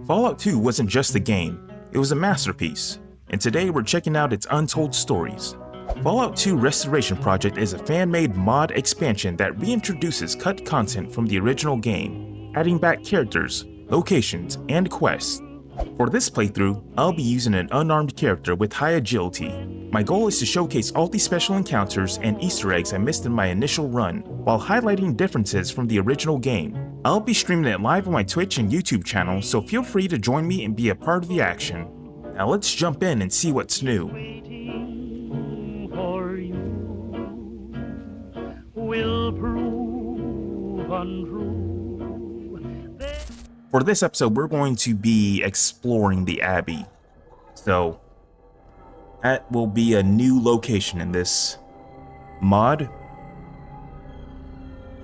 Fallout 2 wasn't just a game, it was a masterpiece, and today we're checking out its untold stories. Fallout 2 Restoration Project is a fan-made mod expansion that reintroduces cut content from the original game, adding back characters, locations, and quests. For this playthrough, I'll be using an unarmed character with high agility. My goal is to showcase all the special encounters and Easter eggs I missed in my initial run, while highlighting differences from the original game. I'll be streaming it live on my Twitch and YouTube channel, so feel free to join me and be a part of the action. Now let's jump in and see what's new. For this episode, we're going to be exploring the Abbey. So, that will be a new location in this mod.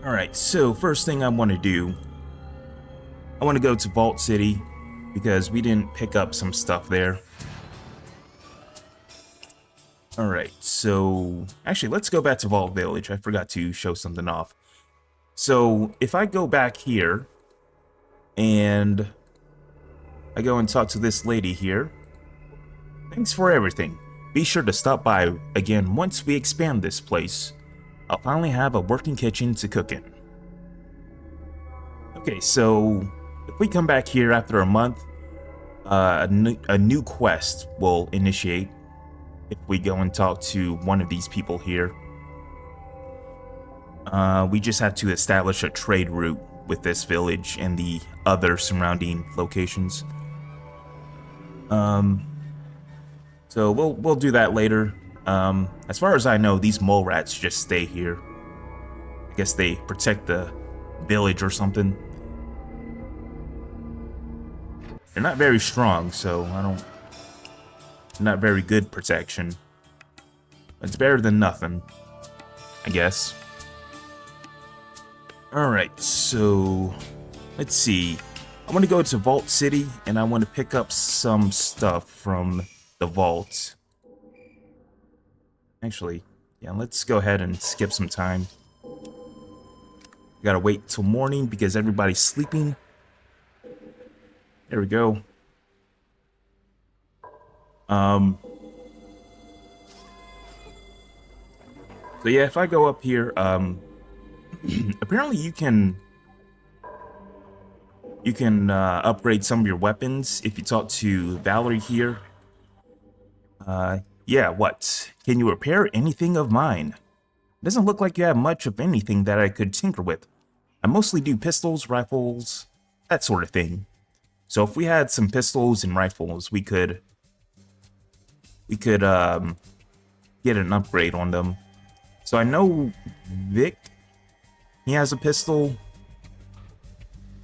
Alright, so first thing I want to do, I want to go to Vault City, because we didn't pick up some stuff there. Alright, so actually let's go back to Vault Village. I forgot to show something off. So, if I go back here, and I go and talk to this lady here. Thanks for everything. Be sure to stop by again once we expand this place. I'll finally have a working kitchen to cook in. Okay, so if we come back here after a month, a new quest will initiate if we go and talk to one of these people here. We just have to establish a trade route with this village and the other surrounding locations. So we'll do that later. As far as I know, these mole rats just stay here. I guess they protect the village or something. They're not very strong, so not very good protection. It's better than nothing, I guess. Alright, so let's see. I want to go to Vault City and I want to pick up some stuff from the vault. Actually, yeah, let's go ahead and skip some time. Gotta wait till morning because everybody's sleeping. There we go. So yeah, if I go up here, apparently you can upgrade some of your weapons if you talk to Valerie here. Yeah, what? Can you repair anything of mine? Doesn't look like you have much of anything that I could tinker with. I mostly do pistols, rifles, that sort of thing. So if we had some pistols and rifles, we could get an upgrade on them. So I know Vic, he has a pistol.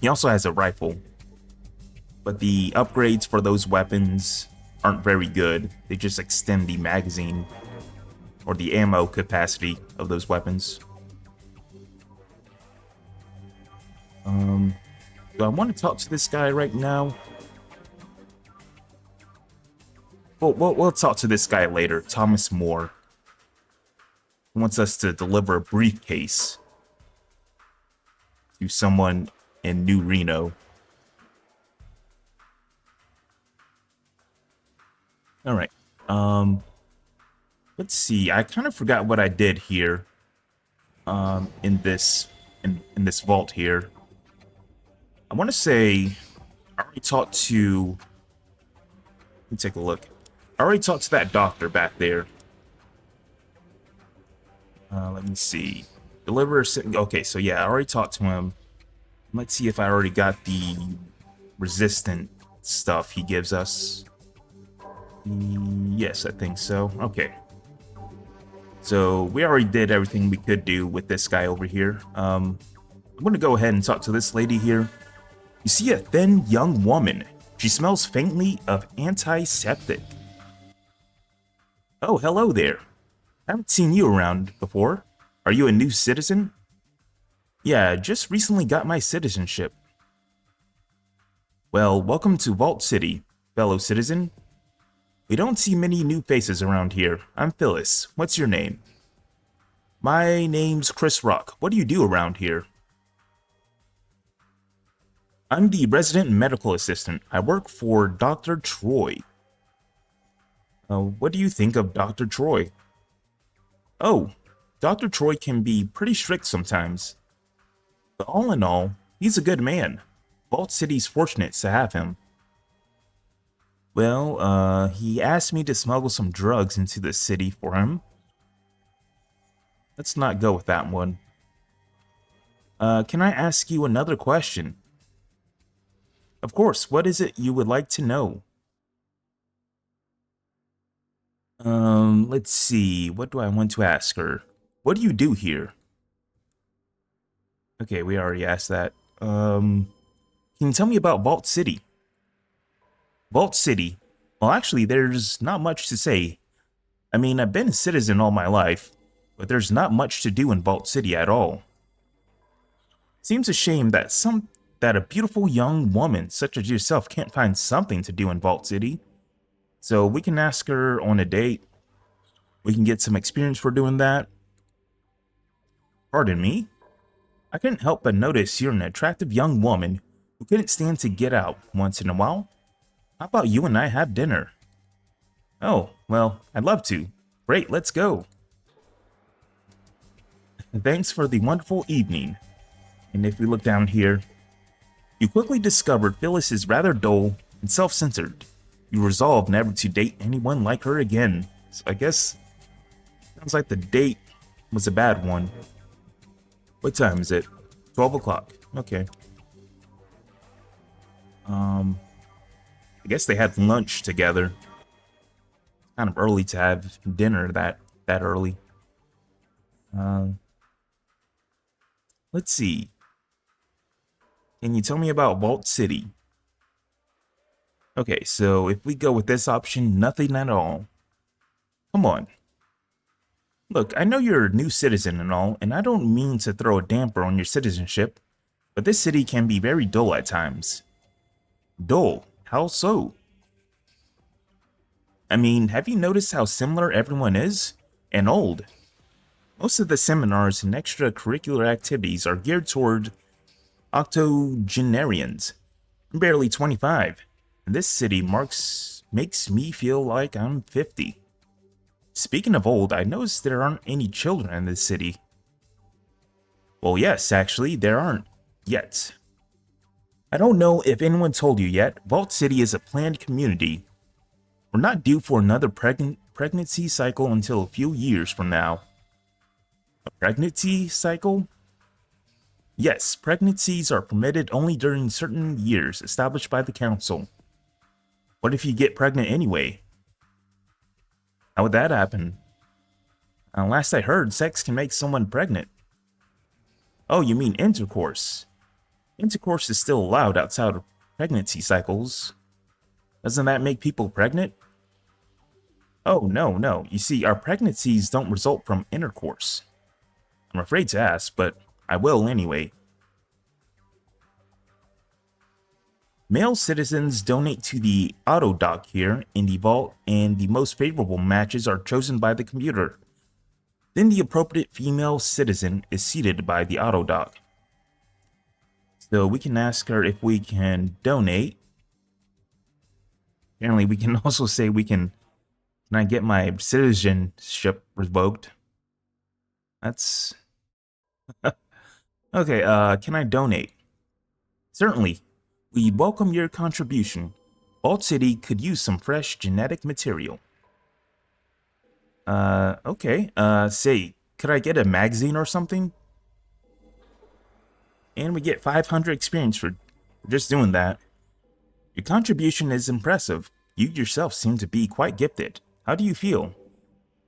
He also has a rifle. But the upgrades for those weapons aren't very good. They just extend the magazine or the ammo capacity of those weapons. Do I want to talk to this guy right now? We'll talk to this guy later, Thomas Moore. He wants us to deliver a briefcase to someone in New Reno. Alright, let's see, I kind of forgot what I did here, in this vault here. I want to say, I already talked to, let me take a look. I already talked to that doctor back there. Let me see. Deliver, okay, so yeah, I already talked to him. Let's see if I already got the resistant stuff he gives us. Yes, I think so. Okay. So we already did everything we could do with this guy over here. I'm going to go ahead and talk to this lady here. You see a thin young woman. She smells faintly of antiseptic. Oh, hello there. I haven't seen you around before. Are you a new citizen? Yeah, just recently got my citizenship. Well, welcome to Vault City, fellow citizen. We don't see many new faces around here. I'm Phyllis. What's your name? My name's Chris Rock. What do you do around here? I'm the resident medical assistant. I work for Dr. Troy. What do you think of Dr. Troy? Oh, Dr. Troy can be pretty strict sometimes. But all in all, he's a good man. Vault City's fortunate to have him. Well, he asked me to smuggle some drugs into the city for him. Let's not go with that one. Can I ask you another question? Of course, what is it you would like to know? Let's see, what do I want to ask her? What do you do here? Okay, we already asked that. Can you tell me about Vault City? Vault City? Well, actually, there's not much to say. I mean, I've been a citizen all my life, but there's not much to do in Vault City at all. Seems a shame that a beautiful young woman such as yourself can't find something to do in Vault City. So we can ask her on a date. We can get some experience for doing that. Pardon me? I couldn't help but notice you're an attractive young woman who couldn't stand to get out once in a while. How about you and I have dinner? Oh, well, I'd love to. Great, let's go. Thanks for the wonderful evening. And if we look down here, you quickly discovered Phyllis is rather dull and self-centered. You resolve never to date anyone like her again. So I guess sounds like the date was a bad one. What time is it? 12 o'clock. Okay. I guess they had lunch together. Kind of early to have dinner that early. Let's see. Can you tell me about Vault City? Okay, so if we go with this option, nothing at all. Come on. Look, I know you're a new citizen and all, and I don't mean to throw a damper on your citizenship, but this city can be very dull at times. Dull? How so? I mean, have you noticed how similar everyone is? And old. Most of the seminars and extracurricular activities are geared toward octogenarians. I'm barely 25, and this city makes me feel like I'm 50. Speaking of old, I noticed there aren't any children in this city. Well, yes, actually, there aren't. Yet. I don't know if anyone told you yet, Vault City is a planned community. We're not due for another pregnancy cycle until a few years from now. A pregnancy cycle? Yes, pregnancies are permitted only during certain years established by the council. What if you get pregnant anyway? How would that happen? Last I heard, sex can make someone pregnant. Oh, you mean intercourse. Intercourse is still allowed outside of pregnancy cycles. Doesn't that make people pregnant? Oh, no. You see, our pregnancies don't result from intercourse. I'm afraid to ask, but I will anyway. Male citizens donate to the auto dock here in the vault, and the most favorable matches are chosen by the computer. Then the appropriate female citizen is seated by the auto dock. So we can ask her if we can donate. Apparently we can also say can I get my citizenship revoked? That's... Okay, can I donate? Certainly. We welcome your contribution. Vault City could use some fresh genetic material. Okay. Say, could I get a magazine or something? And we get 500 experience for just doing that. Your contribution is impressive. You yourself seem to be quite gifted. How do you feel?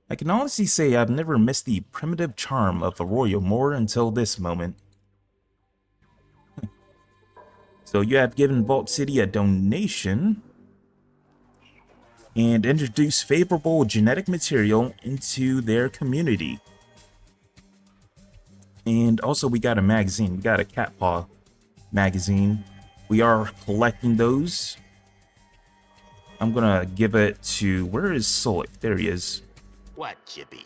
I can honestly say I've never missed the primitive charm of Arroyo more until this moment. So you have given Vault City a donation and introduced favorable genetic material into their community. And also we got a magazine. We got a cat paw magazine. We are collecting those. I'm gonna give it to, where is Solik? There he is. What you be?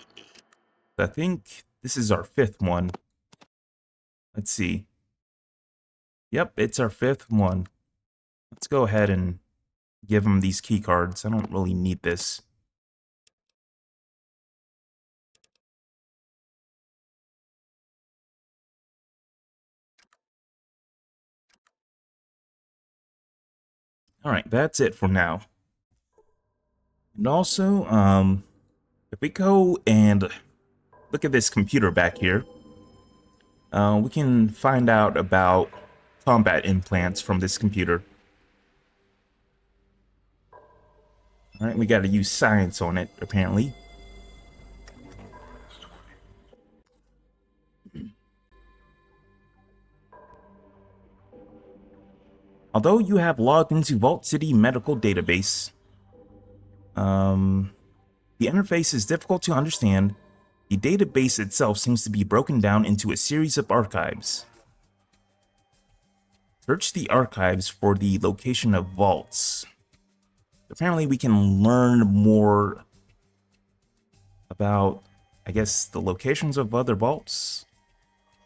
I think this is our 5th one. Let's see. Yep, it's our 5th one. Let's go ahead and give him these key cards. I don't really need this. Alright, that's it for now. And also, if we go and look at this computer back here, we can find out about combat implants from this computer. Alright, we gotta use science on it, apparently. Although you have logged into Vault City Medical Database, the interface is difficult to understand. The database itself seems to be broken down into a series of archives. Search the archives for the location of vaults. Apparently we can learn more about, I guess, the locations of other vaults.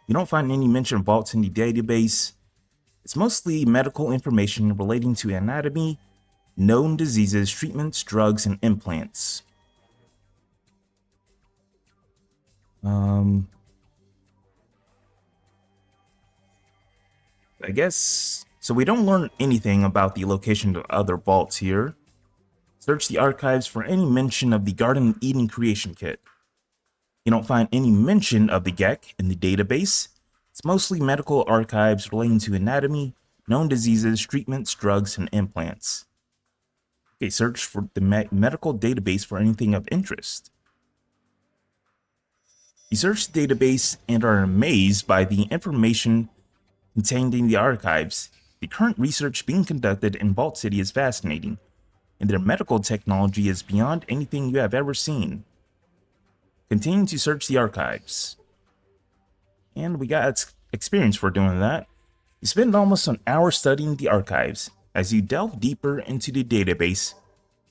You don't find any mention of vaults in the database. It's mostly medical information relating to anatomy, known diseases, treatments, drugs, and implants. I guess, so we don't learn anything about the location of other vaults here. Search the archives for any mention of the Garden of Eden creation kit. You don't find any mention of the GEC in the database. It's mostly medical archives relating to anatomy, known diseases, treatments, drugs, and implants. Okay, search for the medical database for anything of interest. You search the database and are amazed by the information contained in the archives. The current research being conducted in Vault City is fascinating, and their medical technology is beyond anything you have ever seen. Continue to search the archives. And we got experience for doing that. You spend almost an hour studying the archives. As you delve deeper into the database,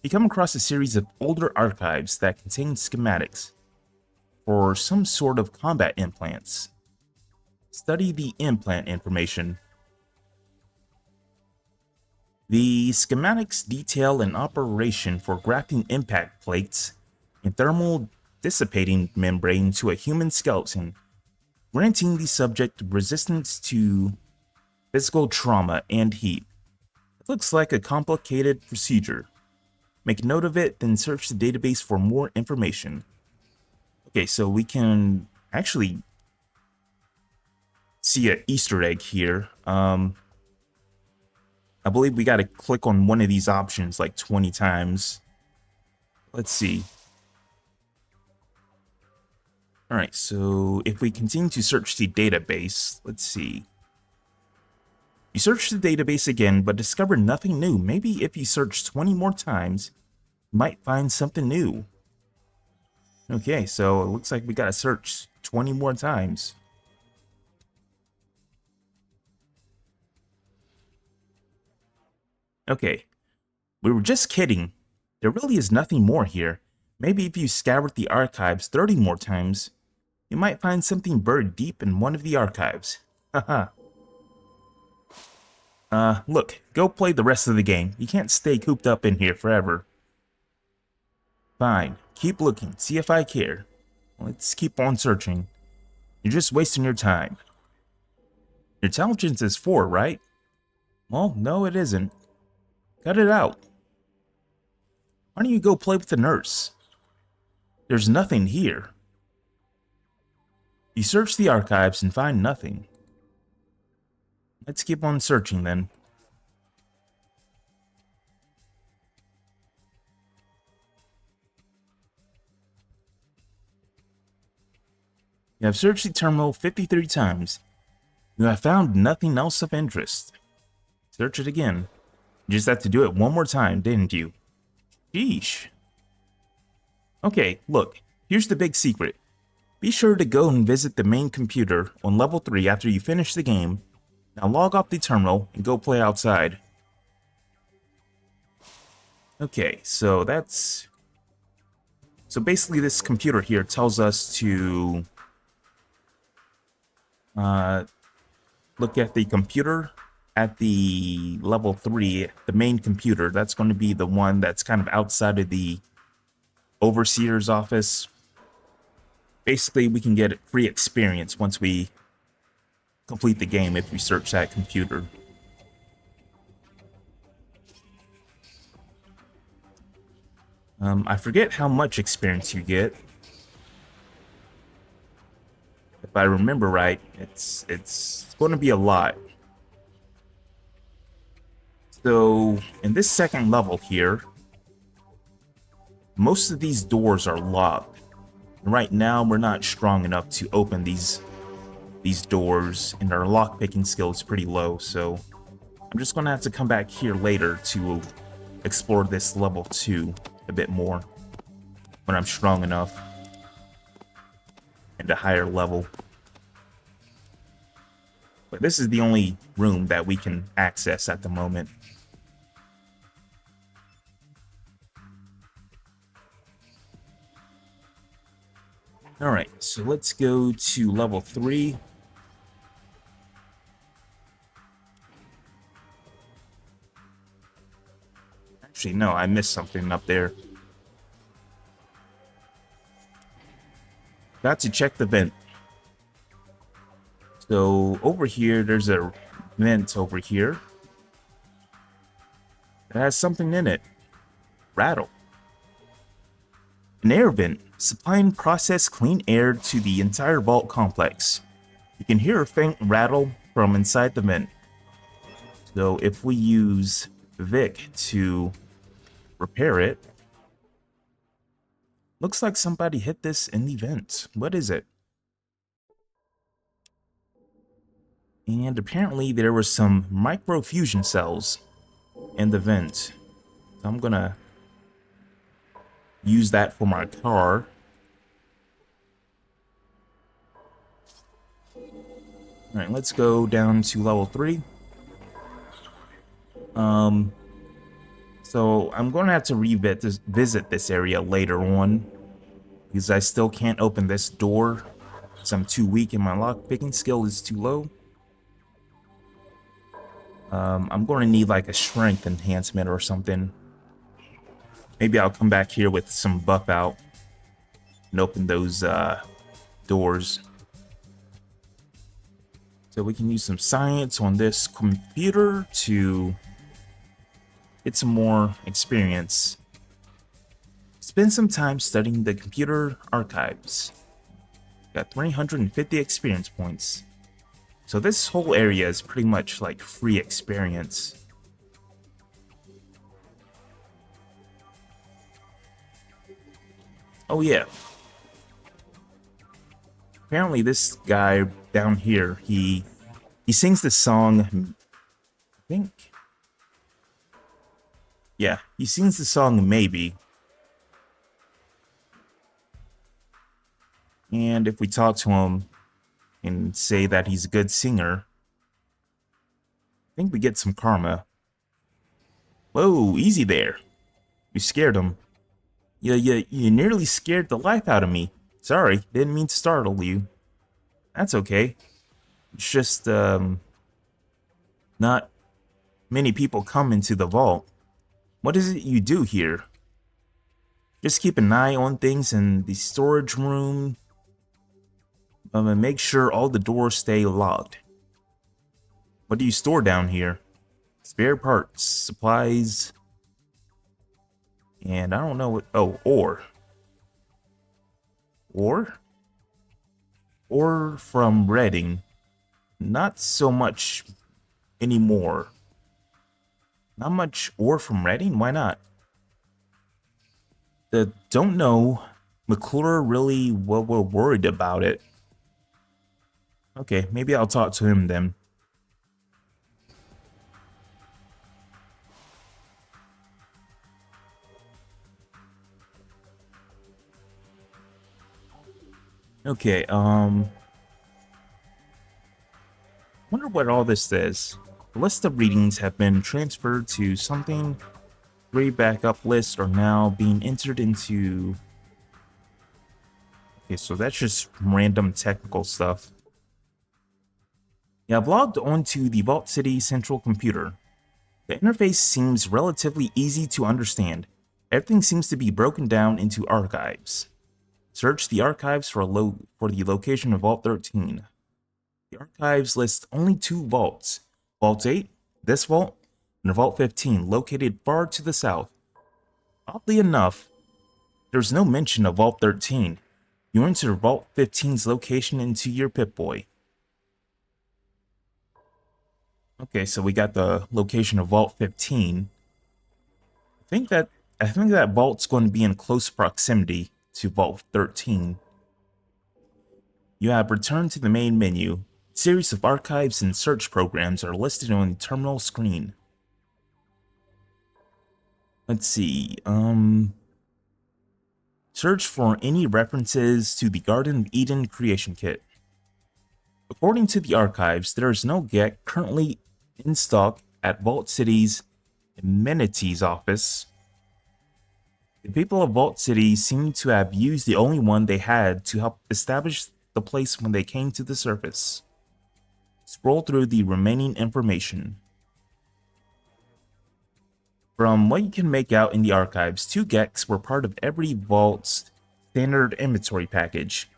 you come across a series of older archives that contain schematics for some sort of combat implants. Study the implant information. The schematics detail an operation for grafting impact plates and thermal dissipating membrane to a human skeleton, granting the subject resistance to physical trauma and heat. It looks like a complicated procedure. Make note of it, then search the database for more information. Okay, so we can actually see an Easter egg here. I believe we got to click on one of these options like 20 times. Let's see. All right, so if we continue to search the database, let's see. You search the database again, but discover nothing new. Maybe if you search 20 more times, you might find something new. Okay, so it looks like we gotta search 20 more times. Okay, we were just kidding. There really is nothing more here. Maybe if you scoured the archives 30 more times, you might find something buried deep in one of the archives. Haha. Look, go play the rest of the game. You can't stay cooped up in here forever. Fine, keep looking, see if I care. Let's keep on searching. You're just wasting your time. Your intelligence is 4, right? Well, no it isn't. Cut it out. Why don't you go play with the nurse? There's nothing here. You search the archives and find nothing. Let's keep on searching then. You have searched the terminal 53 times. You have found nothing else of interest. Search it again. You just have to do it one more time, didn't you? Sheesh. Okay, look, here's the big secret. Be sure to go and visit the main computer on level 3 after you finish the game. Now log off the terminal and go play outside. Okay, so that's... So basically this computer here tells us to... look at the computer at the level 3, the main computer. That's going to be the one that's kind of outside of the overseer's office. Basically, we can get free experience once we complete the game if we search that computer. I forget how much experience you get. If I remember right, it's going to be a lot. So, in this second level here, most of these doors are locked. And right now, we're not strong enough to open these doors, and our lockpicking skill is pretty low, so I'm just going to have to come back here later to explore this level 2 a bit more when I'm strong enough and a higher level. But this is the only room that we can access at the moment. Alright, so let's go to level 3. Actually, no, I missed something up there. Got to check the vent. So over here, there's a vent over here. It has something in it. Rattle. An air vent, supplying processed clean air to the entire vault complex. You can hear a faint rattle from inside the vent. So if we use Vic to repair it, looks like somebody hit this in the vent. What is it? And apparently there were some microfusion cells in the vent. So I'm gonna use that for my car. Alright, let's go down to level 3. So I'm going to have to visit this area later on, because I still can't open this door because I'm too weak and my lockpicking skill is too low. I'm going to need like a strength enhancement or something. Maybe I'll come back here with some buff out and open those doors. So we can use some science on this computer to get some more experience. Spend some time studying the computer archives. Got 350 experience points. So this whole area is pretty much like free experience. Oh yeah. Apparently this guy down here, he sings this song, I think. Yeah, he sings the song Maybe. And if we talk to him and say that he's a good singer, I think we get some karma. Whoa, easy there. You scared him. You nearly scared the life out of me. Sorry, didn't mean to startle you. That's okay. It's just, not many people come into the vault. What is it you do here? Just keep an eye on things in the storage room. And make sure all the doors stay locked. What do you store down here? Spare parts, supplies, and I don't know what. Oh, ore. Ore? Ore from Redding. Not so much anymore. Not much ore from Redding? Why not? Don't know. McClure really were worried about it. Okay, maybe I'll talk to him then. Okay, wonder what all this says. The list of readings have been transferred to something. 3 backup lists are now being entered into. Okay, so that's just random technical stuff. Yeah, I've logged onto the Vault City central computer. The interface seems relatively easy to understand. Everything seems to be broken down into archives. Search the archives for the location of Vault 13. The archives list only two vaults, Vault 8, this vault, and Vault 15, located far to the south. Oddly enough, there's no mention of Vault 13. You enter Vault 15's location into your Pip-Boy. Okay, so we got the location of Vault 15. I think that vault's going to be in close proximity to Vault 13. You have returned to the main menu. A series of archives and search programs are listed on the terminal screen. Let's see, search for any references to the Garden of Eden creation kit. According to the archives, there is no GEC currently in stock at Vault City's amenities office. The people of Vault City seem to have used the only one they had to help establish the place when they came to the surface. Scroll through the remaining information. From what you can make out in the archives, 2 GECs were part of every Vault's standard inventory package.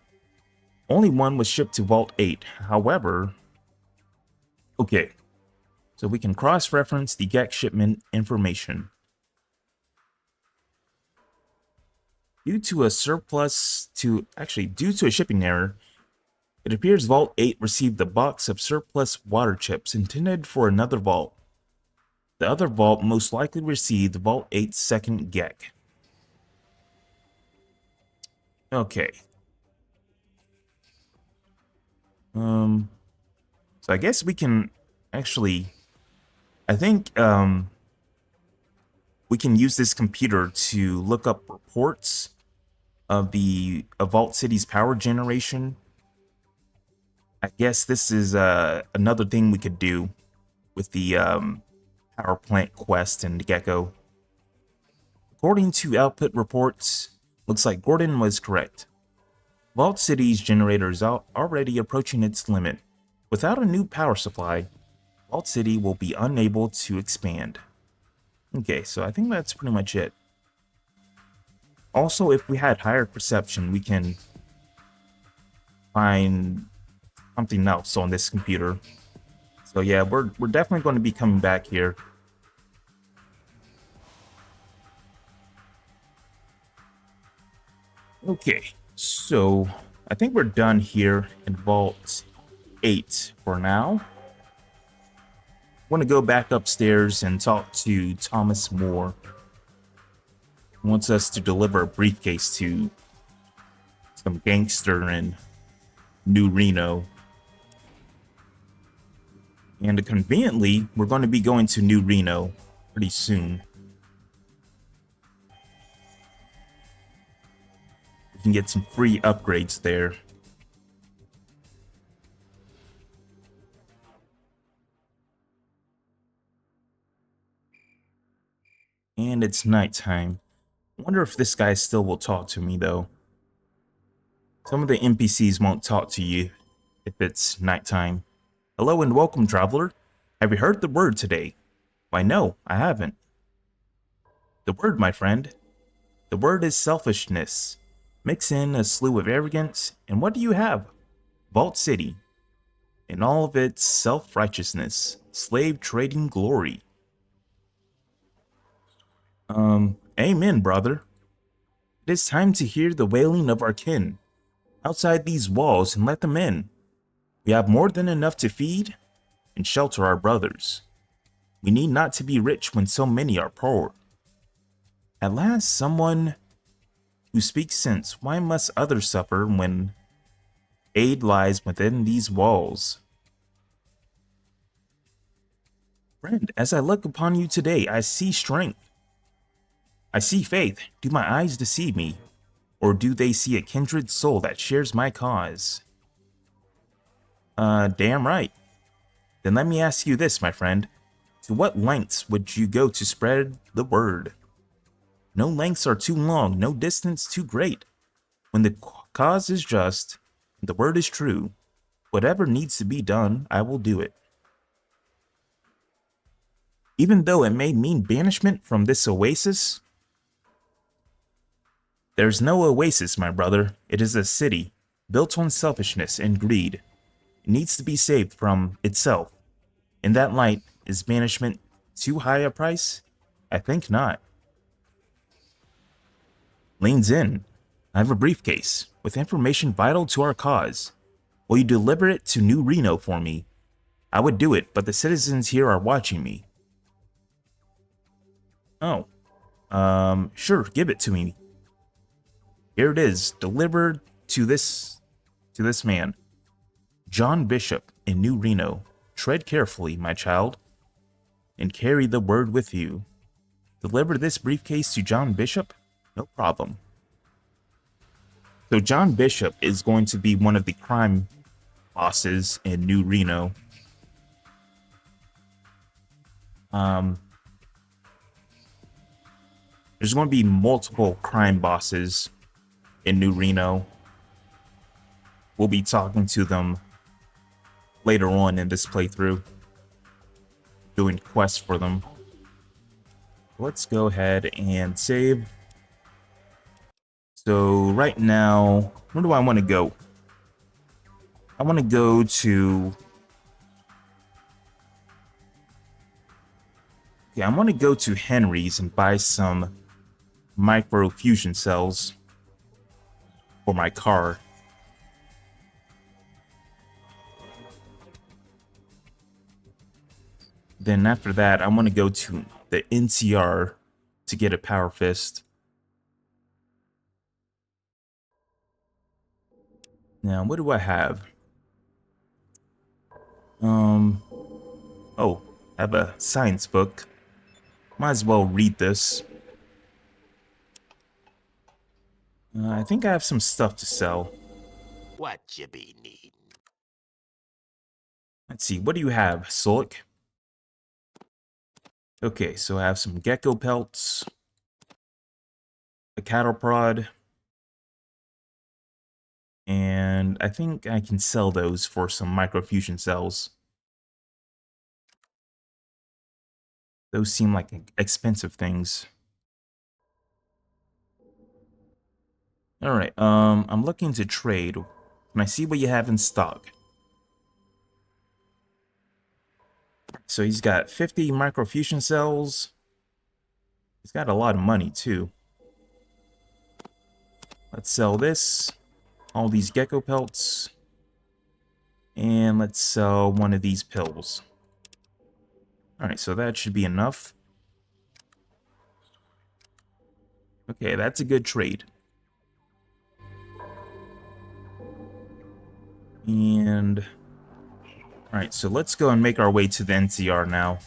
Only one was shipped to Vault 8, however... Okay, so we can cross-reference the GEC shipment information. Due to a shipping error, it appears Vault 8 received a box of surplus water chips intended for another vault. The other vault most likely received Vault 8's second GEC. Okay. So I guess we can actually... I think, we can use this computer to look up reports of Vault City's power generation. I guess this is another thing we could do with the power plant quest and Gecko. According to output reports, looks like Gordon was correct. Vault City's generator is already approaching its limit. Without a new power supply, Vault City will be unable to expand. Okay, so I think that's pretty much it. Also, if we had higher perception, we can find something else on this computer. So yeah, we're definitely going to be coming back here. Okay, so I think we're done here in Vault 8 for now. I want to go back upstairs and talk to Thomas Moore. He wants us to deliver a briefcase to some gangster in New Reno. And conveniently, we're going to be going to New Reno pretty soon. We can get some free upgrades there. And it's nighttime. I wonder if this guy still will talk to me, though. Some of the NPCs won't talk to you if it's nighttime. Hello and welcome, traveler. Have you heard the word today? Why, no, I haven't. The word, my friend. The word is selfishness. Mix in a slew of arrogance, and what do you have? Vault City. In all of its self-righteousness, slave-trading glory. Amen, brother. It is time to hear the wailing of our kin. Outside these walls and let them in. We have more than enough to feed and shelter our brothers. We need not to be rich when so many are poor. At last, someone who speaks sense. Why must others suffer when aid lies within these walls? Friend, as I look upon you today, I see strength. I see faith. Do my eyes deceive me? Or do they see a kindred soul that shares my cause? Damn right. Then let me ask you this, my friend. To what lengths would you go to spread the word? No lengths are too long, no distance too great. When the cause is just, and the word is true, Whatever needs to be done, I will do it. Even though it may mean banishment from this oasis, there's no oasis, my brother. It is a city, built on selfishness and greed. It needs to be saved from itself. In that light, is banishment too high a price? I think not. Leans in. I have a briefcase with information vital to our cause. Will you deliver it to New Reno for me? I would do it, but the citizens here are watching me. Oh. Sure, give it to me. Here it is, delivered to this man. John Bishop in New Reno. Tread carefully, my child, and carry the word with you. Deliver this briefcase to John Bishop? No problem. So John Bishop is going to be one of the crime bosses in New Reno. There's going to be multiple crime bosses in New Reno. We'll be talking to them later on in this playthrough, doing quests for them. Let's go ahead and save. So right now, where do I want to go? I want to go to... Yeah, I want to go to Henry's and buy some micro fusion cells for my car. Then after that, I want to go to the NCR to get a power fist. Now, what do I have? Oh, I have a science book. Might as well read this. I think I have some stuff to sell. What you be needing? Let's see, what do you have, Solik? Okay, so I have some gecko pelts, a cattle prod, and I think I can sell those for some microfusion cells. Those seem like expensive things. Alright, I'm looking to trade. Can I see what you have in stock? So he's got 50 microfusion cells. He's got a lot of money, too. Let's sell this. All these gecko pelts. And let's sell one of these pills. Alright, so that should be enough. Okay, that's a good trade. And... Alright, so let's go and make our way to the NCR now.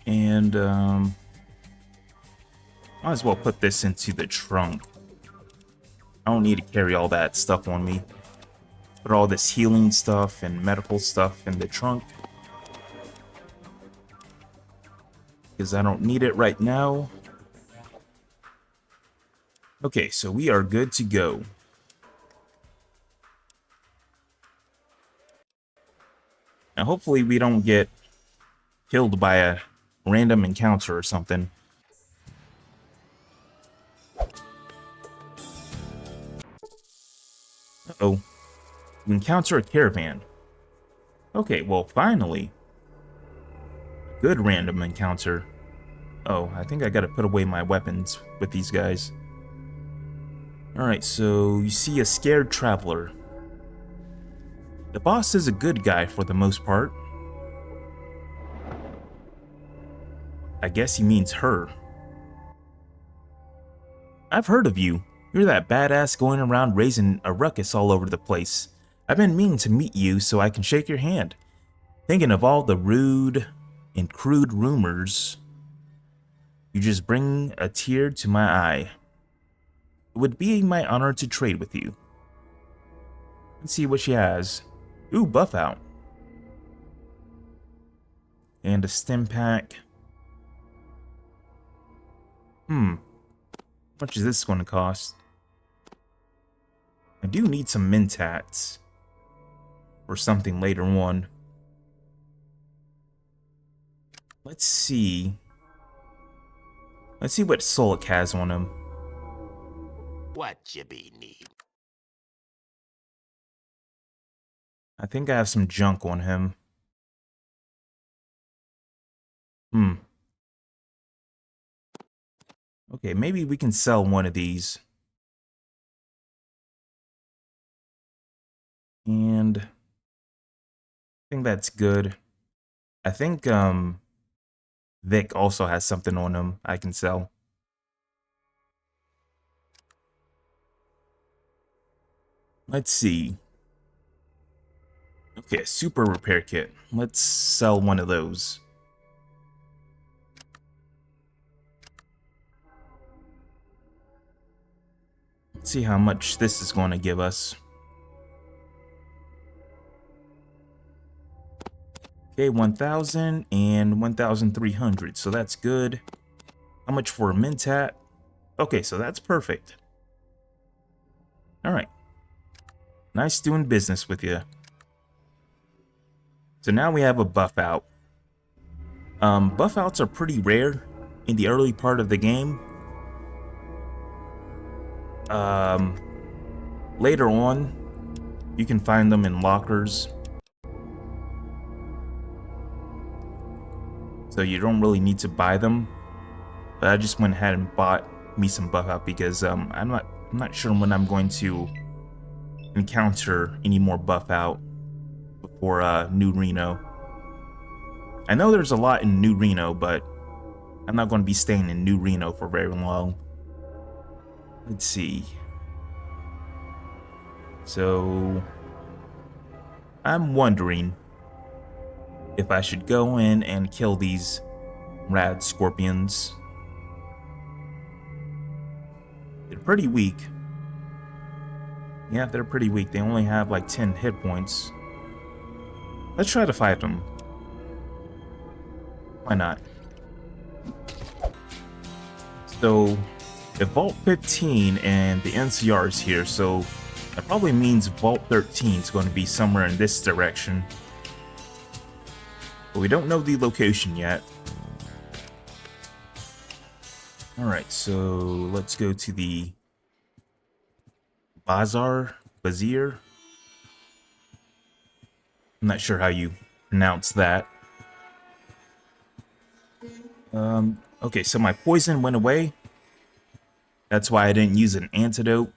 And, might as well put this into the trunk. I don't need to carry all that stuff on me. Put all this healing stuff and medical stuff in the trunk, because I don't need it right now. Okay, so we are good to go. Now, hopefully we don't get killed by a random encounter or something. Uh-oh. You encounter a caravan. Okay, well, finally. Good random encounter. Oh, I think I gotta put away my weapons with these guys. Alright, so you see a scared traveler. The boss is a good guy for the most part. I guess he means her. I've heard of you. You're that badass going around raising a ruckus all over the place. I've been meaning to meet you so I can shake your hand. Thinking of all the rude and crude rumors, you just bring a tear to my eye. It would be my honor to trade with you. Let's see what she has. Ooh, buff out. And a stim pack. How much is this going to cost? I do need some mentats. Or something later on. Let's see. Let's see what Solic has on him. What you be need? I think I have some junk on him. Okay, maybe we can sell one of these. And I think that's good. I think Vic also has something on him I can sell. Let's see. Okay, super repair kit. Let's sell one of those. Let's see how much this is going to give us. Okay, 1,000 and 1,300, so that's good. How much for a mentat? Okay, so that's perfect. Alright. Nice doing business with you. So now we have a buff out. Buff outs are pretty rare in the early part of the game. Later on, you can find them in lockers. So you don't really need to buy them. But I just went ahead and bought me some buff out because I'm not sure when I'm going to encounter any more buff out before New Reno. I know there's a lot in New Reno, but I'm not going to be staying in New Reno for very long. Let's see. So I'm wondering if I should go in and kill these rad scorpions. They're pretty weak. Yeah, they're pretty weak. They only have like 10 hit points. Let's try to fight them. Why not? So, if Vault 15 and the NCR is here, so that probably means Vault 13 is going to be somewhere in this direction. But we don't know the location yet. Alright, so let's go to the Bazaar? I'm not sure how you pronounce that. Okay, so my poison went away. That's why I didn't use an antidote.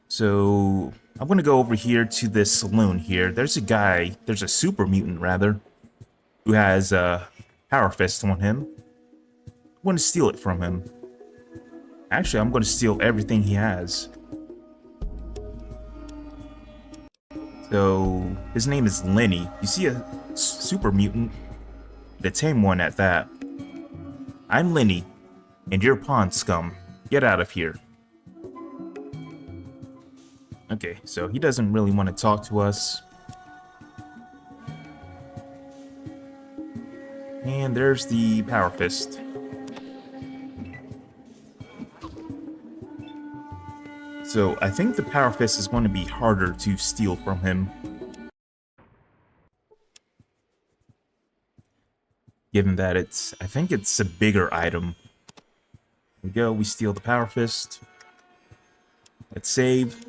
So I'm gonna go over here to this saloon here. There's a super mutant rather, who has a power fist on him. I'm gonna steal it from him. Actually, I'm gonna steal everything he has. So his name is Lenny. You see a super mutant? The tame one at that. I'm Lenny, and you're pawn scum. Get out of here. Okay, so he doesn't really want to talk to us. And there's the power fist. So I think the power fist is going to be harder to steal from him. Given that I think it's a bigger item. Here we go, we steal the power fist. Let's save.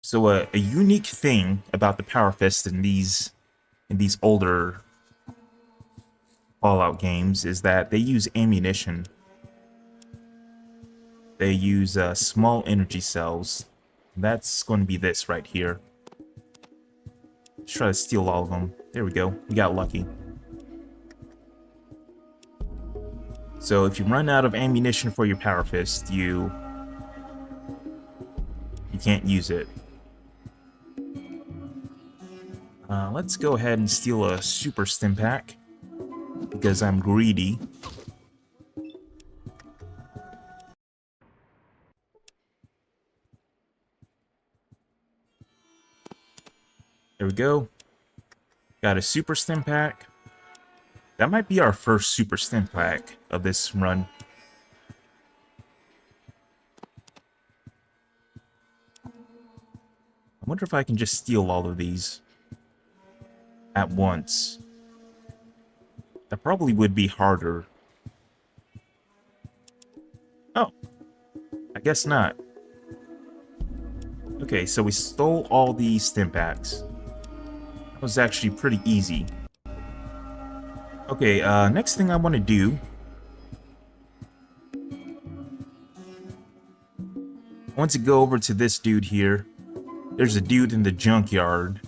So a unique thing about the power fist in these older Fallout games is that they use ammunition. They use small energy cells. That's going to be this right here. Let's try to steal all of them. There we go. We got lucky. So if you run out of ammunition for your power fist, you can't use it. Let's go ahead and steal a super stim pack because I'm greedy. There we go. Got a super stim pack. That might be our first super stim pack of this run. I wonder if I can just steal all of these at once. That probably would be harder. Oh, I guess not. Okay, so we stole all the stim packs. That was actually pretty easy. Okay, next thing I want to do... I want to go over to this dude here. There's a dude in the junkyard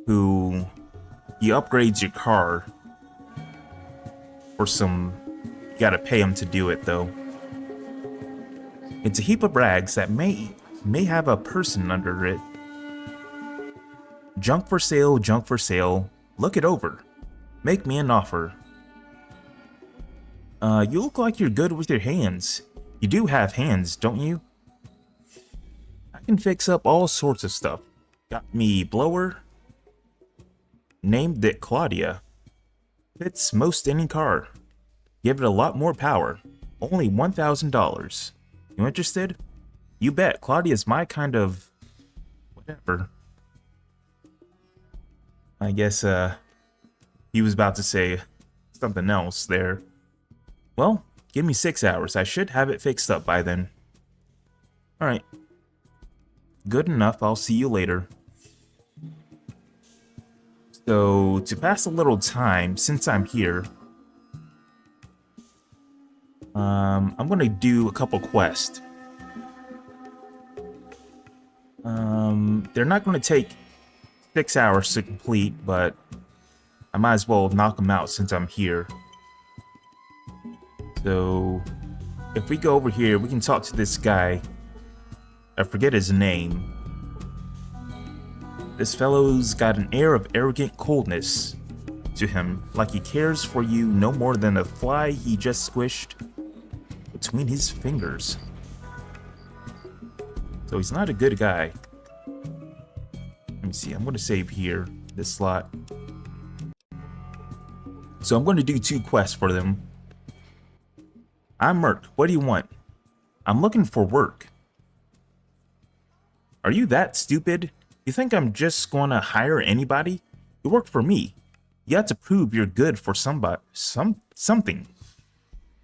who... he upgrades your car for some... you gotta pay him to do it, though. It's a heap of rags that may have a person under it. Junk for sale, junk for sale. Look it over. Make me an offer. You look like you're good with your hands. You do have hands, don't you? I can fix up all sorts of stuff. Got me blower. Named it Claudia. Fits most any car. Give it a lot more power. Only $1,000. You interested? You bet. Claudia's my kind of... whatever. I guess, he was about to say something else there. Well, give me 6 hours. I should have it fixed up by then. Alright. Good enough. I'll see you later. So, to pass a little time, since I'm here... I'm gonna do a couple quests. They're not gonna take 6 hours to complete, but I might as well knock them out since I'm here. So, if we go over here, we can talk to this guy. I forget his name. This fellow's got an air of arrogant coldness to him, like he cares for you no more than a fly he just squished between his fingers. So he's not a good guy. Let me see, I'm going to save here, this slot. So I'm going to do 2 quests for them. I'm Merc, what do you want? I'm looking for work. Are you that stupid? You think I'm just going to hire anybody? You work for me. You have to prove you're good for somebody, something.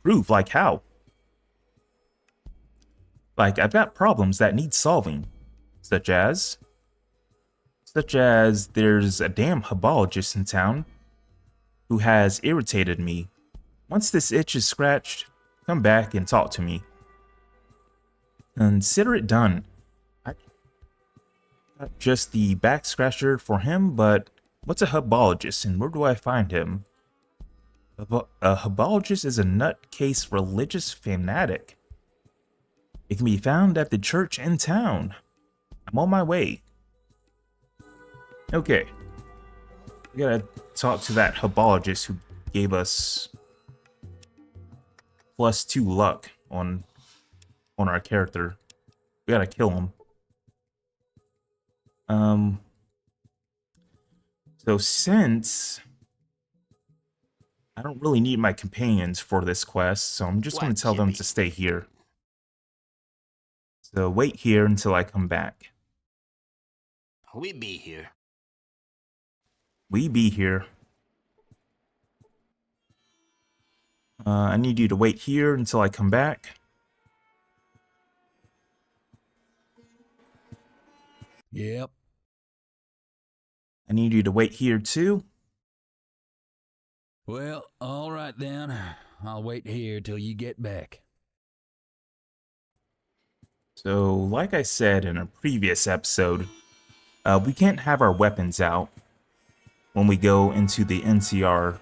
Prove, like how? Like, I've got problems that need solving. Such as there's a damn hebologist in town who has irritated me. Once this itch is scratched, come back and talk to me. Consider it done. I got just the back scratcher for him, but what's a hebologist and where do I find him? A hebologist is a nutcase religious fanatic. It can be found at the church in town. I'm on my way. Okay. We gotta talk to that hebologist who gave us +2 luck on our character. We gotta kill him. So since I don't really need my companions for this quest, so I'm just gonna tell them to stay here. So wait here until I come back. We be here. We be here. I need you to wait here until I come back. Yep. I need you to wait here too. Well, all right then. I'll wait here till you get back. So, like I said in a previous episode, we can't have our weapons out when we go into the NCR,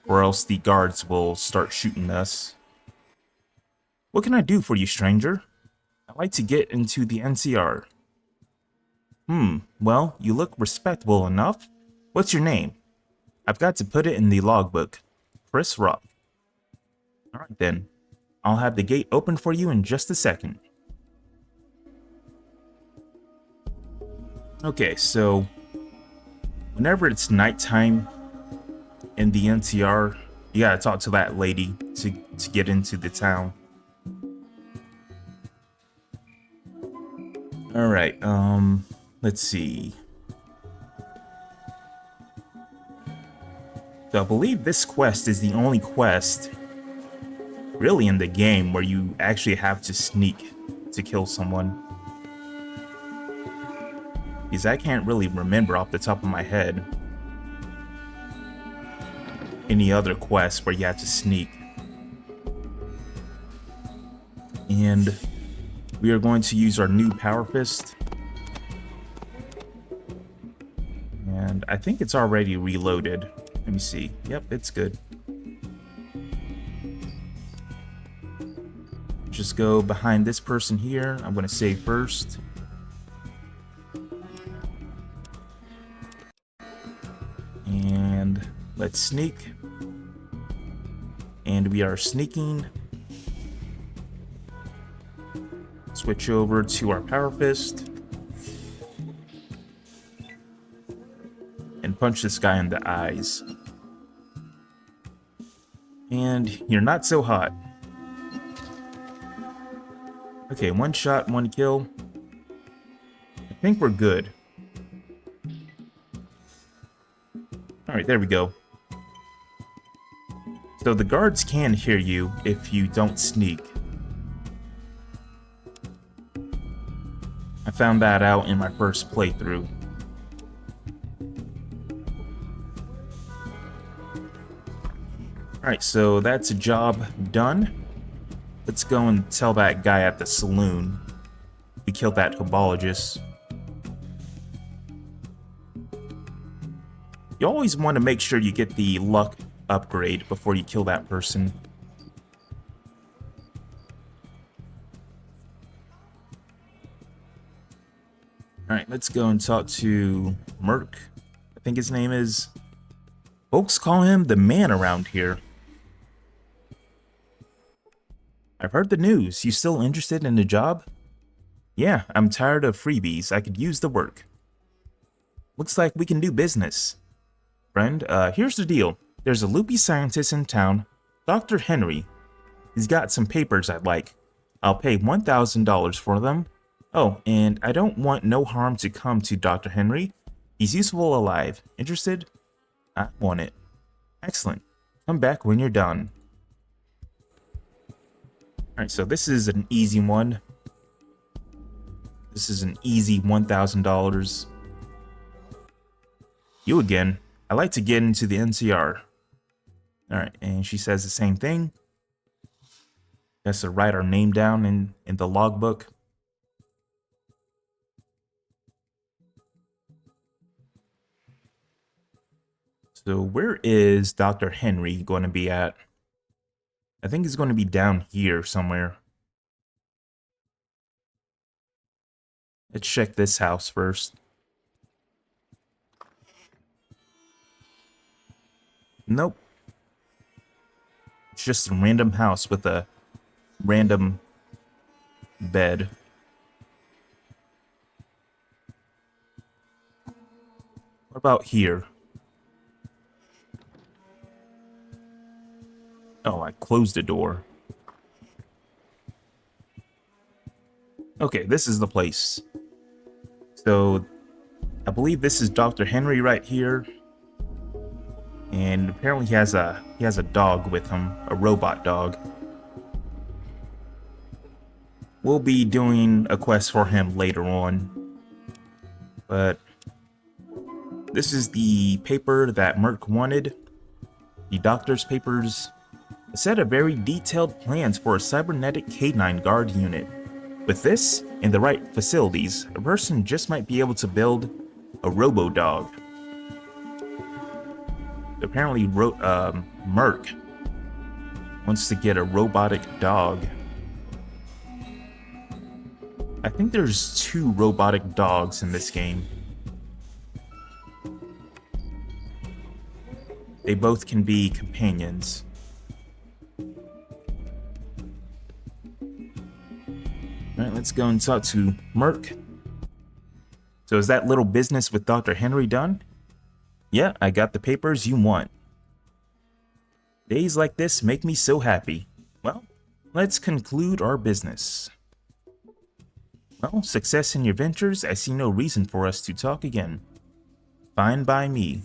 or else the guards will start shooting us. What can I do for you, stranger? I'd like to get into the NCR. Well, you look respectable enough. What's your name? I've got to put it in the logbook. Chris Rock. Alright then. I'll have the gate open for you in just a second. Okay, so whenever it's nighttime in the NTR, you gotta talk to that lady to get into the town. Alright, let's see. So I believe this quest is the only quest really in the game where you actually have to sneak to kill someone. Because I can't really remember off the top of my head any other quests where you have to sneak. And we are going to use our new Power Fist. And I think it's already reloaded. Let me see. Yep, it's good. Just go behind this person here. I'm going to save first. And let's sneak. And we are sneaking. Switch over to our Power Fist. And punch this guy in the eyes. And you're not so hot. Okay, one shot, one kill. I think we're good. Alright, there we go. So the guards can hear you if you don't sneak. I found that out in my first playthrough. Alright, so that's a job done. Let's go and tell that guy at the saloon we killed that hobologist. You always want to make sure you get the luck upgrade before you kill that person. Alright, let's go and talk to Merc. I think his name is. Folks call him the man around here. I've heard the news. You still interested in the job? Yeah, I'm tired of freebies. I could use the work. Looks like we can do business. Friend, here's the deal. There's a loopy scientist in town, Dr. Henry. He's got some papers I'd like. I'll pay $1,000 for them. Oh, and I don't want no harm to come to Dr. Henry. He's useful alive. Interested? I want it. Excellent. Come back when you're done. Alright, so this is an easy one. This is an easy $1,000. You again. I like to get into the NCR. Alright, and she says the same thing. Has to write our name down in the logbook. So where is Dr. Henry going to be at? I think he's going to be down here somewhere. Let's check this house first. Nope. It's just a random house with a random bed. What about here? Oh, I closed the door. Okay, this is the place. So, I believe this is Dr. Henry right here. And apparently he has a dog with him, a robot dog. We'll be doing a quest for him later on. But this is the paper that Merc wanted. The doctor's papers. A set of very detailed plans for a cybernetic K9 guard unit. With this, in the right facilities, a person just might be able to build a robo-dog. Apparently, Merc wants to get a robotic dog. I think there's 2 robotic dogs in this game. They both can be companions. Alright, let's go and talk to Merc. So is that little business with Dr. Henry done? Yeah, I got the papers you want. Days like this make me so happy. Well, let's conclude our business. Well, success in your ventures, I see no reason for us to talk again. Fine by me.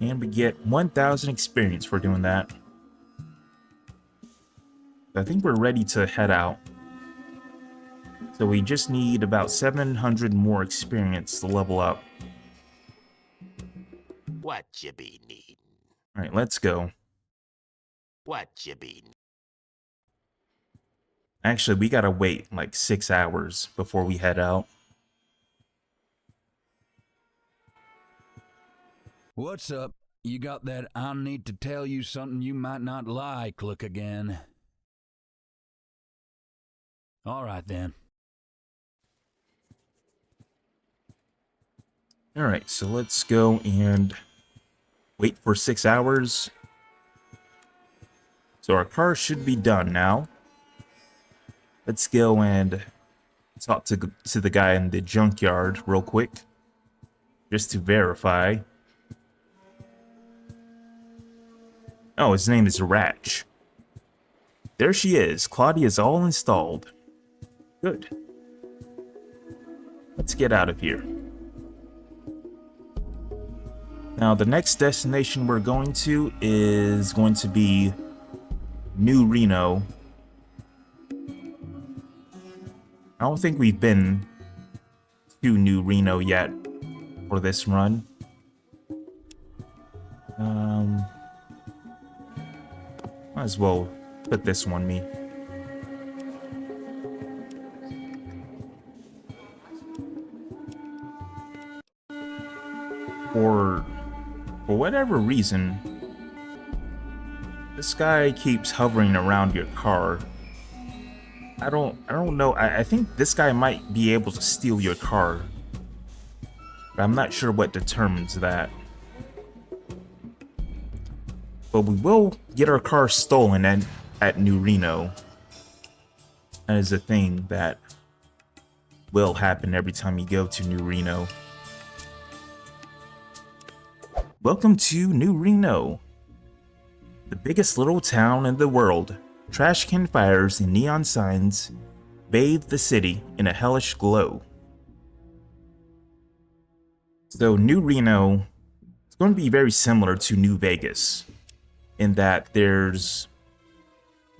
And we get 1,000 experience for doing that. I think we're ready to head out. So we just need about 700 more experience to level up. What you be needin'? Alright, let's go. What you be needin'? Actually, we gotta wait like 6 hours before we head out. What's up? You got that I need to tell you something you might not like look again. All right then. Alright, so let's go and wait for 6 hours. So our car should be done now. Let's go and talk to the guy in the junkyard real quick, just to verify. Oh, his name is Ratch. There she is. Claudia's all installed. Good. Let's get out of here. Now, the next destination we're going to is going to be New Reno. I don't think we've been to New Reno yet for this run. Might as well put this one me. For whatever reason, this guy keeps hovering around your car. I don't know. I think this guy might be able to steal your car, but I'm not sure what determines that. But we will get our car stolen at New Reno. That is a thing that will happen every time you go to New Reno. Welcome to New Reno, the biggest little town in the world. Trash can fires and neon signs bathe the city in a hellish glow. So New Reno is going to be very similar to New Vegas in that there's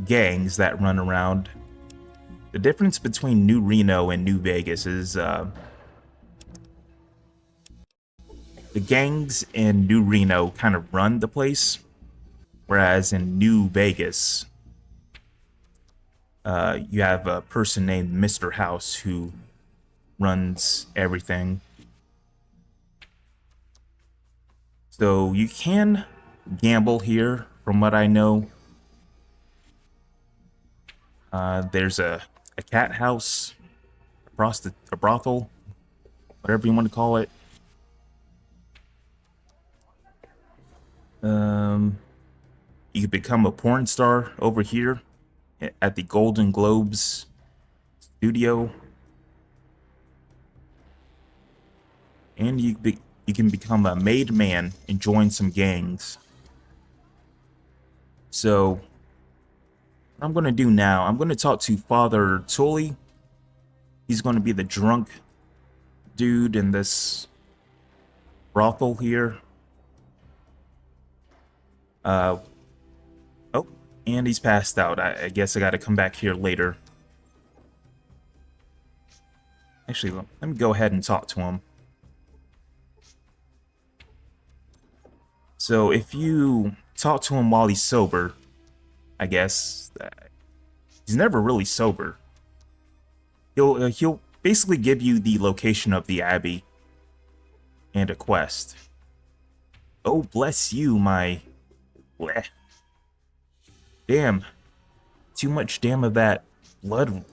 gangs that run around. The difference between New Reno and New Vegas is the gangs in New Reno kind of run the place, whereas in New Vegas, you have a person named Mr. House who runs everything. So you can gamble here, from what I know. There's a cat house, a brothel, whatever you want to call it. You could become a porn star over here at the Golden Globes studio, and you can become a made man and join some gangs. So what I'm going to do now, I'm going to talk to Father Tully. He's going to be the drunk dude in this brothel here. Oh, and he's passed out. I guess I gotta come back here later. Actually, let me go ahead and talk to him. So if you talk to him while he's sober, I guess he's never really sober. He'll basically give you the location of the Abbey and a quest. Oh, bless you, my... Bleh. Damn. Too much damn of that blood.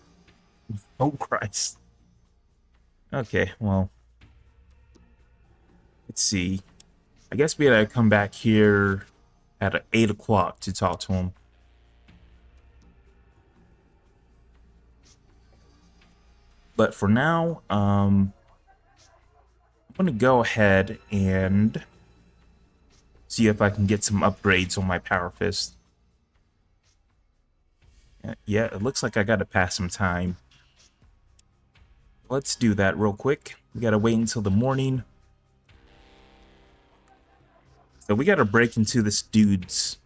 Oh, Christ. Okay, well. Let's see. I guess we gotta come back here at 8 o'clock to talk to him. But for now, I'm I'm going to go ahead and see if I can get some upgrades on my Power Fist. Yeah, it looks like I got to pass some time. Let's do that real quick. We got to wait until the morning. So we got to break into this dude's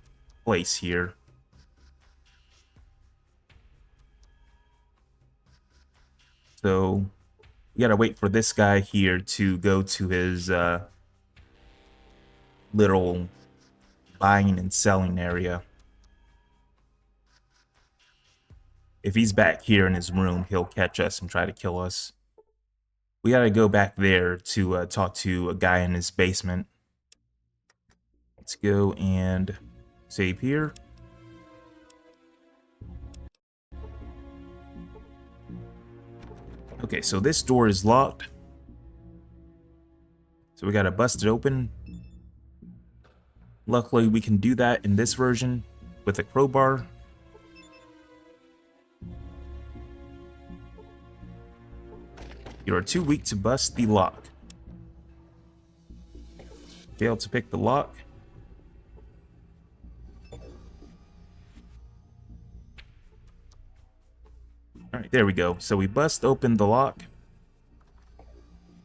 place here. So we got to wait for this guy here to go to his little buying and selling area. If he's back here in his room, he'll catch us and try to kill us. We gotta go back there to talk to a guy in his basement. Let's go and save here. Okay, so this door is locked. So we gotta bust it open. Luckily, we can do that in this version with a crowbar. You are too weak to bust the lock. Failed to pick the lock. Alright, there we go. So we bust open the lock.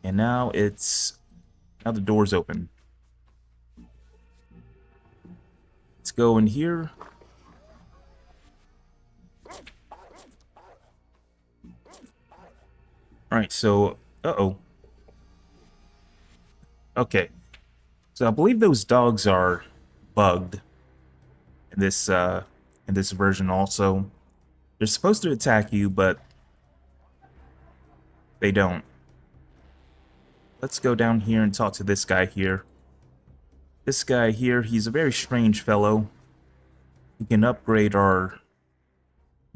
And now now the door's open. Let's go in here. Alright, so uh-oh. Okay. So I believe those dogs are bugged in this version also. They're supposed to attack you, but they don't. Let's go down here and talk to this guy here. This guy here, he's a very strange fellow. He can upgrade our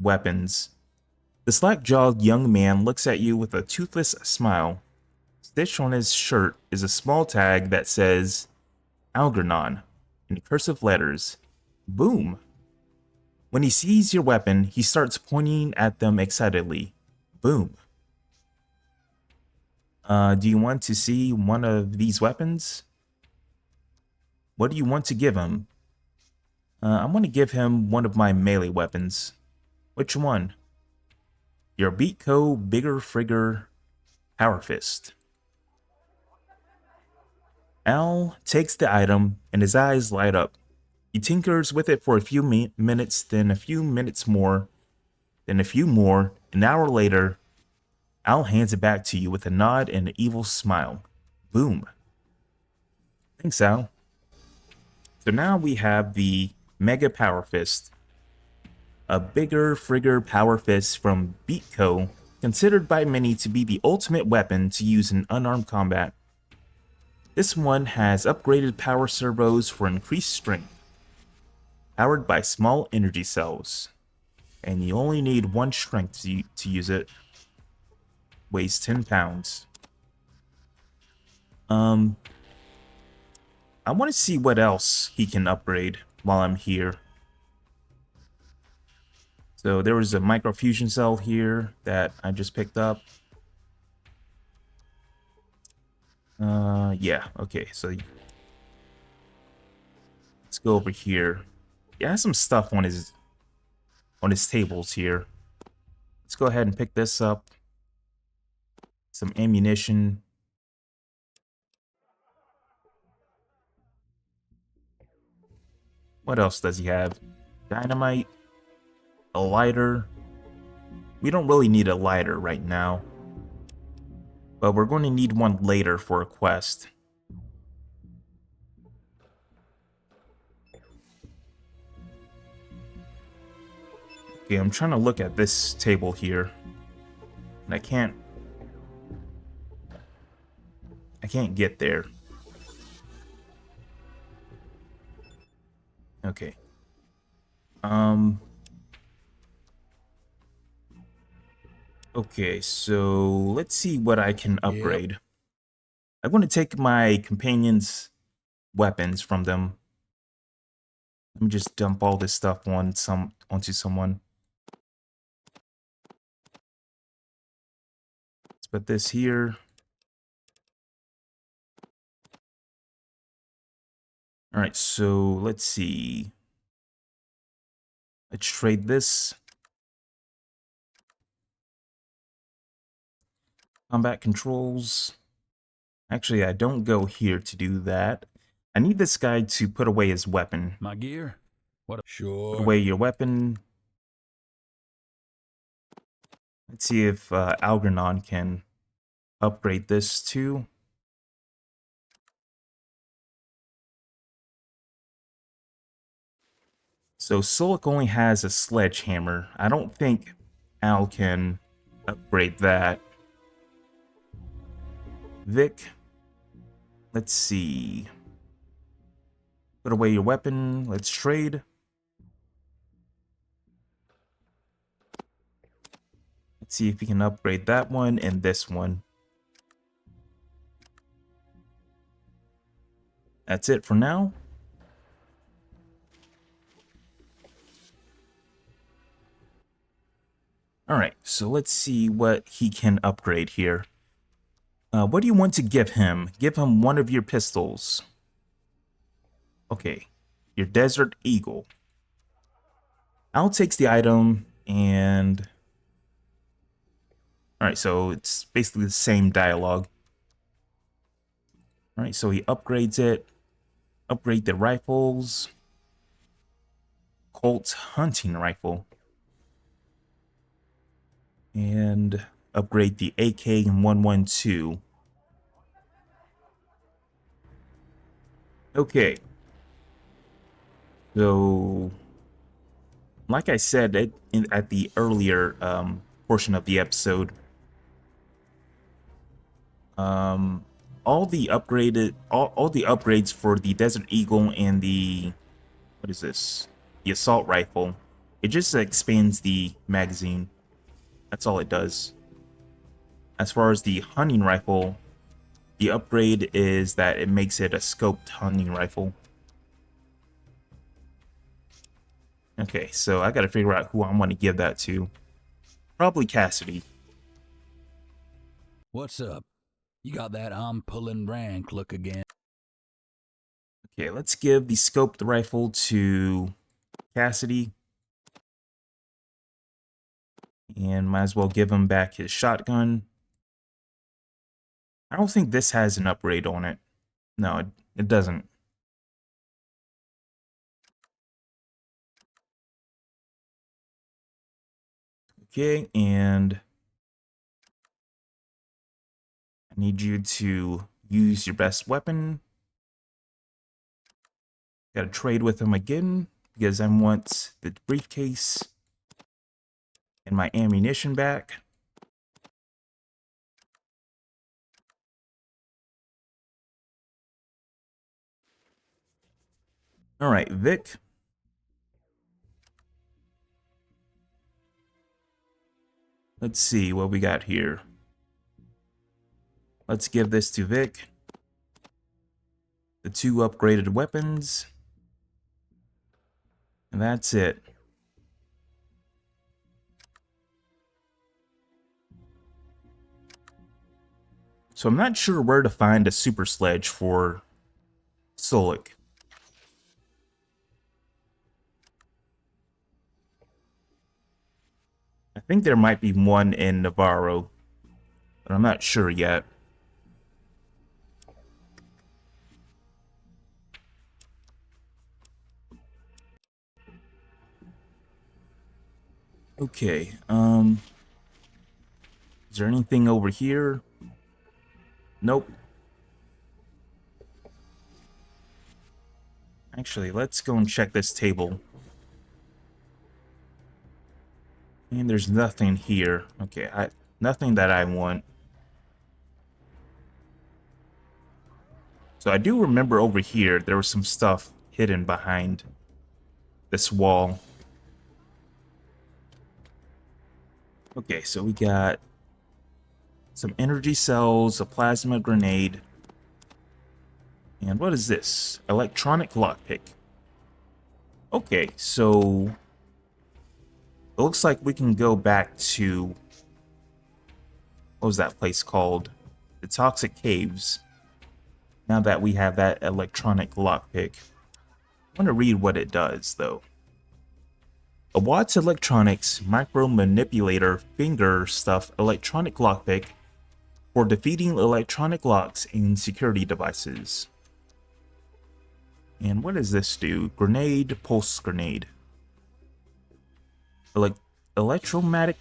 weapons. The slack-jawed young man looks at you with a toothless smile. Stitched on his shirt is a small tag that says Algernon in cursive letters. Boom! When he sees your weapon, he starts pointing at them excitedly. Boom. Do you want to see one of these weapons? What do you want to give him? I'm going to give him one of my melee weapons. Which one? Your Beatco Bigger Frigger Power Fist. Al takes the item and his eyes light up. He tinkers with it for a few minutes, then a few minutes more, then a few more. An hour later, Al hands it back to you with a nod and an evil smile. Boom. Thanks, Al. So now we have the Mega Power Fist. A Bigger Frigger Power Fist from Beatco, considered by many to be the ultimate weapon to use in unarmed combat. This one has upgraded power servos for increased strength, powered by small energy cells, and you only need one strength to use it. Weighs 10 pounds. I want to see what else he can upgrade while I'm here. So there was a microfusion cell here that I just picked up. Yeah, okay, so let's go over here. He has some stuff on his tables here. Let's go ahead and pick this up. Some ammunition. What else does he have? Dynamite. A lighter. We don't really need a lighter right now, but we're going to need one later for a quest. Okay, I'm trying to look at this table here, and I can't get there. Okay. Okay, so let's see what I can upgrade. Yep. I'm going to take my companions' weapons from them. Let me just dump all this stuff onto someone. Let's put this here. All right, so let's see. Let's trade this. Combat controls. Actually, I don't go here to do that. I need this guy to put away his weapon. My gear? What? Put Sure. away your weapon. Let's see if Algernon can upgrade this too. So Solik only has a sledgehammer. I don't think Al can upgrade that. Vic, let's see. Put away your weapon. Let's trade. Let's see if we can upgrade that one and this one. That's it for now. Alright, so let's see what he can upgrade here. What do you want to give him? Give him one of your pistols. Okay, your Desert Eagle. Al takes the item and... Alright, so it's basically the same dialogue. Alright, so he upgrades it. Upgrade the rifles. Colt hunting rifle. And upgrade the AK-112. Okay. So, like I said at the earlier portion of the episode, all the upgrades for the Desert Eagle and the, what is this? The assault rifle, it just expands the magazine. That's all it does. As far as the hunting rifle, the upgrade is that it makes it a scoped hunting rifle. Okay, so I gotta figure out who I want to give that to. Probably Cassidy. What's up? You got that I'm pulling rank look again. Okay, let's give the scoped rifle to Cassidy. And might as well give him back his shotgun. I don't think this has an upgrade on it. No, it doesn't. Okay, and I need you to use your best weapon. Gotta trade with him again because I want the briefcase and my ammunition back. All right, Vic. Let's see what we got here. Let's give this to Vic. The 2 upgraded weapons. And that's it. So I'm not sure where to find a super sledge for Solik. I think there might be one in Navarro, but I'm not sure yet. Okay, is there anything over here? Nope. Actually, let's go and check this table. And there's nothing here. Okay, nothing that I want. So I do remember over here, there was some stuff hidden behind this wall. Okay, so we got some energy cells, a plasma grenade. And what is this? Electronic lockpick. Okay, so it looks like we can go back to, what was that place called? The Toxic Caves. Now that we have that electronic lockpick. I want to read what it does, though. A Watts Electronics Micro Manipulator Finger Stuff Electronic Lockpick for defeating electronic locks in security devices. And what does this do? Grenade, pulse grenade. Electromagnetic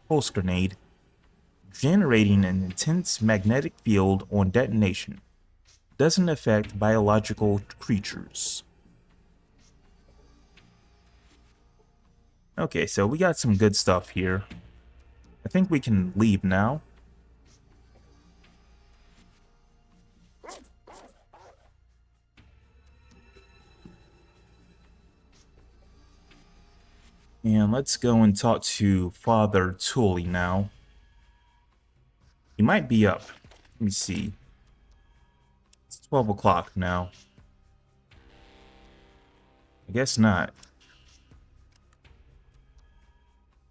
pulse grenade, generating an intense magnetic field on detonation. Doesn't affect biological creatures. Okay, so we got some good stuff here. I think we can leave now. And let's go and talk to Father Tully now. He might be up. Let me see. It's 12 o'clock now. I guess not.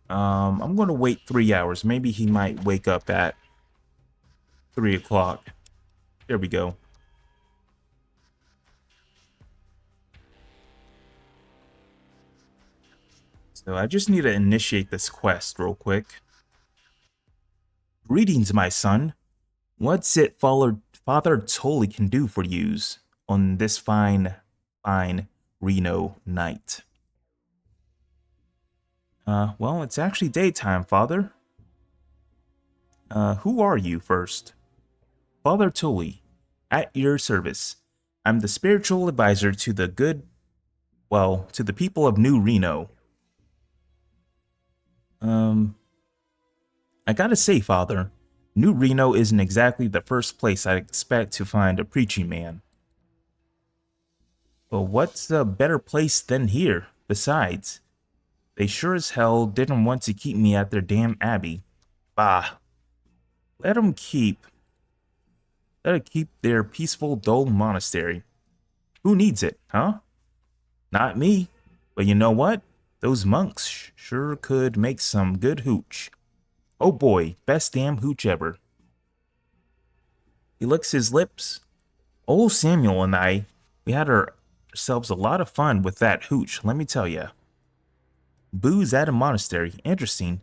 I'm going to wait 3 hours. Maybe he might wake up at 3 o'clock. There we go. So I just need to initiate this quest real quick. Greetings, my son. What's it Father Tully can do for yous on this fine Reno night? Well, it's actually daytime, Father. Who are you first? Father Tully, at your service. I'm the spiritual advisor to the to the people of New Reno. I gotta say, Father, New Reno isn't exactly the first place I'd expect to find a preaching man. But what's a better place than here, besides? They sure as hell didn't want to keep me at their damn Abbey. Bah. Let 'em keep their peaceful, dull monastery. Who needs it, huh? Not me. But you know what? Those monks sure could make some good hooch. Oh boy, best damn hooch ever. He licks his lips. Old Samuel and I, we had ourselves a lot of fun with that hooch, let me tell ya. Booze at a monastery, interesting.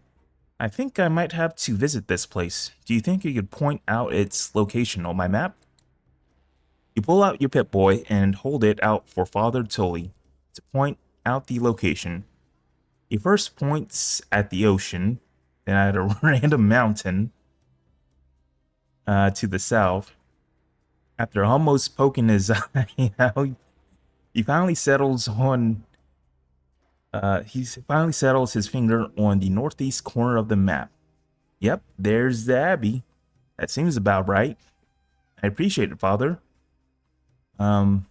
I think I might have to visit this place. Do you think you could point out its location on my map? You pull out your Pip-Boy and hold it out for Father Tully to point out the location. He first points at the ocean, then at a random mountain to the south. After almost poking his eye out, he finally settles his finger on the northeast corner of the map. Yep, there's the Abbey. That seems about right. I appreciate it, Father. I'm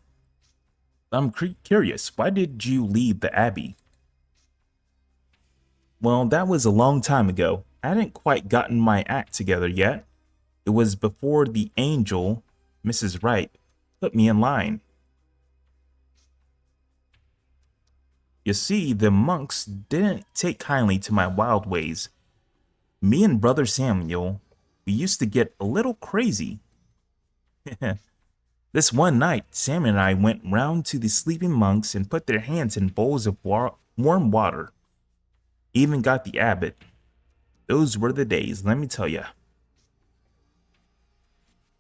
curious, why did you leave the Abbey? Well, that was a long time ago. I hadn't quite gotten my act together yet. It was before the angel, Mrs. Wright, put me in line. You see, the monks didn't take kindly to my wild ways. Me and Brother Samuel, we used to get a little crazy. This one night, Sam and I went round to the sleeping monks and put their hands in bowls of warm water. Even got the abbot. Those were the days, let me tell ya.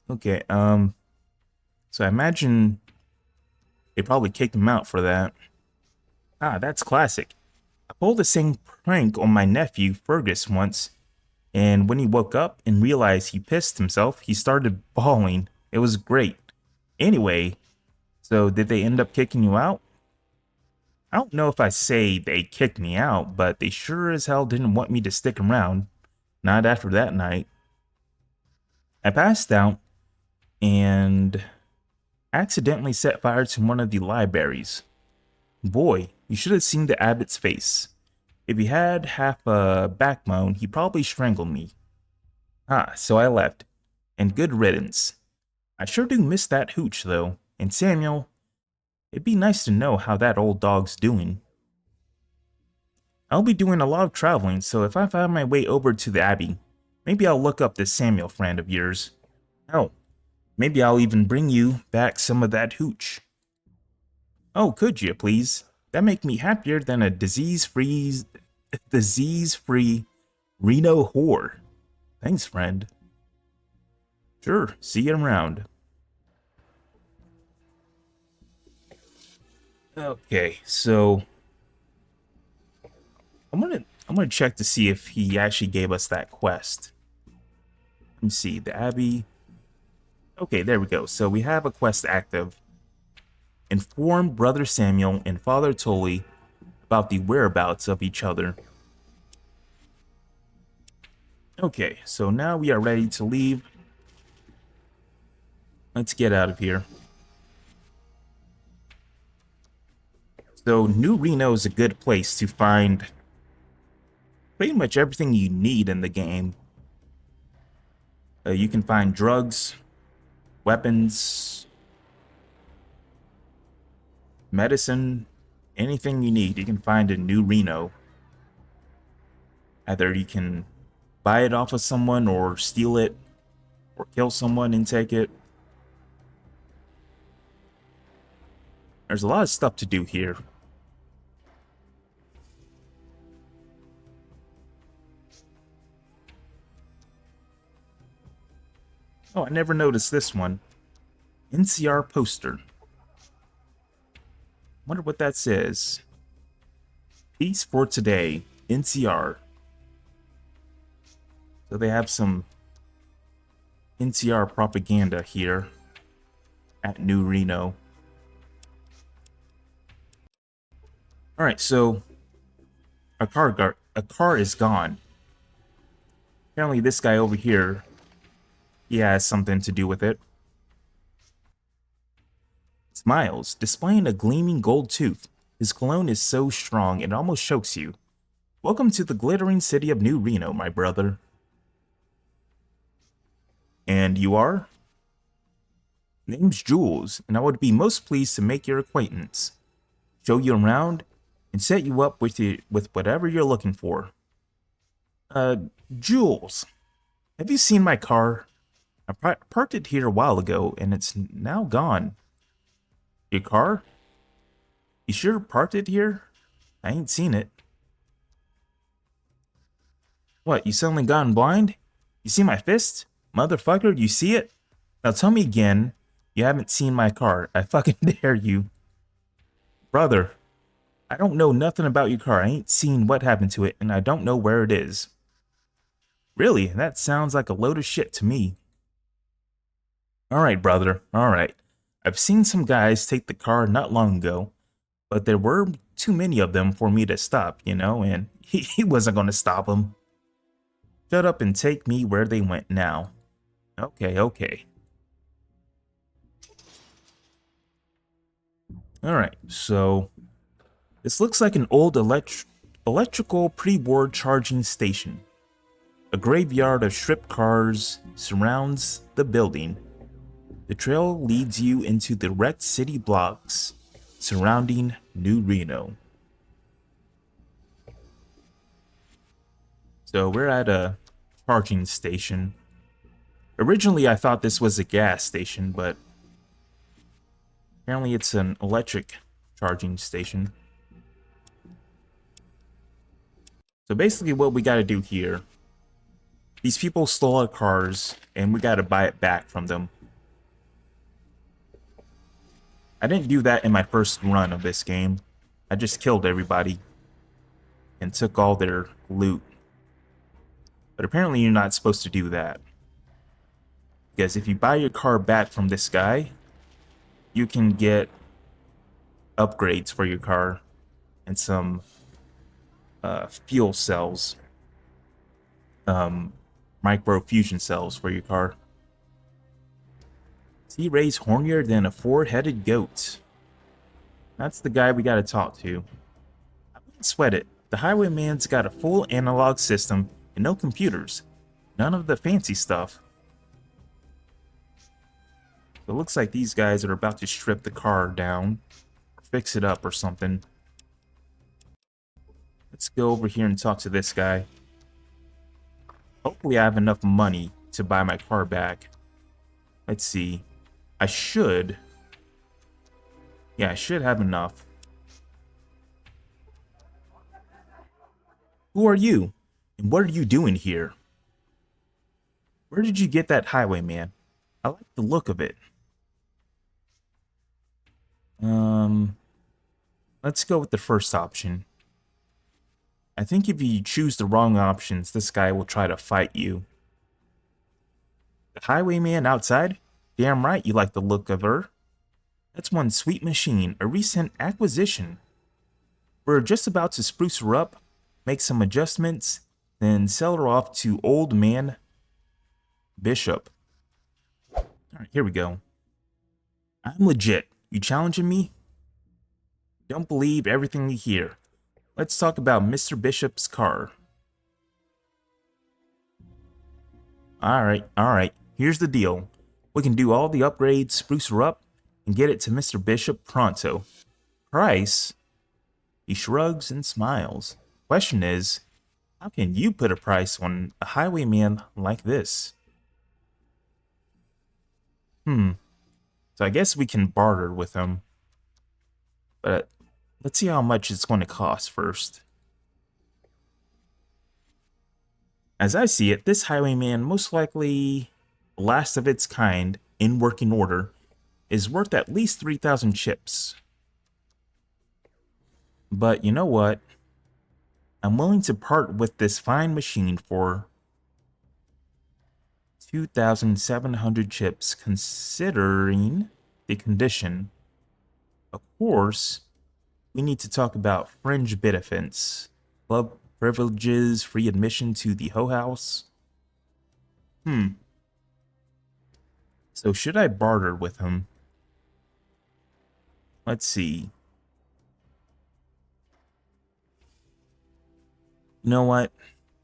Okay, so I imagine they probably kicked him out for that. Ah, that's classic. I pulled the same prank on my nephew, Fergus, once, and when he woke up and realized he pissed himself, he started bawling. It was great. Anyway, so did they end up kicking you out? I don't know if I say they kicked me out, but they sure as hell didn't want me to stick around. Not after that night. I passed out and accidentally set fire to one of the libraries. Boy, you should have seen the abbot's face. If he had half a backbone, he probably strangled me. Ah, so I left. And good riddance. I sure do miss that hooch, though. And Samuel, it'd be nice to know how that old dog's doing. I'll be doing a lot of traveling, so if I find my way over to the Abbey, maybe I'll look up this Samuel friend of yours. Hell, maybe I'll even bring you back some of that hooch. Oh, could you, please? That make me happier than a disease-free Reno whore. Thanks, friend. Sure, see you around. Okay, so I'm gonna check to see if he actually gave us that quest. Let me see, the Abbey. Okay, there we go. So we have a quest active. Inform Brother Samuel and Father Tully about the whereabouts of each other. Okay, so now we are ready to leave. Let's get out of here. So New Reno is a good place to find pretty much everything you need in the game. You can find drugs, weapons, medicine, anything you need, you can find in New Reno. Either you can buy it off of someone or steal it or kill someone and take it. There's a lot of stuff to do here. Oh, I never noticed this one. NCR poster. Wonder what that says. Peace for today, NCR. So they have some NCR propaganda here at New Reno. Alright, so a car is gone. Apparently this guy over here, he has something to do with it. Smiles, displaying a gleaming gold tooth. His cologne is so strong it almost chokes you. Welcome to the glittering city of New Reno, my brother. And you are? Name's Jules, and I would be most pleased to make your acquaintance. Show you around, and set you up with whatever you're looking for. Jules, have you seen my car? I parked it here a while ago, and it's now gone. Your car? You sure parked it here? I ain't seen it. What, you suddenly gone blind? You see my fist? Motherfucker, you see it? Now tell me again, you haven't seen my car. I fucking dare you. Brother, I don't know nothing about your car. I ain't seen what happened to it, and I don't know where it is. Really? That sounds like a load of shit to me. Alright, brother, alright. I've seen some guys take the car not long ago, but there were too many of them for me to stop, you know, and he wasn't going to stop them. Shut up and take me where they went now. Okay, okay. Alright, so this looks like an old electrical pre-board charging station. A graveyard of stripped cars surrounds the building. The trail leads you into the wrecked city blocks surrounding New Reno. So we're at a charging station. Originally I thought this was a gas station, but apparently it's an electric charging station. So basically what we gotta do here, these people stole our cars and we gotta buy it back from them. I didn't do that in my first run of this game. I just killed everybody and took all their loot. But apparently you're not supposed to do that. Because if you buy your car back from this guy, you can get upgrades for your car and some fuel cells, micro fusion cells for your car. T-Ray's hornier than a four-headed goat. That's the guy we gotta talk to. I wouldn't sweat it. The highwayman's got a full analog system and no computers. None of the fancy stuff. So it looks like these guys are about to strip the car down, or fix it up or something. Let's go over here and talk to this guy. Hopefully I have enough money to buy my car back. Let's see. I should Yeah, I should have enough. Who are you? And what are you doing here? Where did you get that highwayman? I like the look of it. Let's go with the first option. I think if you choose the wrong options, this guy will try to fight you. The highwayman outside? Damn right you like the look of her. That's one sweet machine, a recent acquisition. We're just about to spruce her up, make some adjustments, then sell her off to old man Bishop. Alright, here we go. I'm legit. You challenging me? Don't believe everything you hear. Let's talk about Mr. Bishop's car. Alright. Here's the deal. We can do all the upgrades, spruce her up, and get it to Mr. Bishop pronto. Price? He shrugs and smiles. Question is, how can you put a price on a highwayman like this? So I guess we can barter with him. But let's see how much it's going to cost first. As I see it, this highwayman, most likely last of its kind, in working order, is worth at least 3,000 chips. But you know what? I'm willing to part with this fine machine for 2,700 chips, considering the condition. Of course, we need to talk about fringe benefits, club privileges, free admission to the Ho House. So should I barter with him? Let's see. You know what?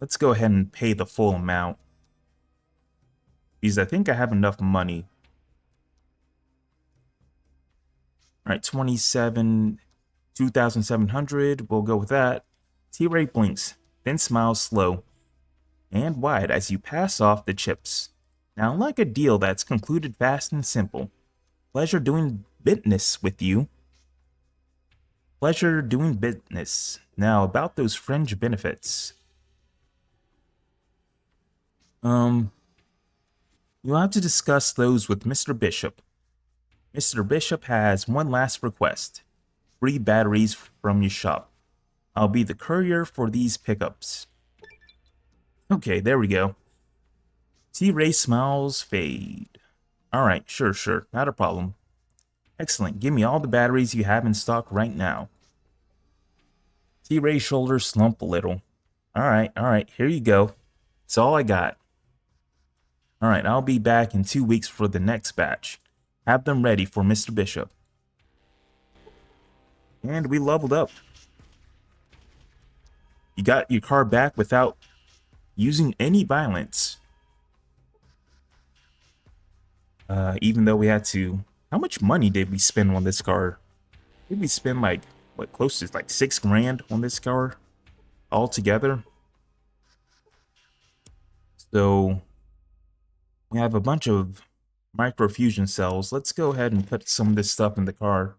Let's go ahead and pay the full amount, because I think I have enough money. Alright, 2,700. We'll go with that. T-Ray blinks, then smiles slow and wide as you pass off the chips. Now, like a deal that's concluded fast and simple. Pleasure doing business with you. Pleasure doing business. Now, about those fringe benefits. You'll have to discuss those with Mr. Bishop. Mr. Bishop has one last request. Free batteries from your shop. I'll be the courier for these pickups. Okay, there we go. T-Ray smiles fade. Alright, sure, not a problem. Excellent, give me all the batteries you have in stock right now. T-Ray's shoulders slump a little. Alright, here you go. It's all I got. Alright, I'll be back in 2 weeks for the next batch. Have them ready for Mr. Bishop. And we leveled up. You got your car back without using any violence. Even though we had to... How much money did we spend on this car? Did we spend like, what, close to like 6 grand on this car altogether? So we have a bunch of microfusion cells. Let's go ahead and put some of this stuff in the car.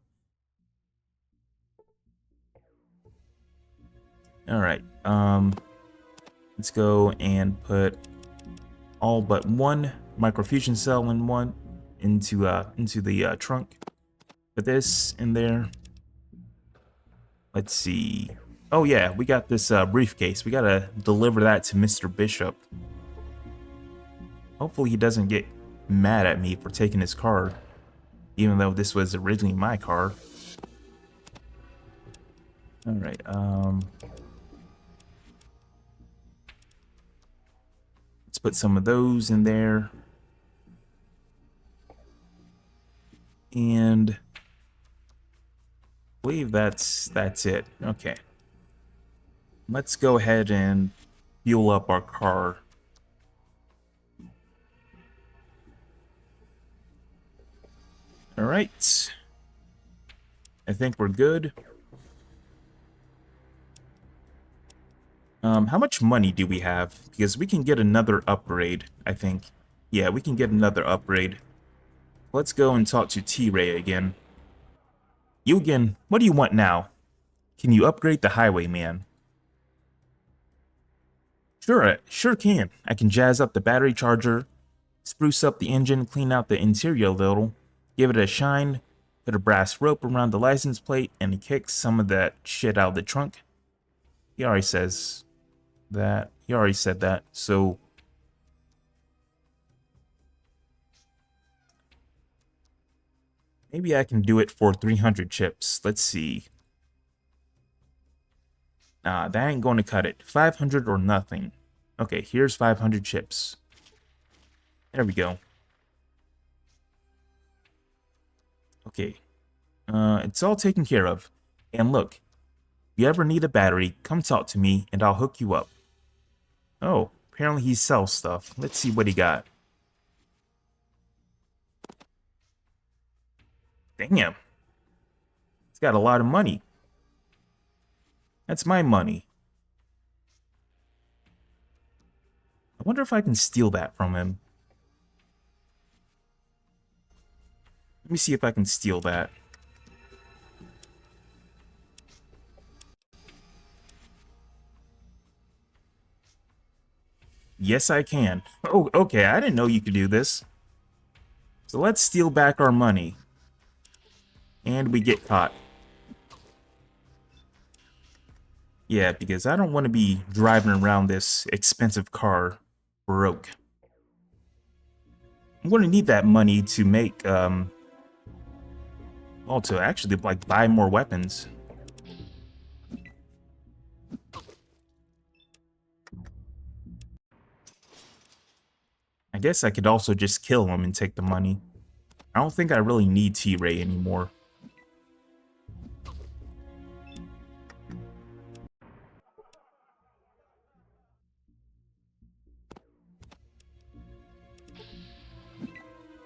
Alright, let's go and put all but one microfusion cell into the trunk. Put this in there. Let's see. Oh yeah, we got this briefcase. We gotta deliver that to Mr. Bishop. Hopefully he doesn't get mad at me for taking his car, even though this was originally my car. Alright, let's put some of those in there. And I believe that's it. Okay. Let's go ahead and fuel up our car. Alright. I think we're good. How much money do we have? Because we can get another upgrade, I think. Yeah, we can get another upgrade. Let's go and talk to T-Ray again. You again, what do you want now? Can you upgrade the highwayman? Sure can. I can jazz up the battery charger, spruce up the engine, clean out the interior a little, give it a shine, put a brass rope around the license plate, and kick some of that shit out of the trunk. He already says that. He already said that, so... maybe I can do it for 300 chips. Let's see. Nah, that ain't going to cut it. 500 or nothing. Okay, here's 500 chips. There we go. Okay. It's all taken care of. And look, if you ever need a battery, come talk to me and I'll hook you up. Oh, apparently he sells stuff. Let's see what he got. Damn. He's got a lot of money. That's my money. I wonder if I can steal that from him. Let me see if I can steal that. Yes, I can. Oh, okay, I didn't know you could do this. So let's steal back our money. And we get caught. Yeah, because I don't want to be driving around this expensive car broke. I'm going to need that money to make, well, to actually, like, buy more weapons. I guess I could also just kill him and take the money. I don't think I really need T-Ray anymore.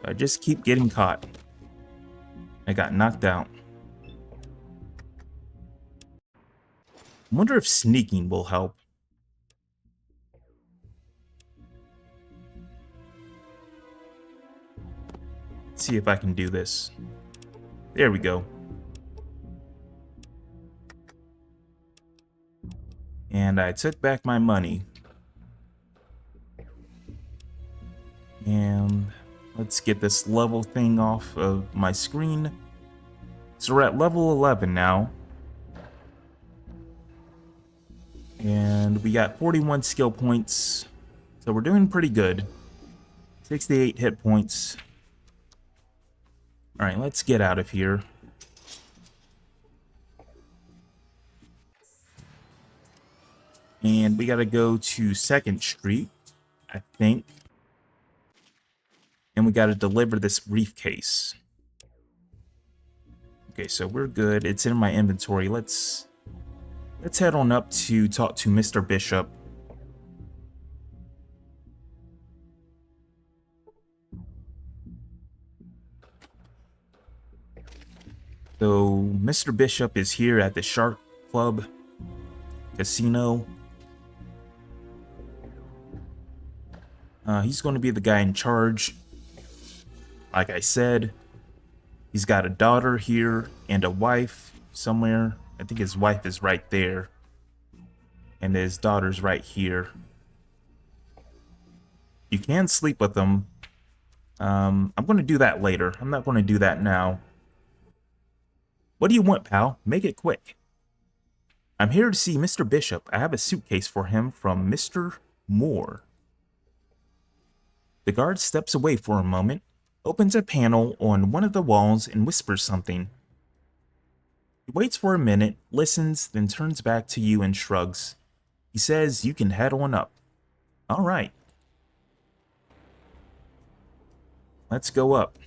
I just keep getting caught. I got knocked out. I wonder if sneaking will help. Let's see if I can do this. There we go. And I took back my money. And let's get this level thing off of my screen. So we're at level 11 now. And we got 41 skill points. So we're doing pretty good. 68 hit points. Alright, let's get out of here. And we gotta go to 2nd Street, I think. And we gotta deliver this briefcase. Okay, so we're good. It's in my inventory. Let's head on up to talk to Mr. Bishop. So, Mr. Bishop is here at the Shark Club Casino. He's going to be the guy in charge. Like I said, he's got a daughter here and a wife somewhere. I think his wife is right there. And his daughter's right here. You can sleep with them. I'm going to do that later. I'm not going to do that now. What do you want, pal? Make it quick. I'm here to see Mr. Bishop. I have a suitcase for him from Mr. Moore. The guard steps away for a moment, opens a panel on one of the walls, and whispers something. He waits for a minute, listens, then turns back to you and shrugs. He says you can head on up. All right. Let's go up.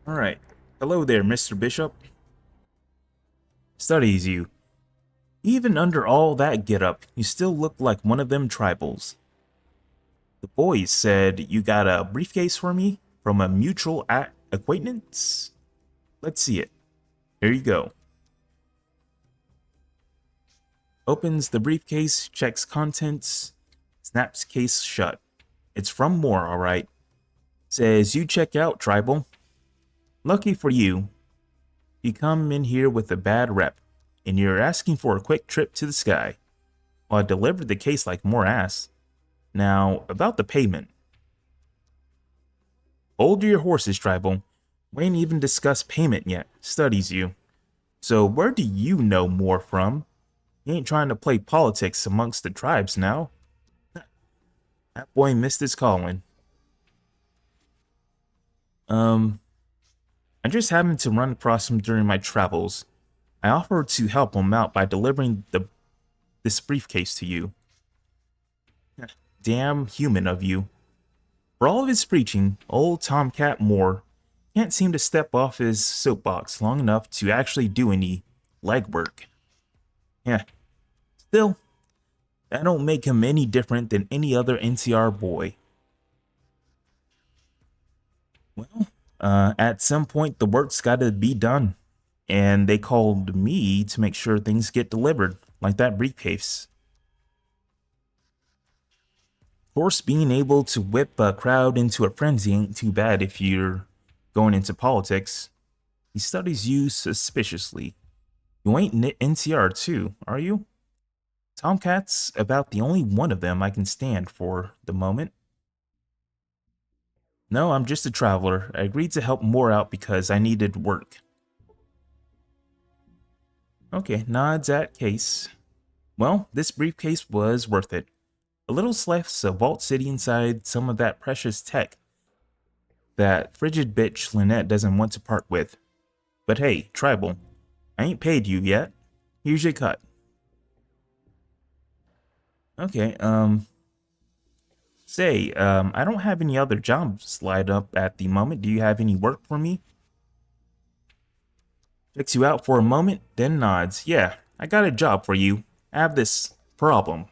All right. Hello there, Mr. Bishop. Studies you. Even under all that getup, you still look like one of them tribals. The boys said you got a briefcase for me from a mutual acquaintance? Let's see it. Here you go. Opens the briefcase, checks contents, snaps case shut. It's from Moore, alright. Says you check out, tribal. Lucky for you, you come in here with a bad rep, and you're asking for a quick trip to the sky. Well, I delivered the case like more ass. Now, about the payment. Hold your horses, Tribal. We ain't even discussed payment yet. Studies you. So where do you know more from? You ain't trying to play politics amongst the tribes now. That boy missed his calling. I just happened to run across him during my travels. I offered to help him out by delivering this briefcase to you. Damn human of you. For all of his preaching, old Tomcat Moore can't seem to step off his soapbox long enough to actually do any legwork. Yeah. Still, that don't make him any different than any other NCR boy. Well, at some point the work's gotta be done. And they called me to make sure things get delivered, like that briefcase. Of course, being able to whip a crowd into a frenzy ain't too bad if you're going into politics. He studies you suspiciously. You ain't NCR too, are you? Tomcat's about the only one of them I can stand for the moment. No, I'm just a traveler. I agreed to help Moore out because I needed work. Okay, nods at case. Well, this briefcase was worth it. A little slice of Vault City inside some of that precious tech that frigid bitch Lynette doesn't want to part with. But hey, Tribal, I ain't paid you yet. Here's your cut. Okay, I don't have any other jobs lined up at the moment. Do you have any work for me? Checks you out for a moment, then nods. Yeah, I got a job for you. I have this problem.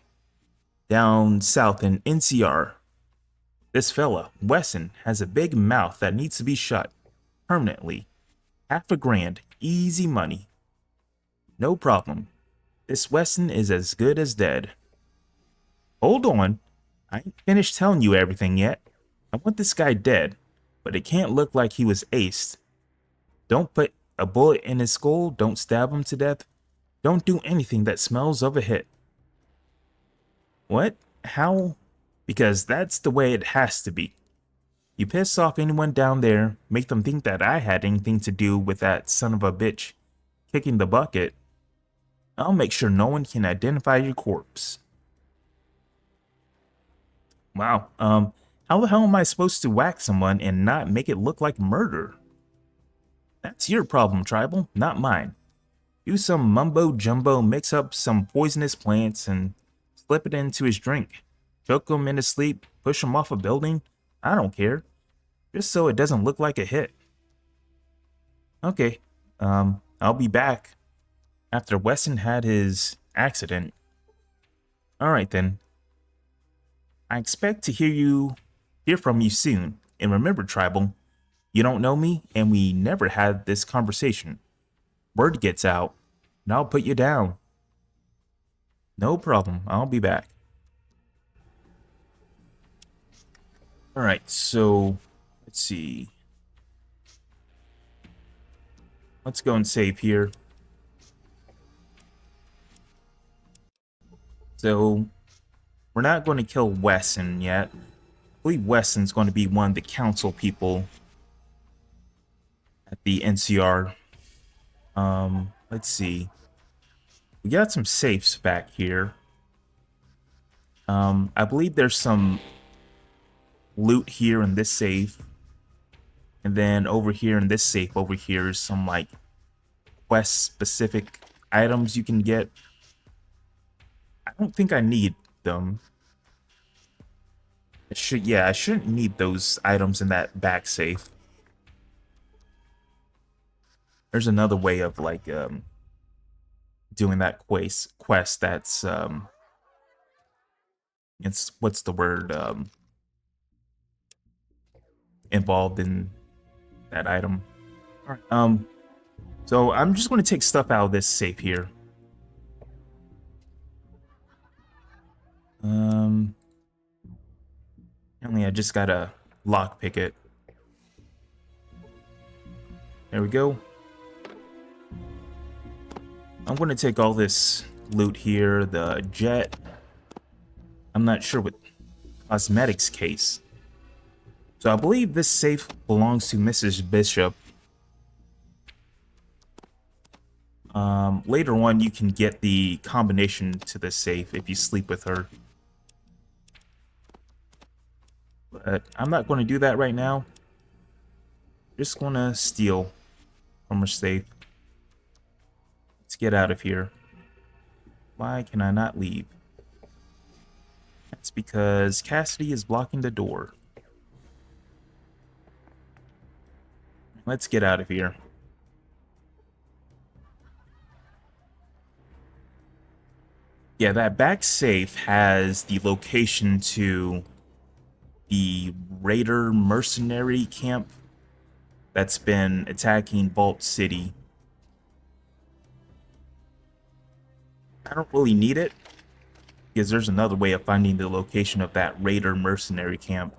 Down south in NCR. This fella, Wesson, has a big mouth that needs to be shut. Permanently. $500,000. Easy money. No problem. This Wesson is as good as dead. Hold on. I ain't finished telling you everything yet. I want this guy dead, but it can't look like he was aced. Don't put a bullet in his skull. Don't stab him to death. Don't do anything that smells of a hit. What? How? Because that's the way it has to be. You piss off anyone down there, make them think that I had anything to do with that son of a bitch kicking the bucket. I'll make sure no one can identify your corpse. Wow, how the hell am I supposed to whack someone and not make it look like murder? That's your problem, Tribal, not mine. Do some mumbo-jumbo, mix up some poisonous plants, and slip it into his drink. Choke him in his sleep, push him off a building. I don't care. Just so it doesn't look like a hit. Okay, I'll be back after Weston had his accident. Alright then. I expect to hear from you soon. And remember, Tribal, you don't know me, and we never had this conversation. Word gets out, and I'll put you down. No problem, I'll be back. Alright, so, let's see. Let's go and save here. So, we're not going to kill Wesson yet. I believe Wesson's going to be one of the council people at the NCR. Let's see. We got some safes back here. I believe there's some loot here in this safe. And then over here in this safe over here is some like quest specific items you can get. I don't think I need them. I shouldn't need those items in that back safe. There's another way of like doing that quest that's it's what's the word involved in that item. All right, so I'm just going to take stuff out of this safe here. Apparently I just gotta lockpick it. There we go. I'm going to take all this loot here. The jet. I'm not sure what cosmetics case. So I believe this safe belongs to Mrs. Bishop. Later on, you can get the combination to this safe if you sleep with her. But I'm not going to do that right now. Just going to steal from her safe. Let's get out of here. Why can I not leave? That's because Cassidy is blocking the door. Let's get out of here. Yeah, that back safe has the location to the Raider Mercenary camp that's been attacking Vault City. I don't really need it, because there's another way of finding the location of that Raider Mercenary camp.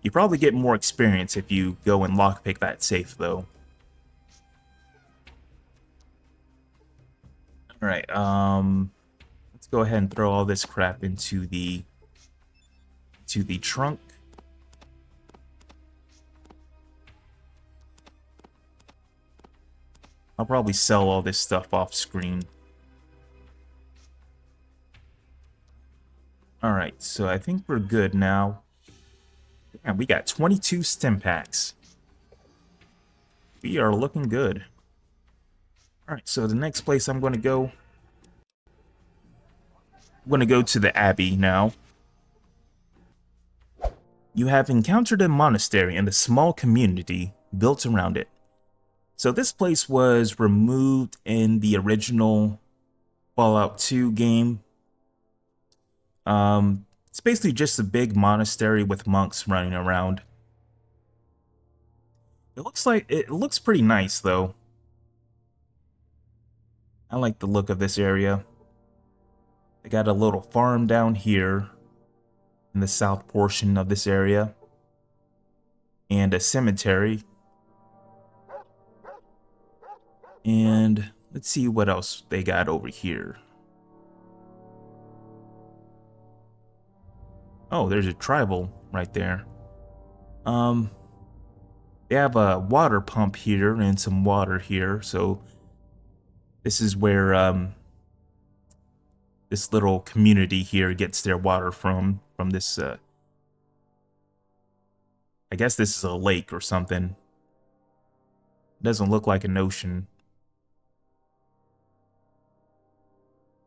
You probably get more experience if you go and lockpick that safe, though. Alright, let's go ahead and throw all this crap into the trunk. I'll probably sell all this stuff off screen. Alright, so I think we're good now. And we got 22 stim packs. We are looking good. Alright, so the next place I'm going to go to the Abbey now. You have encountered a monastery and a small community built around it. So this place was removed in the original Fallout 2 game. It's basically just a big monastery with monks running around. It looks pretty nice though. I like the look of this area. They got a little farm down here in the south portion of this area. And a cemetery. And let's see what else they got over here. Oh, there's a tribal right there. They have a water pump here and some water here, so this is where this little community here gets their water from this I guess this is a lake or something. It doesn't look like an ocean.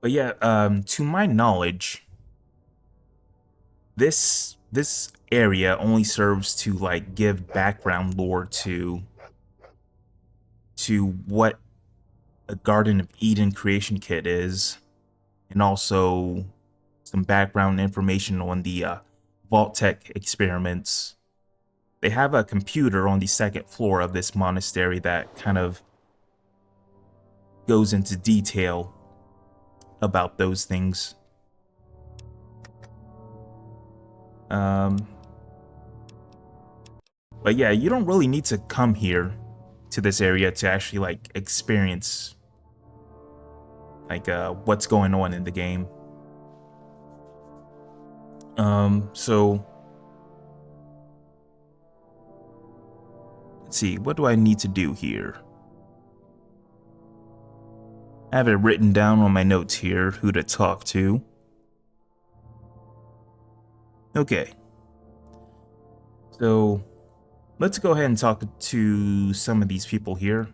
But yeah, to my knowledge, this area only serves to like give background lore to what a Garden of Eden creation kit is, and also some background information on the Vault Tech experiments. They have a computer on the second floor of this monastery that kind of goes into detail about those things. But yeah, you don't really need to come here to this area to actually like experience like what's going on in the game. So let's see, what do I need to do here? I have it written down on my notes here, who to talk to. Okay. So, let's go ahead and talk to some of these people here.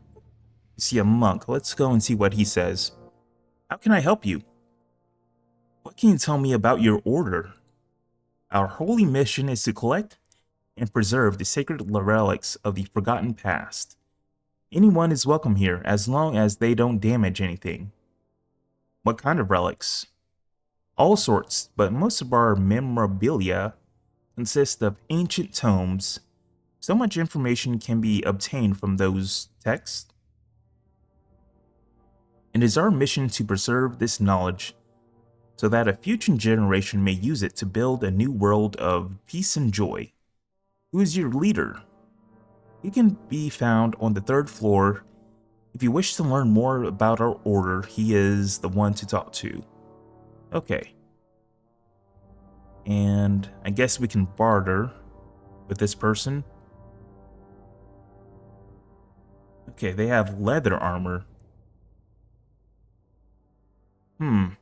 You see a monk. Let's go and see what he says. How can I help you? What can you tell me about your order? Our holy mission is to collect and preserve the sacred relics of the forgotten past. Anyone is welcome here, as long as they don't damage anything. What kind of relics? All sorts, but most of our memorabilia consist of ancient tomes. So much information can be obtained from those texts. It is our mission to preserve this knowledge, so that a future generation may use it to build a new world of peace and joy. Who is your leader? He can be found on the 3rd floor. If you wish to learn more about our order, he is the one to talk to. Okay. And I guess we can barter with this person. Okay, they have leather armor. Okay,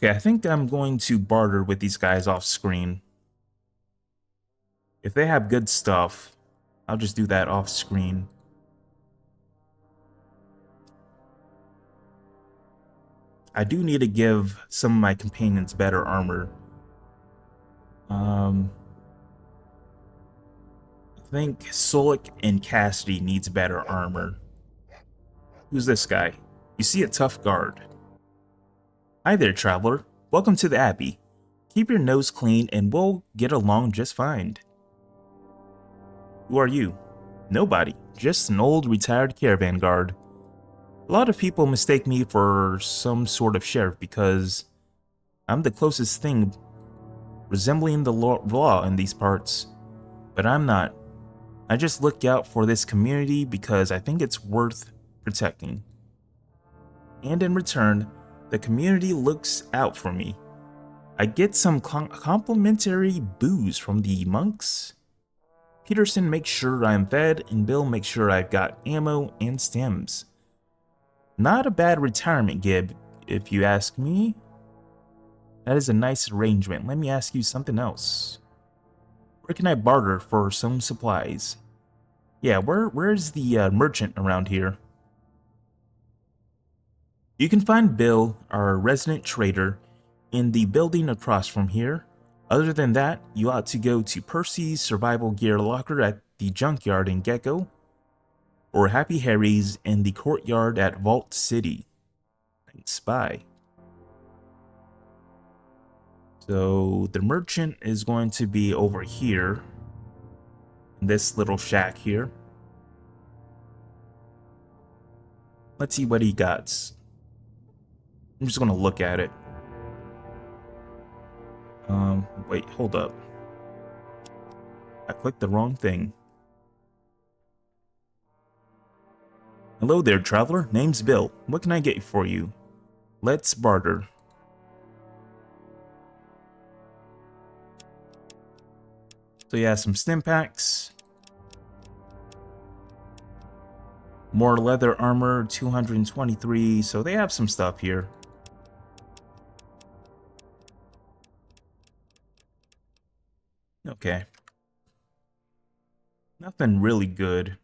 I think I'm going to barter with these guys off screen. If they have good stuff, I'll just do that off screen. I do need to give some of my companions better armor. I think Solik and Cassidy needs better armor. Who's this guy? You see a tough guard. Hi there, traveler. Welcome to the Abbey. Keep your nose clean and we'll get along just fine. Who are you? Nobody. Just an old retired caravan guard. A lot of people mistake me for some sort of sheriff because I'm the closest thing resembling the law in these parts. But I'm not. I just look out for this community because I think it's worth protecting. And in return, the community looks out for me. I get some complimentary booze from the monks. Peterson makes sure I'm fed, and Bill makes sure I've got ammo and stems. Not a bad retirement gig, if you ask me. That is a nice arrangement. Let me ask you something else. Where can I barter for some supplies? Yeah, where's the merchant around here? You can find Bill, our resident trader, in the building across from here. Other than that, you ought to go to Percy's survival gear locker at the junkyard in Gecko, or Happy Harry's in the courtyard at Vault City. Thanks, bye. So the merchant is going to be over here, in this little shack here. Let's see what he got. I'm just gonna look at it. Wait, hold up. I clicked the wrong thing. Hello there, traveler. Name's Bill. What can I get for you? Let's barter. So yeah, some stim packs. More leather armor, 223. So they have some stuff here. Okay. Nothing really good.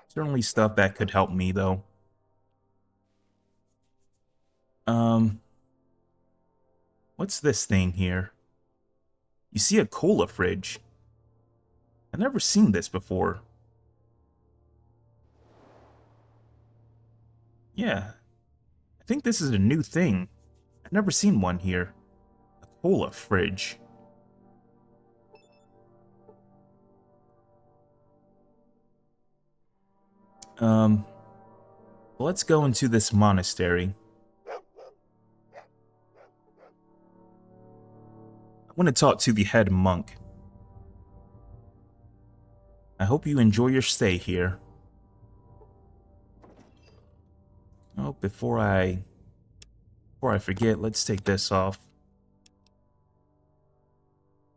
Certainly stuff that could help me, though. What's this thing here? You see a cola fridge. I've never seen this before. Yeah. I think this is a new thing. I've never seen one here. A cola fridge. Let's go into this monastery. I want to talk to the head monk. I hope you enjoy your stay here. Oh, before I forget, let's take this off.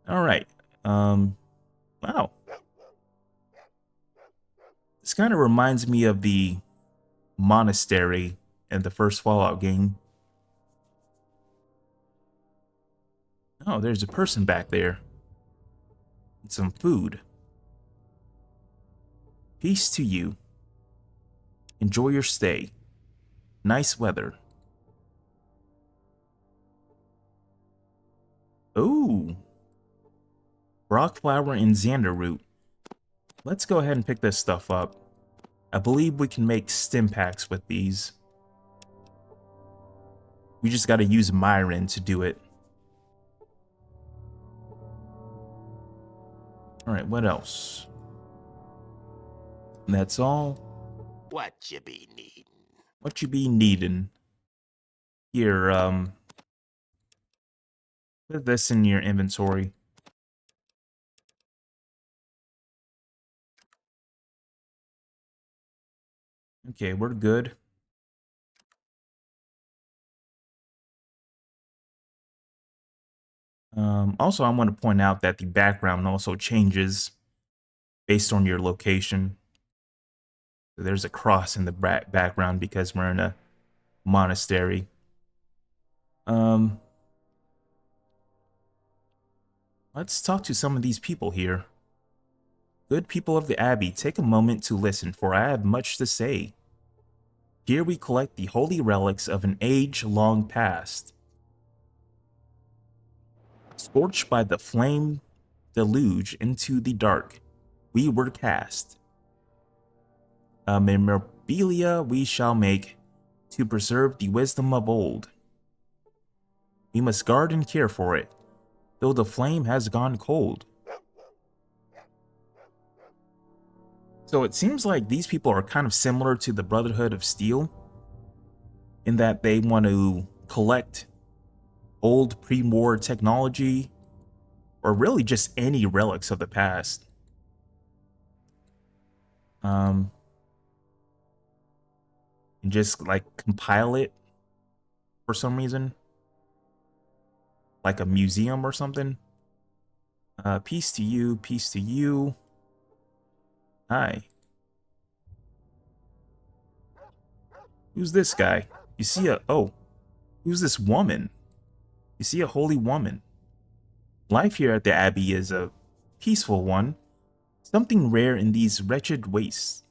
Alright, wow. This kind of reminds me of the monastery in the first Fallout game. Oh, there's a person back there. And some food. Peace to you. Enjoy your stay. Nice weather. Ooh. Rock flower and xander root. Let's go ahead and pick this stuff up. I believe we can make stim packs with these. We just gotta use Myron to do it. Alright, what else? And that's all. What you be needin'? What you be needin'? Here, Put this in your inventory. Okay, we're good. Also, I want to point out that the background also changes based on your location. So there's a cross in the background because we're in a monastery. Let's talk to some of these people here. Good people of the Abbey, take a moment to listen, for I have much to say. Here we collect the holy relics of an age long past. Scorched by the flame deluge into the dark, we were cast. A memorabilia we shall make to preserve the wisdom of old. We must guard and care for it, though the flame has gone cold. So it seems like these people are kind of similar to the Brotherhood of Steel, in that they want to collect old pre-war technology, or really just any relics of the past. And just like compile it for some reason, like a museum or something. Peace to you, peace to you. Hi. Who's this guy? You see who's this woman? You see a holy woman. Life here at the Abbey is a peaceful one, something rare in these wretched wastes.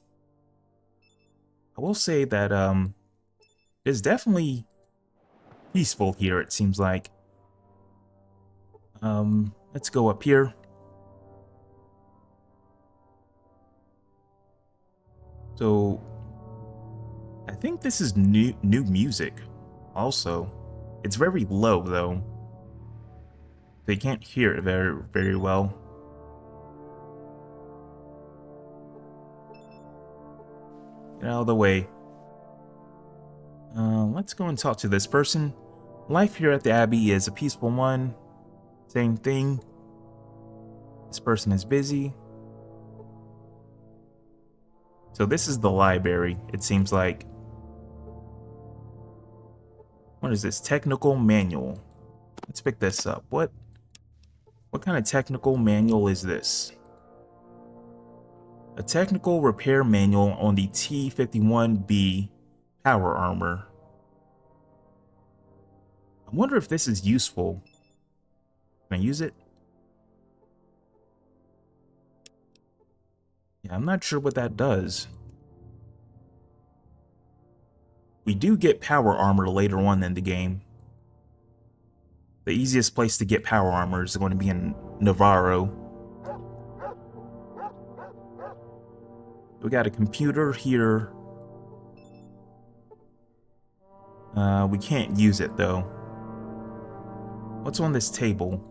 I will say that it's definitely peaceful here, it seems like. Let's go up here. So I think this is new music also. It's very low though. They can't hear it very well. Get out of the way. Let's go and talk to this person. Life here at the Abbey is a peaceful one. Same thing. This person is busy. So this is the library, it seems like. What is this? Technical manual. Let's pick this up. What kind of technical manual is this? A technical repair manual on the T-51B power armor. I wonder if this is useful. Can I use it? Yeah, I'm not sure what that does. We do get power armor later on in the game. The easiest place to get power armor is going to be in Navarro. We got a computer here. We can't use it though. What's on this table?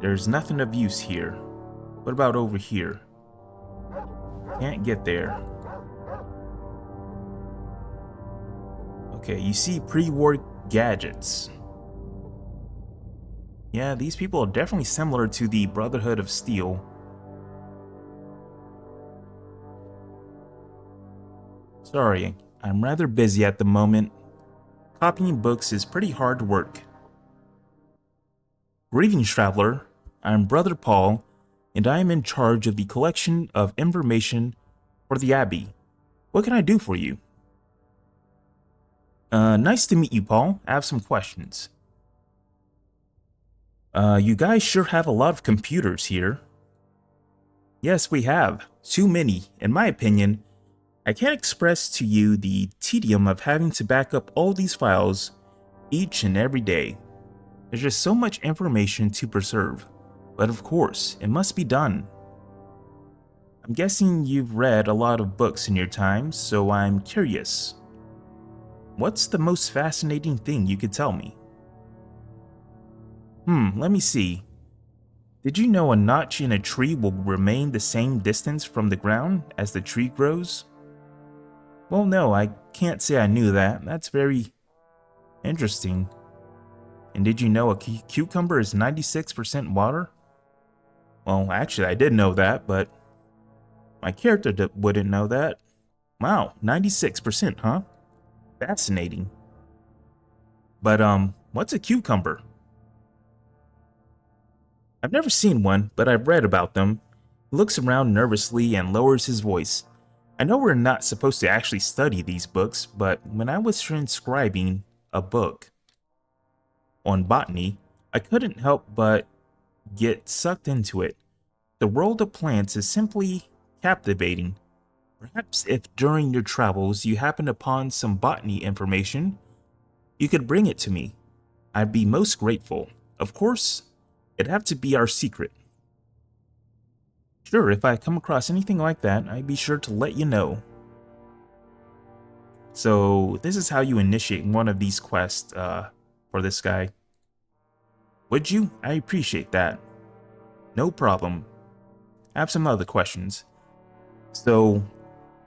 There's nothing of use here. What about over here? Can't get there. Okay, you see pre-war gadgets. Yeah, these people are definitely similar to the Brotherhood of Steel. Sorry, I'm rather busy at the moment. Copying books is pretty hard work. Greetings, traveler. I'm Brother Paul, and I am in charge of the collection of information for the Abbey. What can I do for you? Nice to meet you, Paul. I have some questions. You guys sure have a lot of computers here. Yes, we have. Too many, in my opinion. I can't express to you the tedium of having to back up all these files each and every day. There's just so much information to preserve. But of course, it must be done. I'm guessing you've read a lot of books in your time, so I'm curious. What's the most fascinating thing you could tell me? Let me see. Did you know a notch in a tree will remain the same distance from the ground as the tree grows? Well, no, I can't say I knew that. That's very interesting. And did you know a cucumber is 96% water? Well, actually, I did know that, but my character wouldn't know that. Wow, 96%, huh? Fascinating. But, what's a cucumber? I've never seen one, but I've read about them. He looks around nervously and lowers his voice. I know we're not supposed to actually study these books, but when I was transcribing a book on botany, I couldn't help but get sucked into it. The world of plants is simply captivating. Perhaps if during your travels you happen upon some botany information, you could bring it to me. I'd be most grateful. Of course, it'd have to be our secret. Sure, if I come across anything like that, I'd be sure to let you know. So, this is how you initiate one of these quests for this guy. Would you? I appreciate that. No problem. I have some other questions. So,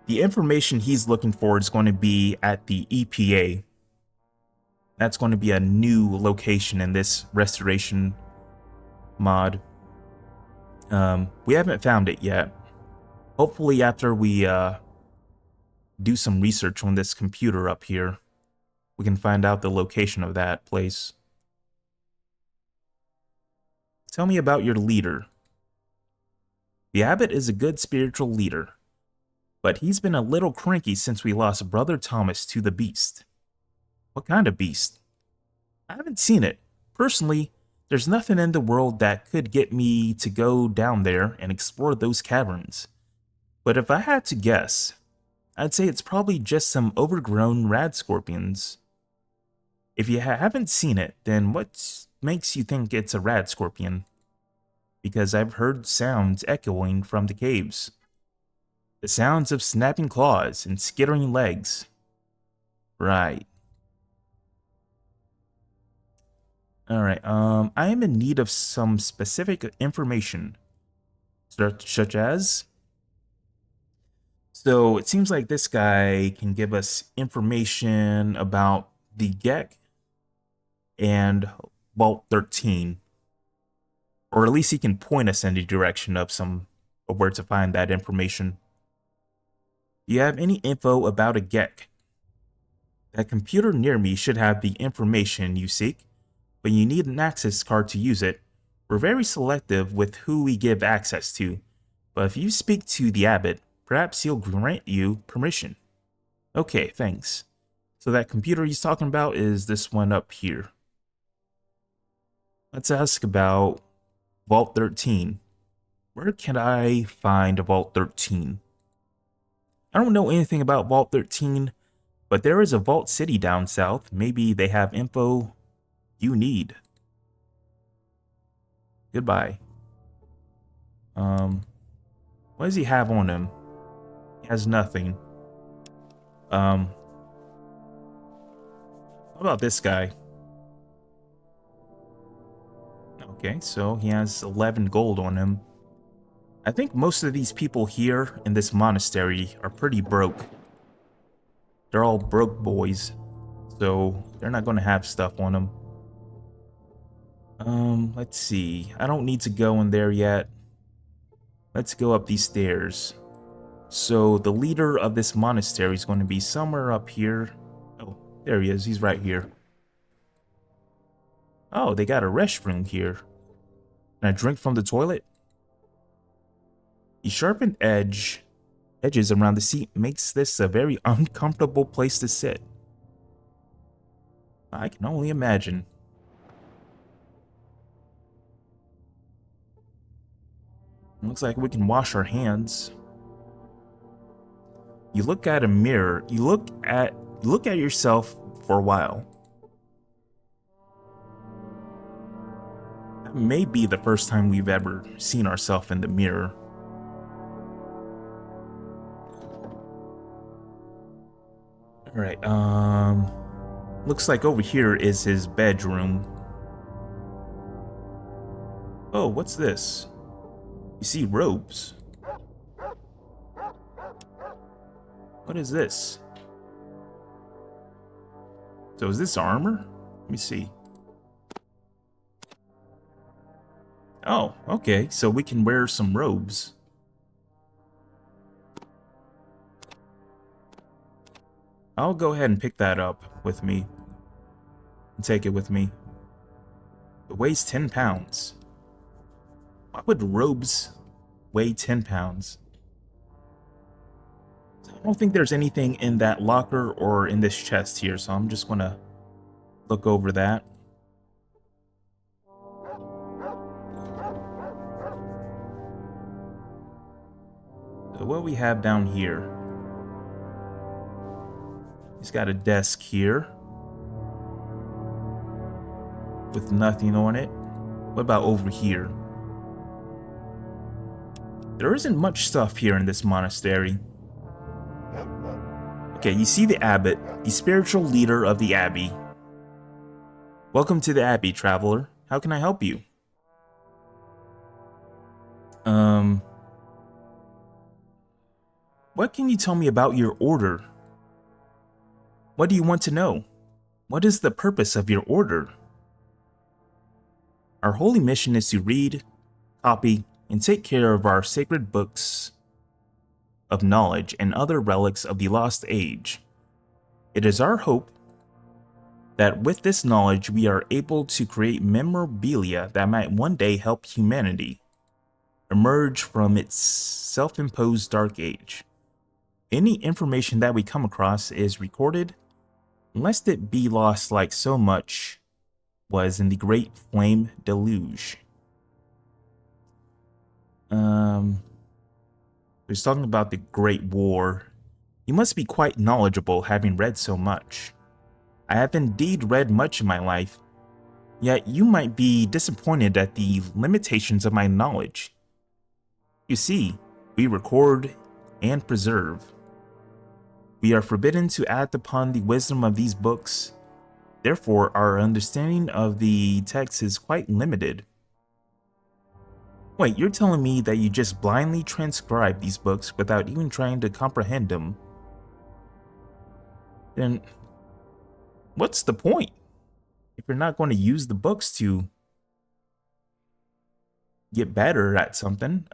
the information he's looking for is going to be at the EPA. That's going to be a new location in this restoration mod. We haven't found it yet. Hopefully after we do some research on this computer up here, we can find out the location of that place. Tell me about your leader. The abbot is a good spiritual leader, but he's been a little cranky since we lost Brother Thomas to the beast. What kind of beast? I haven't seen it. Personally, there's nothing in the world that could get me to go down there and explore those caverns. But if I had to guess, I'd say it's probably just some overgrown rad scorpions. If you haven't seen it, then what makes you think it's a rad scorpion? Because I've heard sounds echoing from the caves. The sounds of snapping claws and skittering legs. Right. Alright, I am in need of some specific information. Such as? So, it seems like this guy can give us information about the Gek and Vault 13. Or at least he can point us in the direction of where to find that information. Do you have any info about a Gek? That computer near me should have the information you seek, but you need an access card to use it. We're very selective with who we give access to, but if you speak to the abbot, perhaps he'll grant you permission. Okay, thanks. So that computer he's talking about is this one up here. Let's ask about Vault 13. Where can I find Vault 13? I don't know anything about Vault 13, but there is a Vault City down south. Maybe they have info you need. Goodbye. What does he have on him? He has nothing. What about this guy? Okay, so he has 11 gold on him. I think most of these people here in this monastery are pretty broke. They're all broke boys, so they're not going to have stuff on them. Let's see. I don't need to go in there yet. Let's go up these stairs. So the leader of this monastery is going to be somewhere up here. Oh, there he is. He's right here. Oh, they got a restroom here. Can I drink from the toilet? The sharpened edges around the seat makes this a very uncomfortable place to sit. I can only imagine. Looks like we can wash our hands. You look at a mirror. You look at yourself for a while. That may be the first time we've ever seen ourselves in the mirror. Alright, looks like over here is his bedroom. Oh, what's this? You see robes. What is this? So is this armor? Let me see. Oh, okay, so we can wear some robes. I'll go ahead and pick that up with me and take it with me. It weighs 10 pounds. Why would robes weigh 10 pounds? I don't think there's anything in that locker or in this chest here, so I'm just gonna look over that. So what we have down here? He's got a desk here with nothing on it. What about over here? There isn't much stuff here in this monastery. Okay, you see the abbot, the spiritual leader of the Abbey. Welcome to the Abbey, traveler. How can I help you? What can you tell me about your order? What do you want to know? What is the purpose of your order? Our holy mission is to read, copy, and take care of our sacred books of knowledge and other relics of the lost age. It is our hope that with this knowledge we are able to create memorabilia that might one day help humanity emerge from its self-imposed dark age. Any information that we come across is recorded, lest it be lost like so much was in the Great Flame Deluge. He's talking about the Great War. You must be quite knowledgeable, having read so much. I have indeed read much in my life, yet you might be disappointed at the limitations of my knowledge. You see, we record and preserve. We are forbidden to act upon the wisdom of these books. Therefore, our understanding of the text is quite limited. Wait, you're telling me that you just blindly transcribe these books without even trying to comprehend them? Then, what's the point? If you're not going to use the books to get better at something,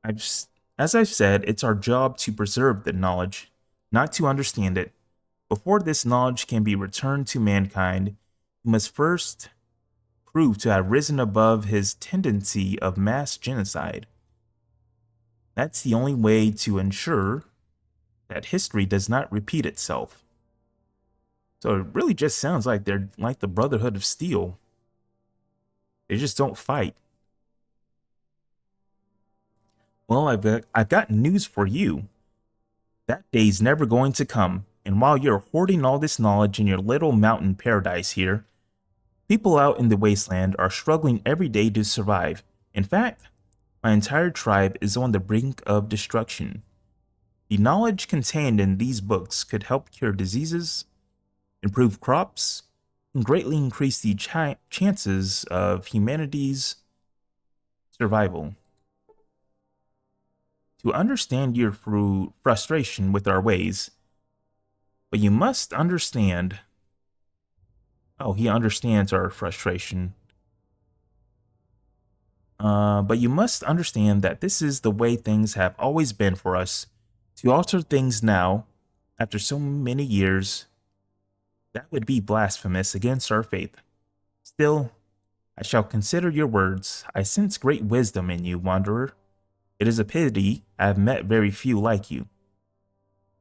as I've said, it's our job to preserve the knowledge, not to understand it. Before this knowledge can be returned to mankind, he must first prove to have risen above his tendency of mass genocide. That's the only way to ensure that history does not repeat itself. So it really just sounds like they're like the Brotherhood of Steel. They just don't fight. Well, I've got news for you. That day's never going to come, and while you're hoarding all this knowledge in your little mountain paradise here, people out in the wasteland are struggling every day to survive. In fact, my entire tribe is on the brink of destruction. The knowledge contained in these books could help cure diseases, improve crops, and greatly increase the chances of humanity's survival. To understand your frustration with our ways, but you must understand. Oh, he understands our frustration. But you must understand that this is the way things have always been for us. To alter things now, after so many years, that would be blasphemous against our faith. Still, I shall consider your words. I sense great wisdom in you, wanderer. It is a pity I have met very few like you.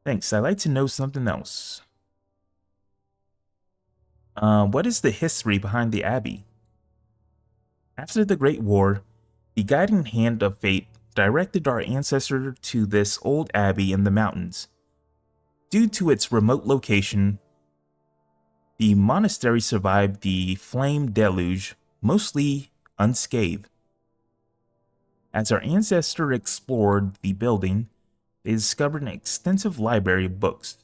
Thanks, I'd like to know something else. What is the history behind the Abbey? After the Great War, the guiding hand of fate directed our ancestor to this old abbey in the mountains. Due to its remote location, the monastery survived the flame deluge mostly unscathed. As our ancestor explored the building, they discovered an extensive library of books,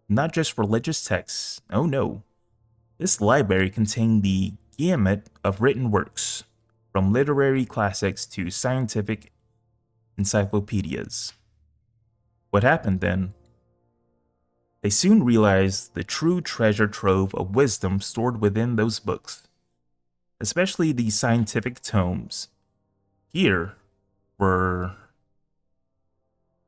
not just religious texts. Oh no. This library contained the gamut of written works, from literary classics to scientific encyclopedias. What happened then? They soon realized the true treasure trove of wisdom stored within those books. especially the scientific tomes. Here were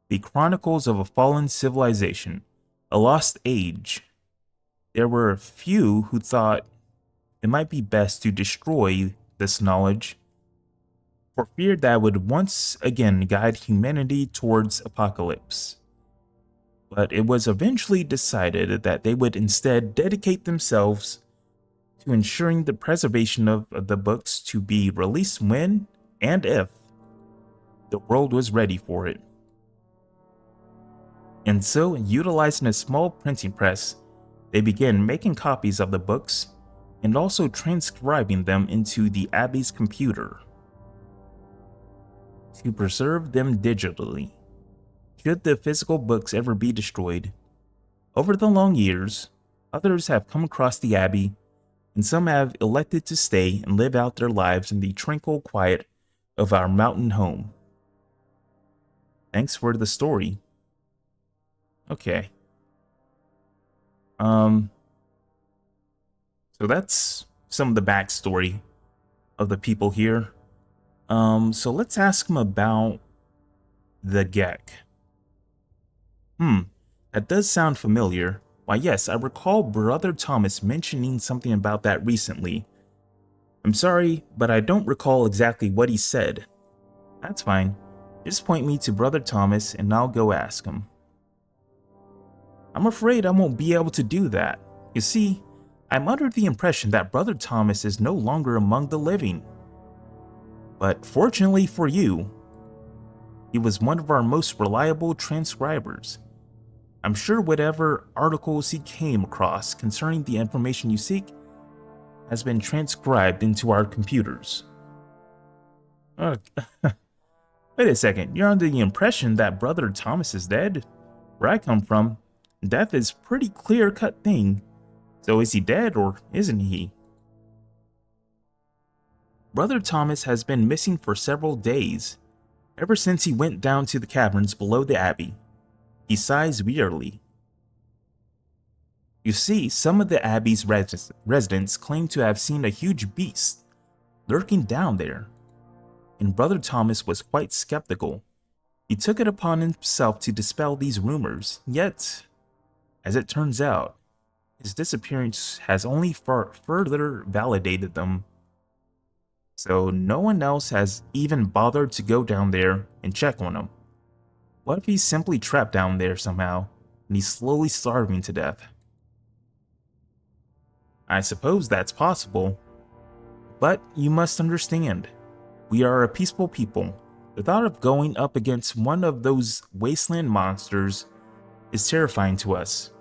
the Chronicles of a Fallen Civilization, a Lost Age. There were a few who thought it might be best to destroy this knowledge for fear that would once again guide humanity towards apocalypse. But it was eventually decided that they would instead dedicate themselves to ensuring the preservation of the books to be released when and if the world was ready for it. And so, utilizing a small printing press, they began making copies of the books and also transcribing them into the Abbey's computer to preserve them digitally, should the physical books ever be destroyed. Over the long years, others have come across the Abbey, and some have elected to stay and live out their lives in the tranquil quiet of our mountain home. Thanks for the story. Okay. So that's some of the backstory of the people here. So let's ask them about the Gek. That does sound familiar. Why, yes, I recall Brother Thomas mentioning something about that recently. I'm sorry, but I don't recall exactly what he said. That's fine. Just point me to Brother Thomas and I'll go ask him. I'm afraid I won't be able to do that. You see, I'm under the impression that Brother Thomas is no longer among the living. But fortunately for you, he was one of our most reliable transcribers. I'm sure whatever articles he came across concerning the information you seek has been transcribed into our computers. Wait a second, you're under the impression that Brother Thomas is dead? Where I come from, death is a pretty clear-cut thing. So is he dead or isn't he? Brother Thomas has been missing for several days, ever since he went down to the caverns below the Abbey. He sighs wearily. You see, some of the Abbey's residents claim to have seen a huge beast lurking down there, and Brother Thomas was quite skeptical. He took it upon himself to dispel these rumors, yet, as it turns out, his disappearance has only further validated them. So no one else has even bothered to go down there and check on him. What if he's simply trapped down there somehow, and he's slowly starving to death? I suppose that's possible. But you must understand, we are a peaceful people. The thought of going up against one of those wasteland monsters is terrifying to us.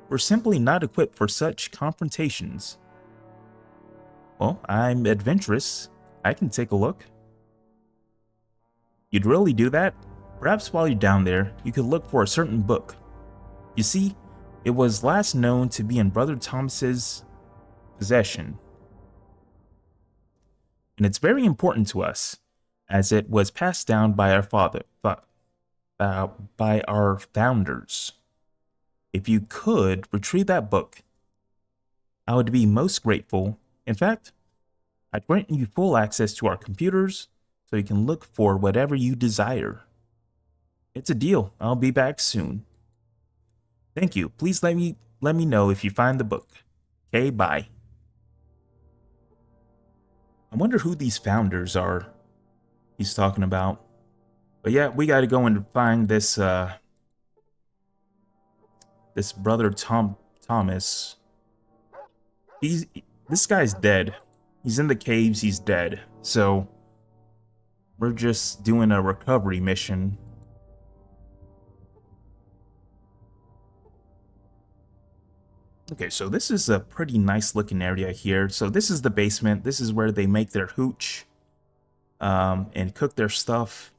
We're simply not equipped for such confrontations. Well, I'm adventurous. I can take a look. You'd really do that? Perhaps while you're down there, you could look for a certain book. You see, it was last known to be in Brother Thomas's possession. And it's very important to us, as it was passed down by our founders. If you could retrieve that book, I would be most grateful. In fact, I'd grant you full access to our computers so you can look for whatever you desire. It's a deal. I'll be back soon. Thank you. Please let me know if you find the book. Okay, bye. I wonder who these founders are he's talking about. But yeah, we gotta go and find this this Brother Thomas. This guy's dead. He's in the caves, he's dead. So we're just doing a recovery mission. Okay, so this is a pretty nice looking area here. So this is the basement. This is where they make their hooch and cook their stuff.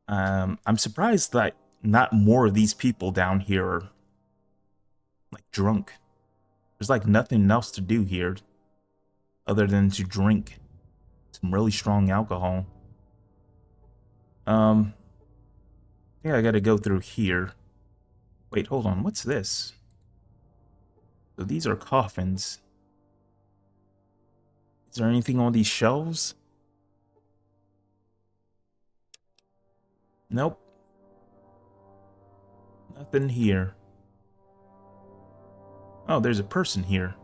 I'm surprised that not more of these people down here are like drunk. There's like nothing else to do here other than to drink some really strong alcohol. Yeah, I gotta go through here. Wait, hold on, what's this? So these are coffins. Is there anything on these shelves? Nope. Nothing here. Oh, there's a person here.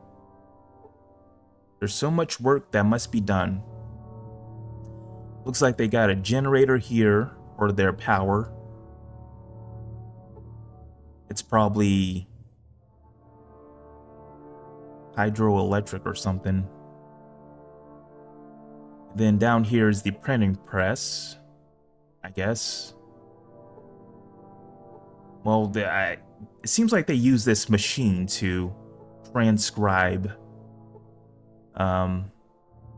There's so much work that must be done. Looks like they got a generator here for their power. It's probably hydroelectric or something. Then down here is the printing press, I guess. Well, it seems like they use this machine to transcribe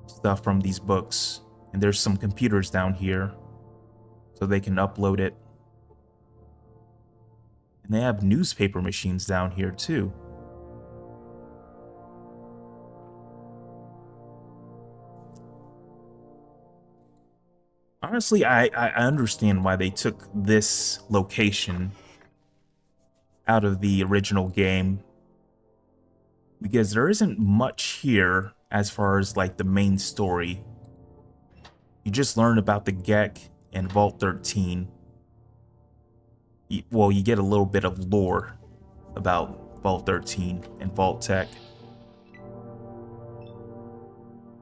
stuff from these books. And there's some computers down here, so they can upload it. And they have newspaper machines down here, too. Honestly, I understand why they took this location out of the original game, because there isn't much here as far as like the main story. You just learn about the Gek and Vault 13. Well, you get a little bit of lore about Vault 13 and Vault Tech.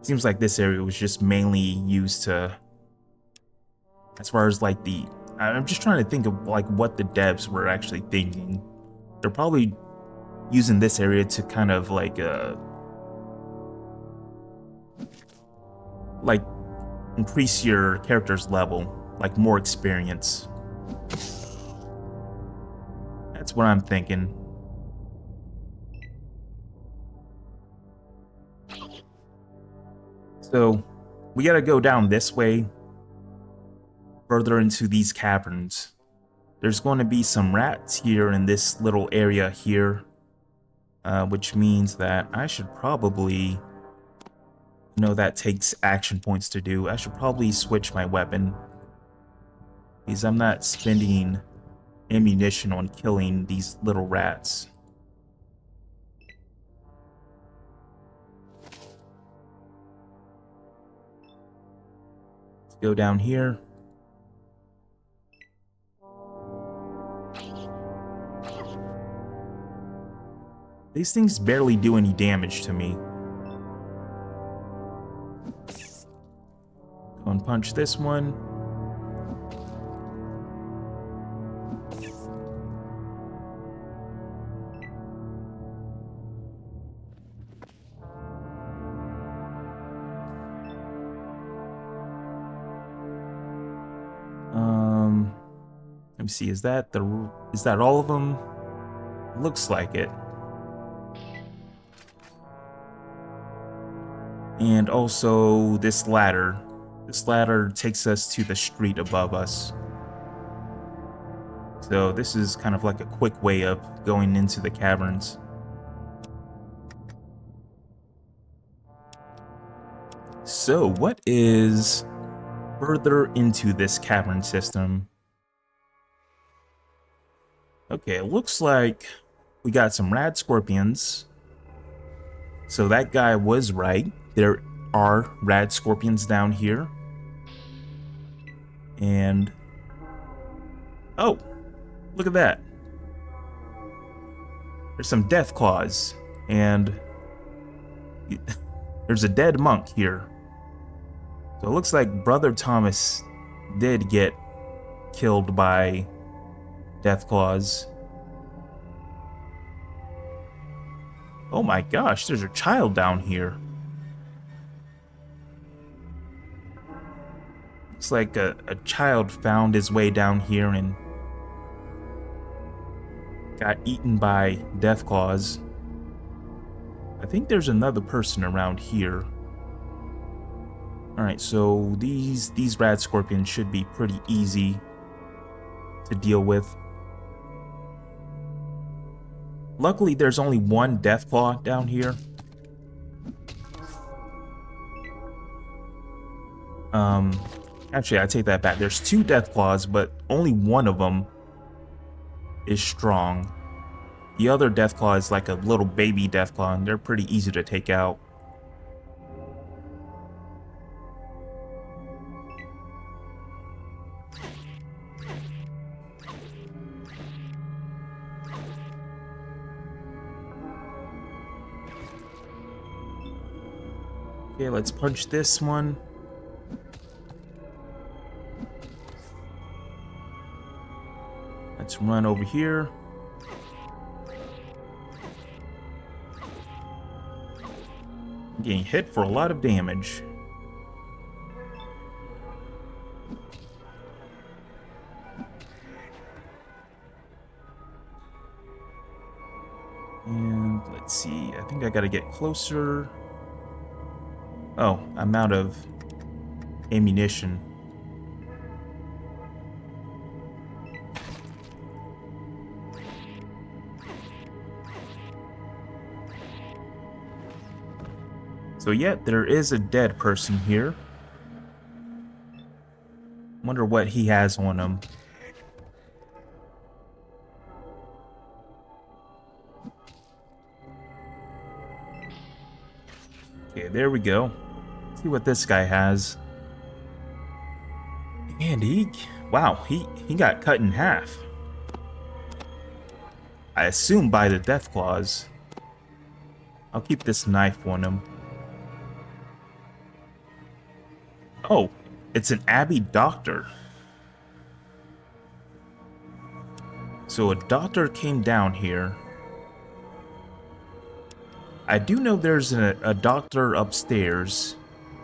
Seems like this area was just mainly used to, as far as like I'm just trying to think of like what the devs were actually thinking. They're probably using this area to kind of like increase your character's level, like more experience. That's what I'm thinking. So we gotta go down this way, further into these caverns. There's going to be some rats here in this little area here, which means that I should probably, that takes action points to do. I should probably switch my weapon, because I'm not spending ammunition on killing these little rats. Let's go down here. These things barely do any damage to me. Go and punch this one. Let me see, is that all of them? Looks like it. And also this ladder. This ladder takes us to the street above us. So this is kind of like a quick way of going into the caverns. So what is further into this cavern system? Okay, it looks like we got some rad scorpions. So that guy was right. There are rad scorpions down here. And oh, look at that. There's some death claws. And there's a dead monk here. So it looks like Brother Thomas did get killed by death claws. Oh my gosh, there's a child down here. Looks like a child found his way down here and got eaten by death claws. I think there's another person around here. Alright, so these rad scorpions should be pretty easy to deal with. Luckily, there's only one deathclaw down here. Actually, I take that back. There's two deathclaws, but only one of them is strong. The other deathclaw is like a little baby deathclaw, and they're pretty easy to take out. Okay, let's punch this one. Let's run over here. I'm getting hit for a lot of damage. And let's see, I think I gotta get closer. Oh, I'm out of ammunition. So yeah, there is a dead person here. Wonder what he has on him. Okay, there we go. Let's see what this guy has. And wow, he got cut in half. I assume by the death claws. I'll keep this knife on him. Oh, it's an Abbey doctor. So a doctor came down here. I do know there's a doctor upstairs.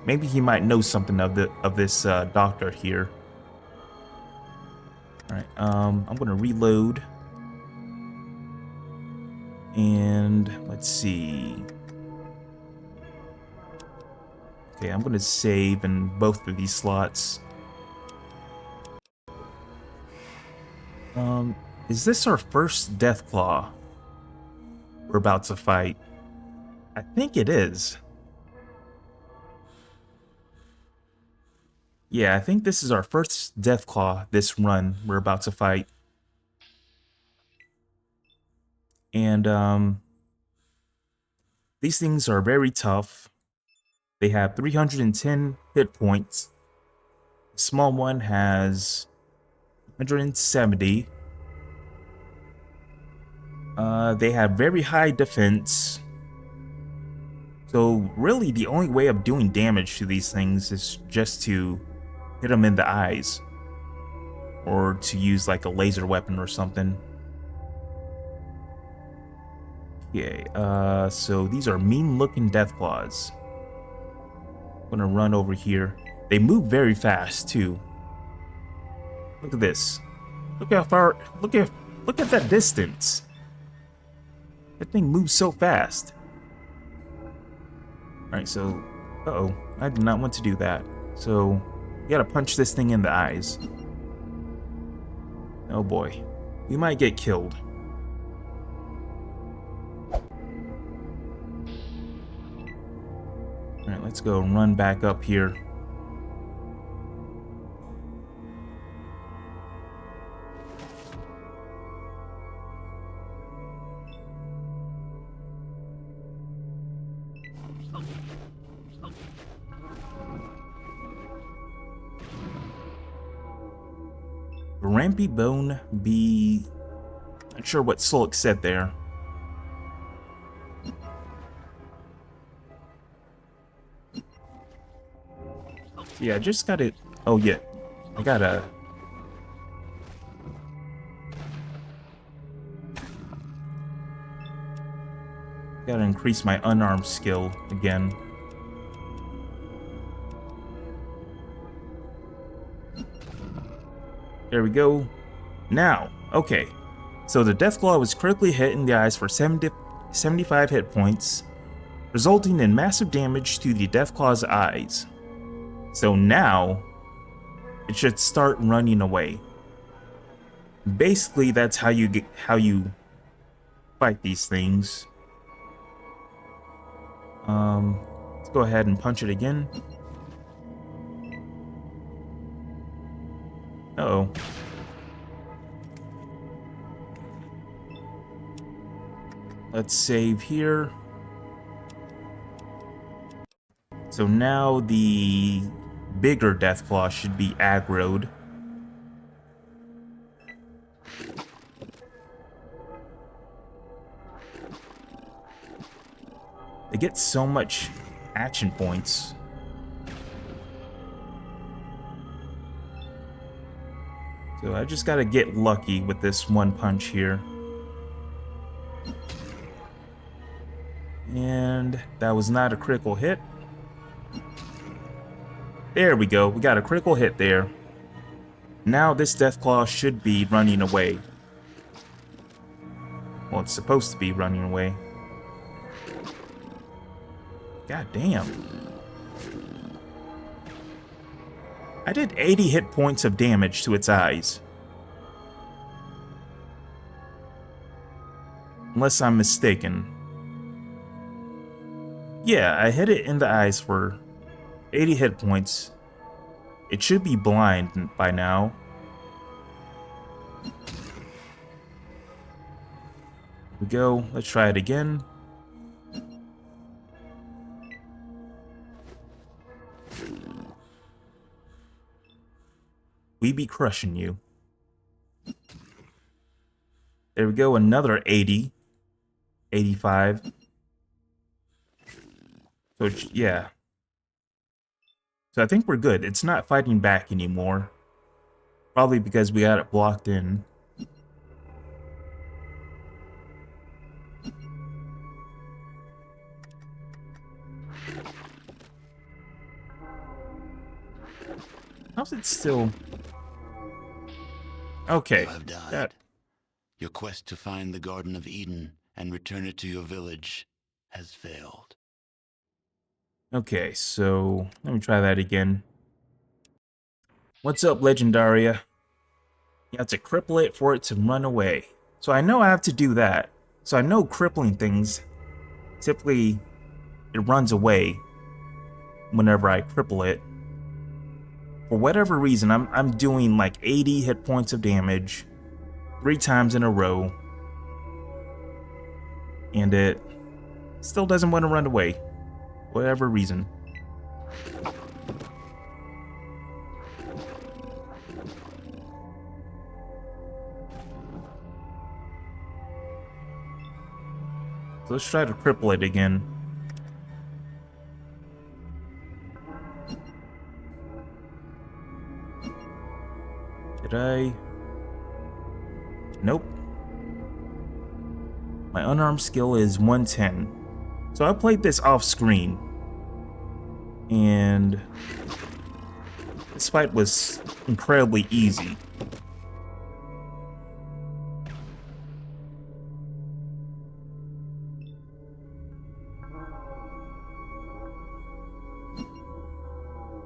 Maybe he might know something of this doctor here. All right, I'm gonna reload. And let's see. Okay, I'm gonna save in both of these slots. Is this our first Deathclaw we're about to fight? I think it is. Yeah, I think this is our first Deathclaw this run we're about to fight. And these things are very tough. They have 310 hit points. The small one has 170. They have very high defense. So really the only way of doing damage to these things is just to hit them in the eyes. Or to use like a laser weapon or something. Okay, so these are mean-looking Deathclaws. I'm gonna run over here. They move very fast too. Look at this. Look how far. Look at that distance. That thing moves so fast. All right, so uh-oh, I did not want to do that. So you gotta punch this thing in the eyes. Oh boy, we might get killed. Alright, let's go run back up here. Rampy Bone B. Not sure what Sulk said there. Yeah, I just got it. Oh, yeah. I gotta. Gotta increase my unarmed skill again. There we go. Now, okay. So the Deathclaw was critically hit in the eyes for 75 hit points, resulting in massive damage to the Deathclaw's eyes. So now, it should start running away. Basically, that's how you fight these things. Let's go ahead and punch it again. Uh-oh. Let's save here. So now the bigger Deathclaw should be aggroed. They get so much action points. So I just gotta get lucky with this one punch here. And that was not a critical hit. There we go, we got a critical hit there. Now this Deathclaw should be running away. Well, it's supposed to be running away. God damn. I did 80 hit points of damage to its eyes. Unless I'm mistaken. Yeah, I hit it in the eyes for 80 hit points. It should be blind by now. Here we go. Let's try it again. We be crushing you. There we go, another 80. 85. So, yeah. So I think we're good. It's not fighting back anymore. Probably because we got it blocked in. How's it still... Okay. You have died. Your quest to find the Garden of Eden and return it to your village has failed. Okay, so let me try that again. What's up, Legendaria? You have to cripple it for it to run away. So I know I have to do that. So I know crippling things, typically it runs away whenever I cripple it. For whatever reason, I'm doing like 80 hit points of damage 3 times in a row. And it still doesn't want to run away. Whatever reason. So let's try to cripple it again. Did I? Nope. My unarmed skill is 110. So I played this off screen. And this fight was incredibly easy.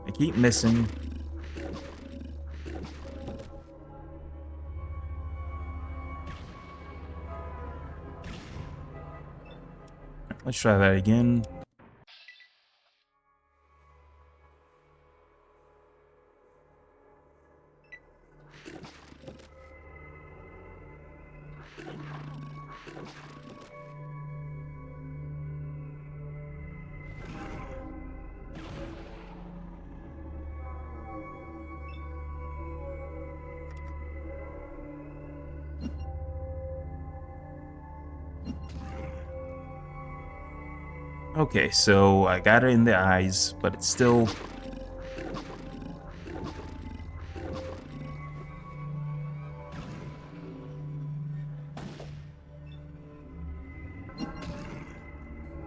I keep missing. Let's try that again. Okay, so I got it in the eyes, but it's still...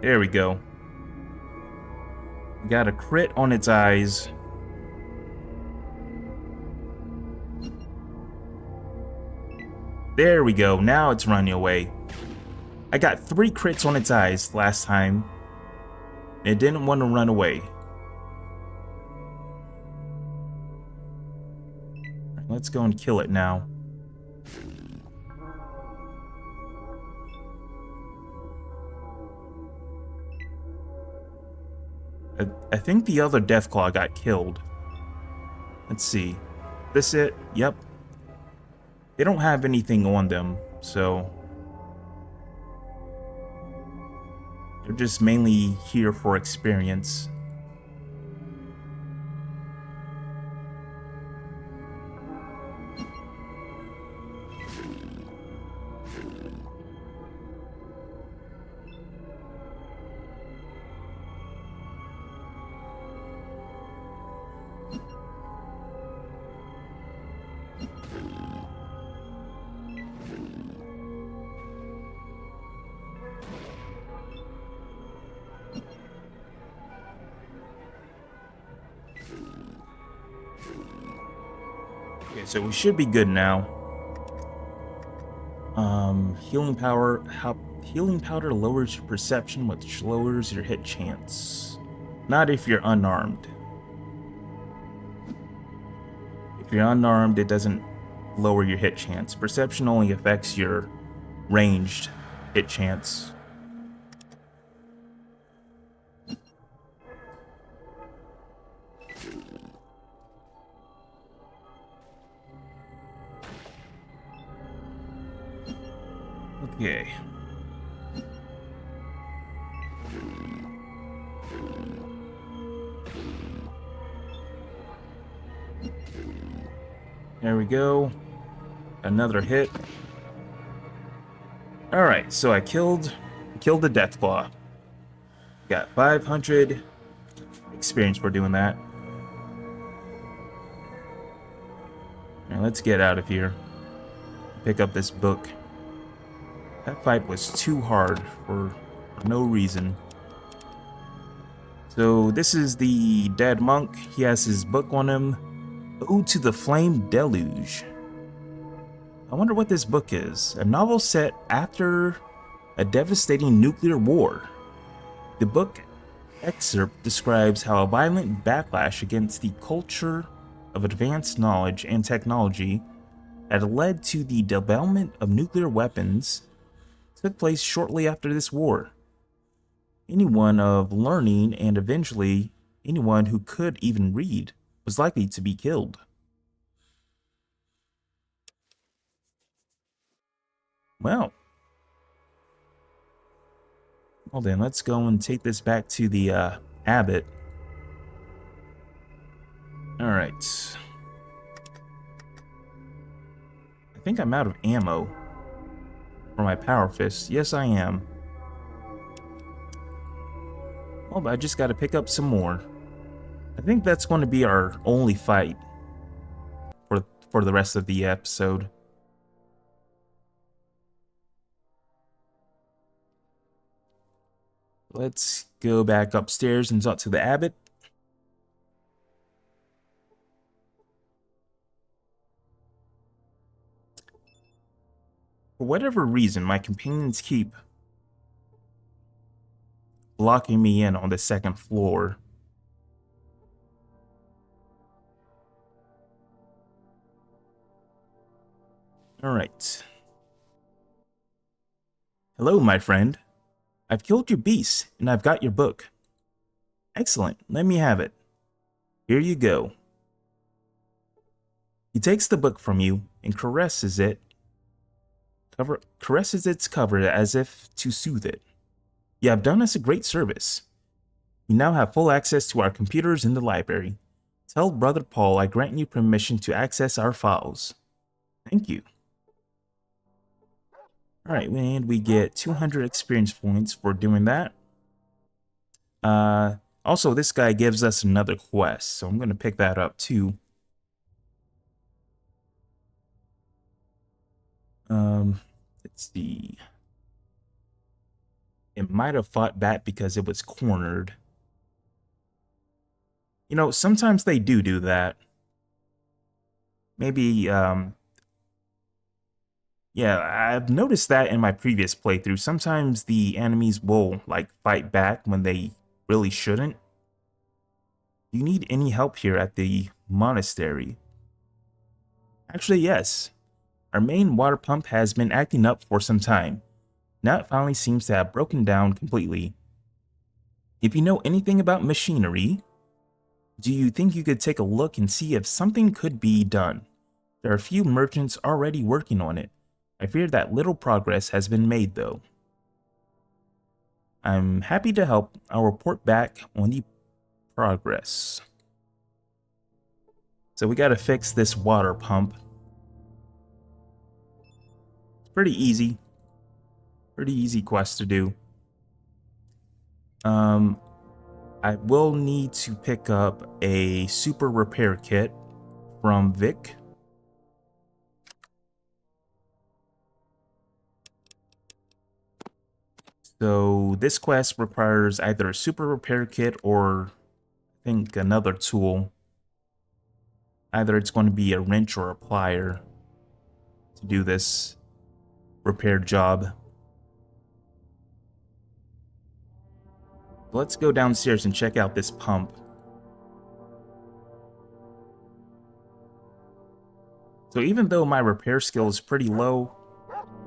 There we go. Got a crit on its eyes. There we go, now it's running away. I got 3 crits on its eyes last time. It didn't want to run away. Let's go and kill it now. I think the other Deathclaw got killed. Let's see. This it? Yep. They don't have anything on them, so... They're just mainly here for experience. Okay, so we should be good now. Healing powder lowers your perception, which lowers your hit chance. Not if you're unarmed. If you're unarmed, it doesn't lower your hit chance. Perception only affects your ranged hit chance. Okay. There we go. Another hit. Alright, so I killed the Deathclaw. Got 500 experience for doing that. Now let's get out of here. Pick up this book. That fight was too hard for no reason. So this is the dead monk. He has his book on him. Ode to the Flame Deluge. I wonder what this book is. A novel set after a devastating nuclear war. The book excerpt describes how a violent backlash against the culture of advanced knowledge and technology that led to the development of nuclear weapons took place shortly after this war. Anyone of learning, and eventually anyone who could even read, was likely to be killed. Well then, let's go and take this back to the abbot. Alright. I think I'm out of ammo for my power fist. Yes, I am. Well, but I just gotta pick up some more. I think that's going to be our only fight for the rest of the episode. Let's go back upstairs and talk to the abbot. For whatever reason, my companions keep blocking me in on the second floor. Alright. Hello, my friend. I've killed your beast, and I've got your book. Excellent, let me have it. Here you go. He takes the book from you and caresses its cover as if to soothe it. You have done us a great service. You now have full access to our computers in the library. Tell Brother Paul I grant you permission to access our files. Thank you. Alright, and we get 200 experience points for doing that. Also, this guy gives us another quest, so I'm going to pick that up too. Let's see. It might have fought back because it was cornered. You know, sometimes they do that. Maybe, yeah, I've noticed that in my previous playthrough. Sometimes the enemies will, like, fight back when they really shouldn't. Do you need any help here at the monastery? Actually, yes. Our main water pump has been acting up for some time. Now it finally seems to have broken down completely. If you know anything about machinery, do you think you could take a look and see if something could be done? There are a few merchants already working on it. I fear that little progress has been made, though. I'm happy to help. I'll report back on the progress. So we gotta fix this water pump. It's pretty easy. Pretty easy quest to do. I will need to pick up a super repair kit from Vic. So this quest requires either a super repair kit or I think another tool. Either it's going to be a wrench or a plier to do this repair job. Let's go downstairs and check out this pump. So even though my repair skill is pretty low,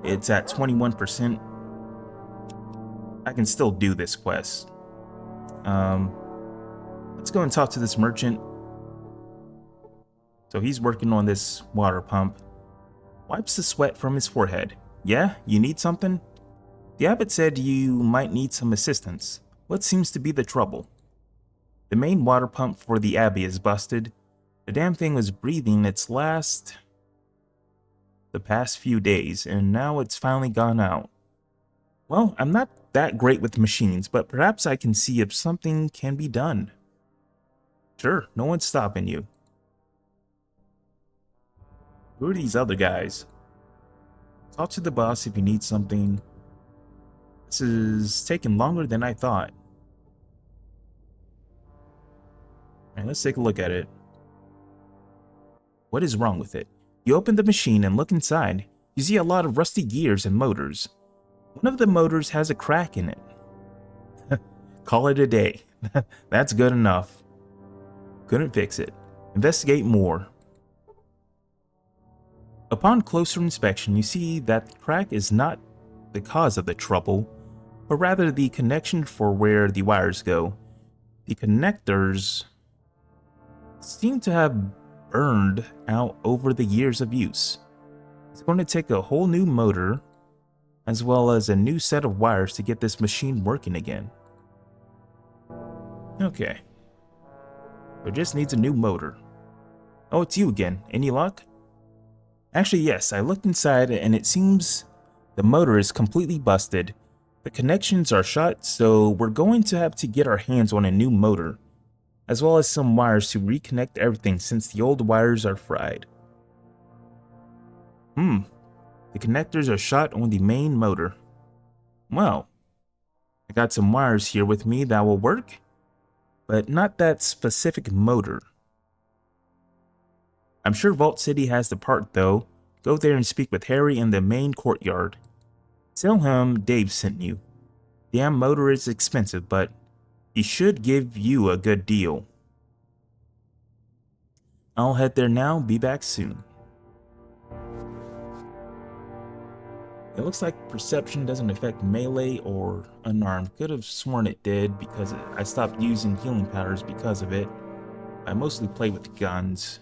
it's at 21%, I can still do this quest. Let's go and talk to this merchant. So he's working on this water pump. Wipes the sweat from his forehead. Yeah, you need something? The abbot said you might need some assistance. What seems to be the trouble? The main water pump for the Abbey is busted. The damn thing was breathing its last the past few days, and now it's finally gone out. Well, I'm not that great with machines, but perhaps I can see if something can be done. Sure, no one's stopping you. Who are these other guys? Talk to the boss if you need something. This is taking longer than I thought. Alright, let's take a look at it. What is wrong with it? You open the machine and look inside. You see a lot of rusty gears and motors. One of the motors has a crack in it. Call it a day. That's good enough. Couldn't fix it. Investigate more. Upon closer inspection, you see that the crack is not the cause of the trouble, but rather the connection for where the wires go. The connectors seem to have burned out over the years of use. It's going to take a whole new motor, as well as a new set of wires to get this machine working again. Okay. It just needs a new motor. Oh, it's you again. Any luck? Actually, yes, I looked inside and it seems the motor is completely busted. The connections are shot, so we're going to have to get our hands on a new motor, as well as some wires to reconnect everything since the old wires are fried. The connectors are shot on the main motor. Well, I got some wires here with me that will work, but not that specific motor. I'm sure Vault City has the part though. Go there and speak with Harry in the main courtyard. Tell him Dave sent you. Damn motor is expensive, but he should give you a good deal. I'll head there now, be back soon. It looks like perception doesn't affect melee or unarmed. Could have sworn it did because I stopped using healing powders because of it. I mostly play with guns.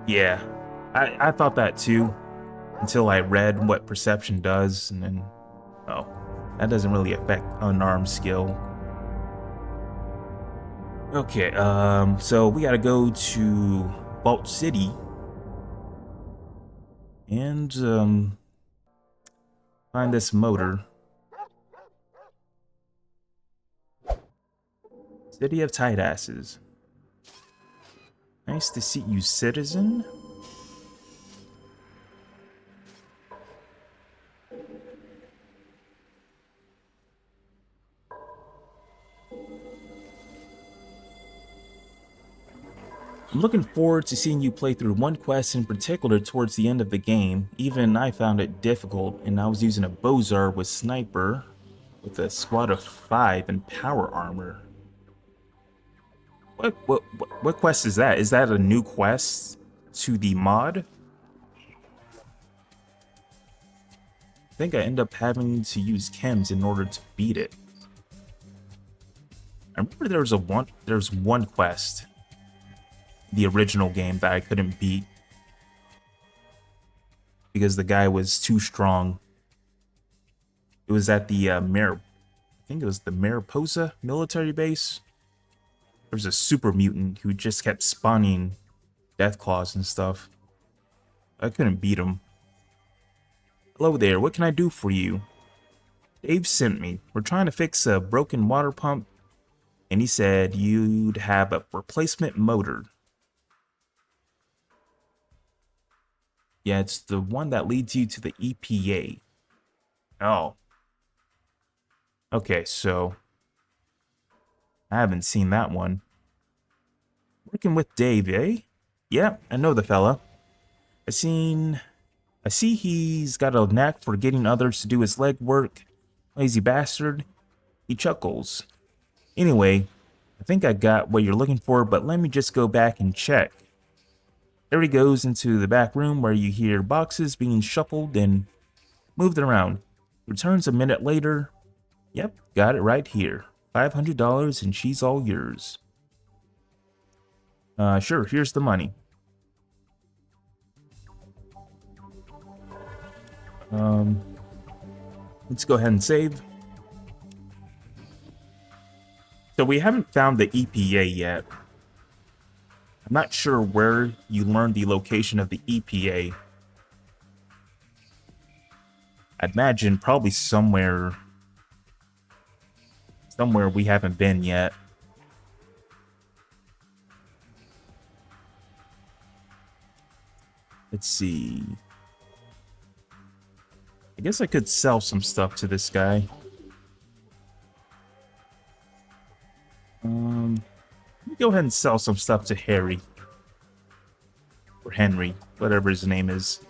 Yeah, I thought that too, until I read what perception does, and then, oh, that doesn't really affect unarmed skill. Okay, so we gotta go to Vault City, and, find this motor. City of Tight Asses. Nice to see you, citizen. I'm looking forward to seeing you play through one quest in particular towards the end of the game. Even I found it difficult, and I was using a Bazaar with sniper with a squad of 5 and power armor. What quest is that? Is that a new quest to the mod? I think I end up having to use chems in order to beat it. I remember there's one quest, the original game, that I couldn't beat because the guy was too strong. It was at the I think it was the Mariposa military base. There was a super mutant who just kept spawning death claws and stuff. I couldn't beat him. Hello there, what can I do for you? Dave sent me. We're trying to fix a broken water pump, and he said you'd have a replacement motor. Yeah, it's the one that leads you to the EPA. Oh. Okay, so I haven't seen that one. Working with Dave, eh? Yeah, I know the fella. I see he's got a knack for getting others to do his legwork. Lazy bastard. He chuckles. Anyway, I think I got what you're looking for, but let me just go back and check. There he goes into the back room where you hear boxes being shuffled and moved around. Returns a minute later. Yep, got it right here. $500 and she's all yours. Sure, here's the money. Let's go ahead and save. So we haven't found the EPA yet. I'm not sure where you learned the location of the EPA. I'd imagine probably somewhere we haven't been yet. Let's see. I guess I could sell some stuff to this guy. Let me go ahead and sell some stuff to Harry. Or Henry, whatever his name is.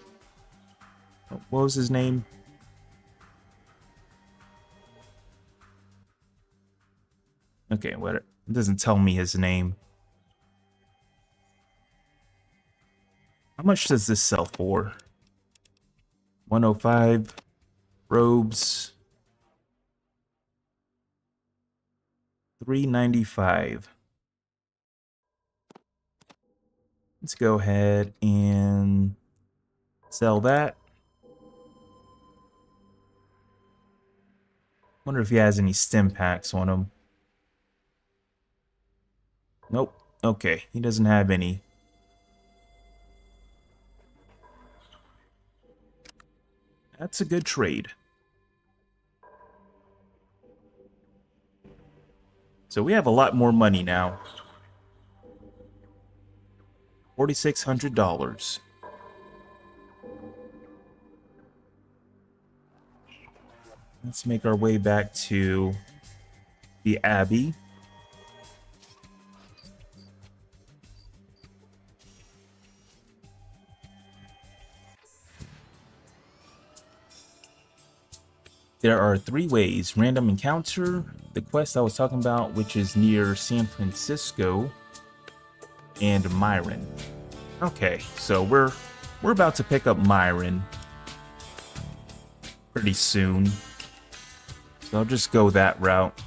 What was his name? Okay, what? It doesn't tell me his name. How much does this sell for? 105 robes. 395. Let's go ahead and sell that. Wonder if he has any stim packs on him. Nope. Okay, he doesn't have any. That's a good trade. So we have a lot more money now. $4,600. Let's make our way back to the Abbey. There are 3 ways. Random encounter, the quest I was talking about, which is near San Francisco, and Myron. Okay, so we're about to pick up Myron pretty soon. So I'll just go that route.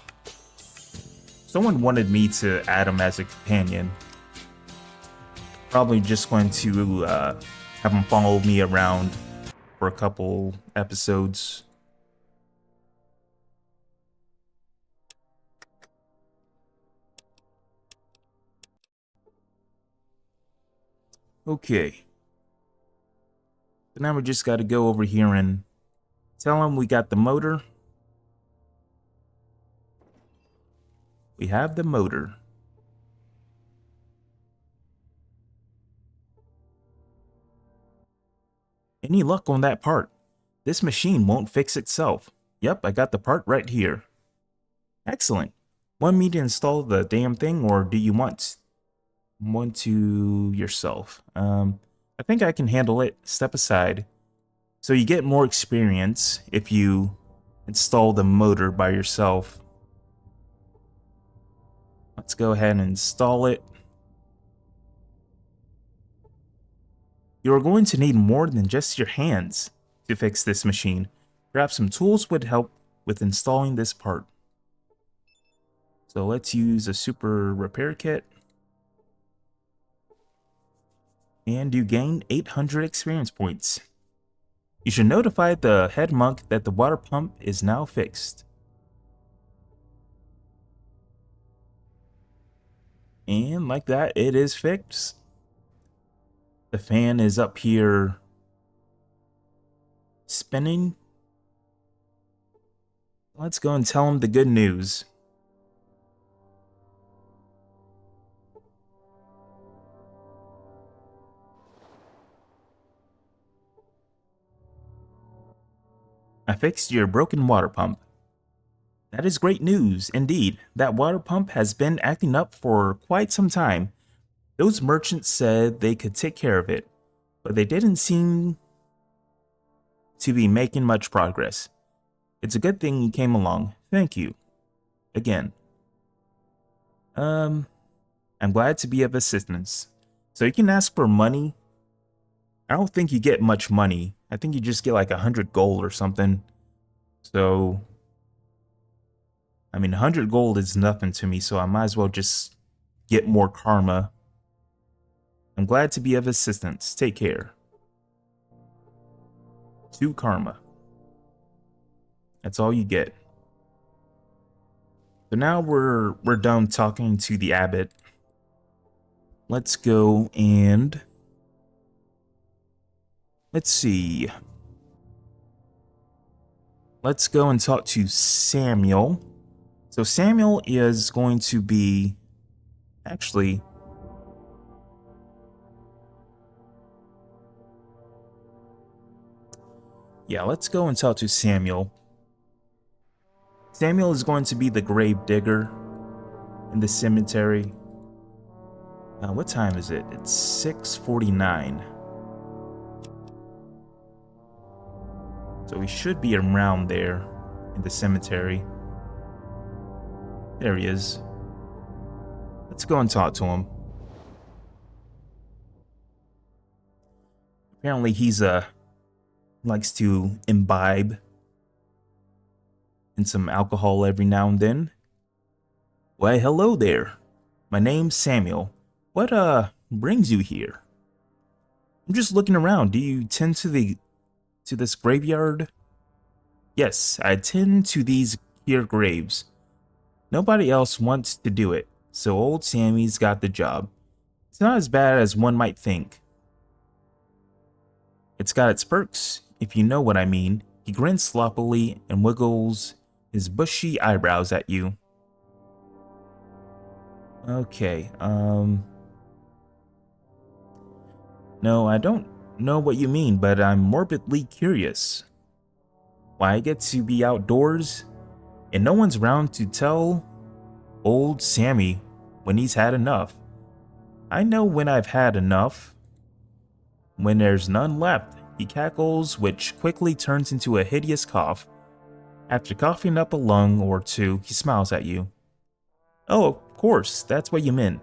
Someone wanted me to add him as a companion. Probably just going to have him follow me around for a couple episodes. Okay. So now we just got to go over here and tell him we got the motor. We have the motor. Any luck on that part? This machine won't fix itself. Yep, I got the part right here. Excellent. Want me to install the damn thing, or do you want to yourself? I think I can handle it. Step aside. So you get more experience if you install the motor by yourself. Let's go ahead and install it. You are going to need more than just your hands to fix this machine. Perhaps some tools would help with installing this part. So let's use a super repair kit. And you gain 800 experience points. You should notify the head monk that the water pump is now fixed. And like that, it is fixed. The fan is up here spinning. Let's go and tell him the good news. I fixed your broken water pump. That is great news, indeed. That water pump has been acting up for quite some time. Those merchants said they could take care of it, but they didn't seem to be making much progress. It's a good thing you came along. Thank you. Again. I'm glad to be of assistance. So you can ask for money. I don't think you get much money. I think you just get like 100 gold or something. So, I mean, 100 gold is nothing to me, so I might as well just get more karma. I'm glad to be of assistance. Take care. 2 karma. That's all you get. So now we're done talking to the abbot. Let's go and let's see. Let's go and talk to Samuel. So Samuel is going to be actually yeah, let's go and talk to Samuel. Samuel is going to be the grave digger in the cemetery. What time is it? It's 6:49. So he should be around there in the cemetery. There he is. Let's go and talk to him. Apparently he's likes to imbibe in some alcohol every now and then. Why, hello there. My name's Samuel. What brings you here? I'm just looking around. Do you tend to this graveyard? Yes, I tend to these here graves. Nobody else wants to do it, so old Sammy's got the job. It's not as bad as one might think. It's got its perks, if you know what I mean. He grins sloppily and wiggles his bushy eyebrows at you. Okay, no, I don't know what you mean, but I'm morbidly curious. Why, I get to be outdoors, and no one's around to tell old Sammy when he's had enough. I know when I've had enough. When there's none left, he cackles, which quickly turns into a hideous cough. After coughing up a lung or two, he smiles at you. Oh, of course, that's what you meant.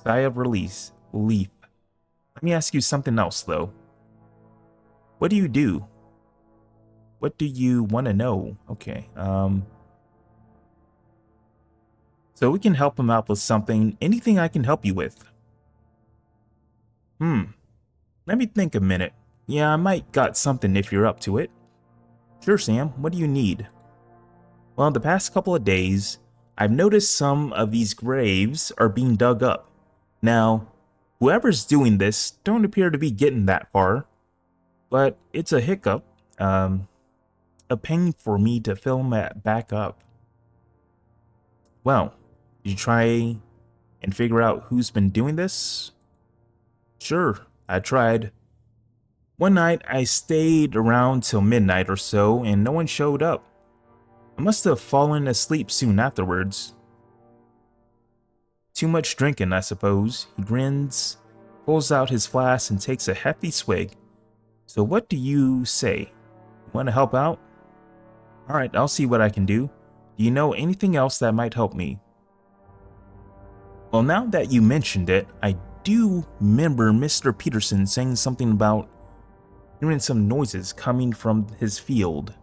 Sigh of relief. Let me ask you something else, though. What do you do? What do you want to know? Okay, so we can help him out with something. Anything I can help you with? Let me think a minute. Yeah, I might got something if you're up to it. Sure, Sam, what do you need? Well, the past couple of days, I've noticed some of these graves are being dug up. Now, whoever's doing this don't appear to be getting that far, but it's a hiccup, a pain for me to fill them back up. Well, did you try and figure out who's been doing this? Sure, I tried. One night I stayed around till midnight or so and no one showed up. I must have fallen asleep soon afterwards. Too much drinking, I suppose. He grins, pulls out his flask and takes a hefty swig. So what do you say? Want to help out? Alright, I'll see what I can do. Do you know anything else that might help me? Well, now that you mentioned it, I do remember Mr. Peterson saying something about hearing some noises coming from his field.